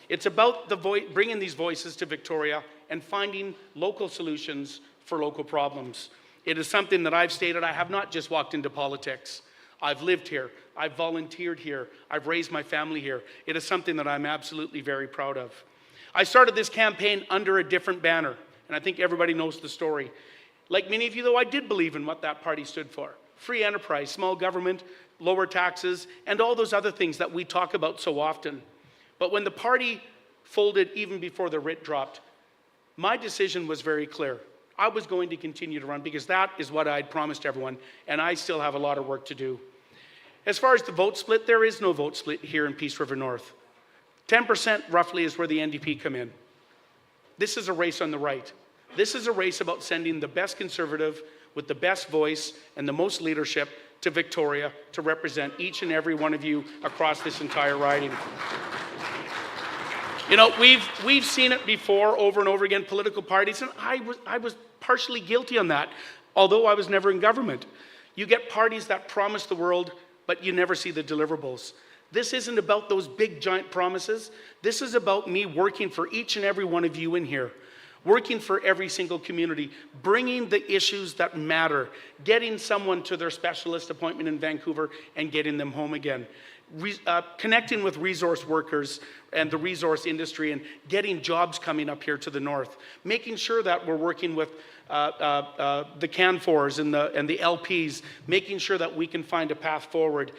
It's about bringing these voices to Victoria and finding local solutions for local problems. It is something that I've stated. I have not just walked into politics. I've lived here. I've volunteered here. I've raised my family here. It is something that I'm absolutely very proud of. I started this campaign under a different banner, and I think everybody knows the story. Like many of you, though, I did believe in what that party stood for. Free enterprise, small government, lower taxes, and all those other things that we talk about so often. But when the party folded even before the writ dropped, my decision was very clear. I was going to continue to run because that is what I'd promised everyone, and I still have a lot of work to do. As far as the vote split, there is no vote split here in Peace River North. 10% roughly is where the NDP come in. This is a race on the right. This is a race about sending the best Conservative with the best voice and the most leadership to Victoria to represent each and every one of you across this entire riding. You know, we've seen it before over and over again, political parties, and I was partially guilty on that, although I was never in government. You get parties that promise the world, but you never see the deliverables. This isn't about those big giant promises. This is about me working for each and every one of you in here, working for every single community, bringing the issues that matter, getting someone to their specialist appointment in Vancouver and getting them home again, connecting with resource workers and the resource industry and getting jobs coming up here to the north, making sure that we're working with the CANFORs and the LPs, making sure that we can find a path forward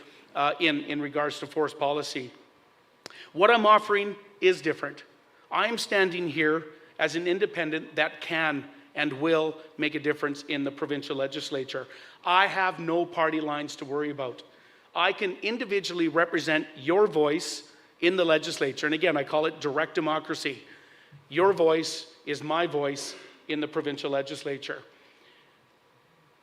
in regards to forest policy. What I'm offering is different. I'm standing here as an independent that can and will make a difference in the provincial legislature. I have no party lines to worry about. I can individually represent your voice in the legislature. And again, I call it direct democracy. Your voice is my voice in the provincial legislature.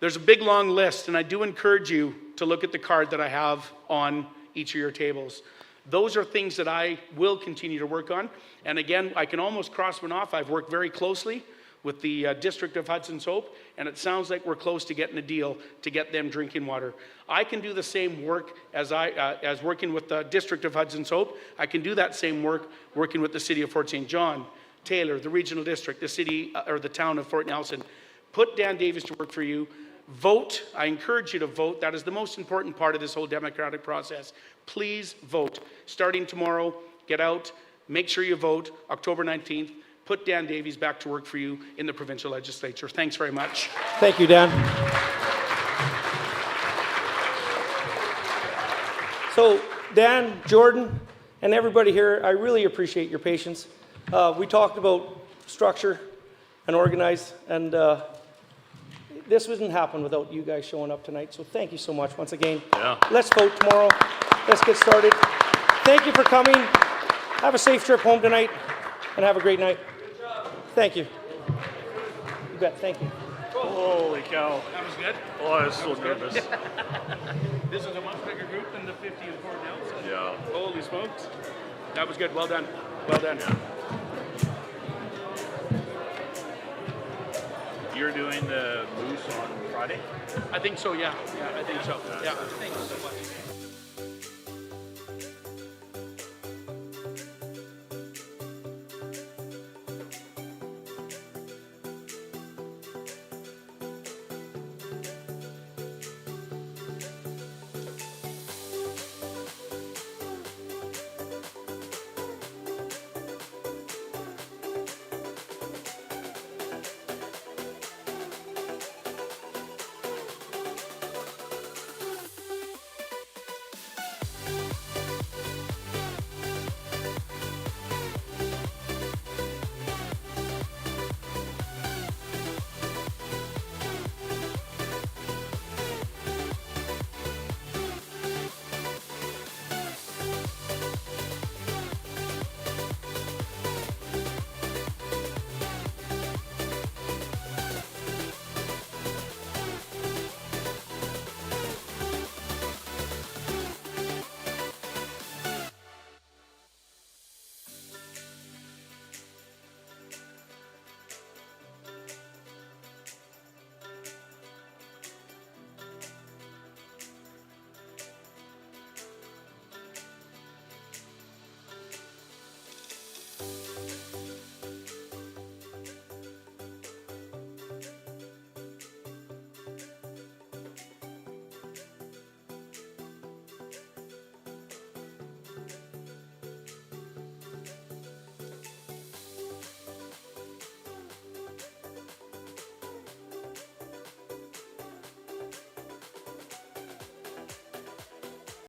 There's a big long list, and I do encourage you to look at the card that I have on each of your tables. Those are things that I will continue to work on. And again, I can almost cross one off. I've worked very closely with the District of Hudson's Hope, and it sounds like we're close to getting a deal to get them drinking water. I can do the same work as working with the District of Hudson's Hope. I can do that same work working with the City of Fort St. John, Taylor, the Regional District, the city or the town of Fort Nelson. Put Dan Davies to work for you. Vote. I encourage you to vote. That is the most important part of this whole democratic process. Please vote. Starting tomorrow, get out, make sure you vote, October 19th. Put Dan Davies back to work for you in the provincial legislature. Thanks very much. Thank you, Dan. So, Dan, Jordan, and everybody here, I really appreciate your patience. We talked about structure and organize, and this wouldn't happen without you guys showing up tonight. So thank you so much once again. Yeah. Let's vote tomorrow. Let's get started. Thank you for coming. Have a safe trip home tonight, and have a great night. Thank you. You bet. Thank you. Holy cow. That was good. Oh, I was so nervous. This is a much bigger group than the 50 in Fort Nelson. Yeah. Holy smokes. That was good. Well done. Well done. Yeah. You're doing the moose on Friday? I think so, yeah. Yeah, I think so. Yeah. Thank you so much.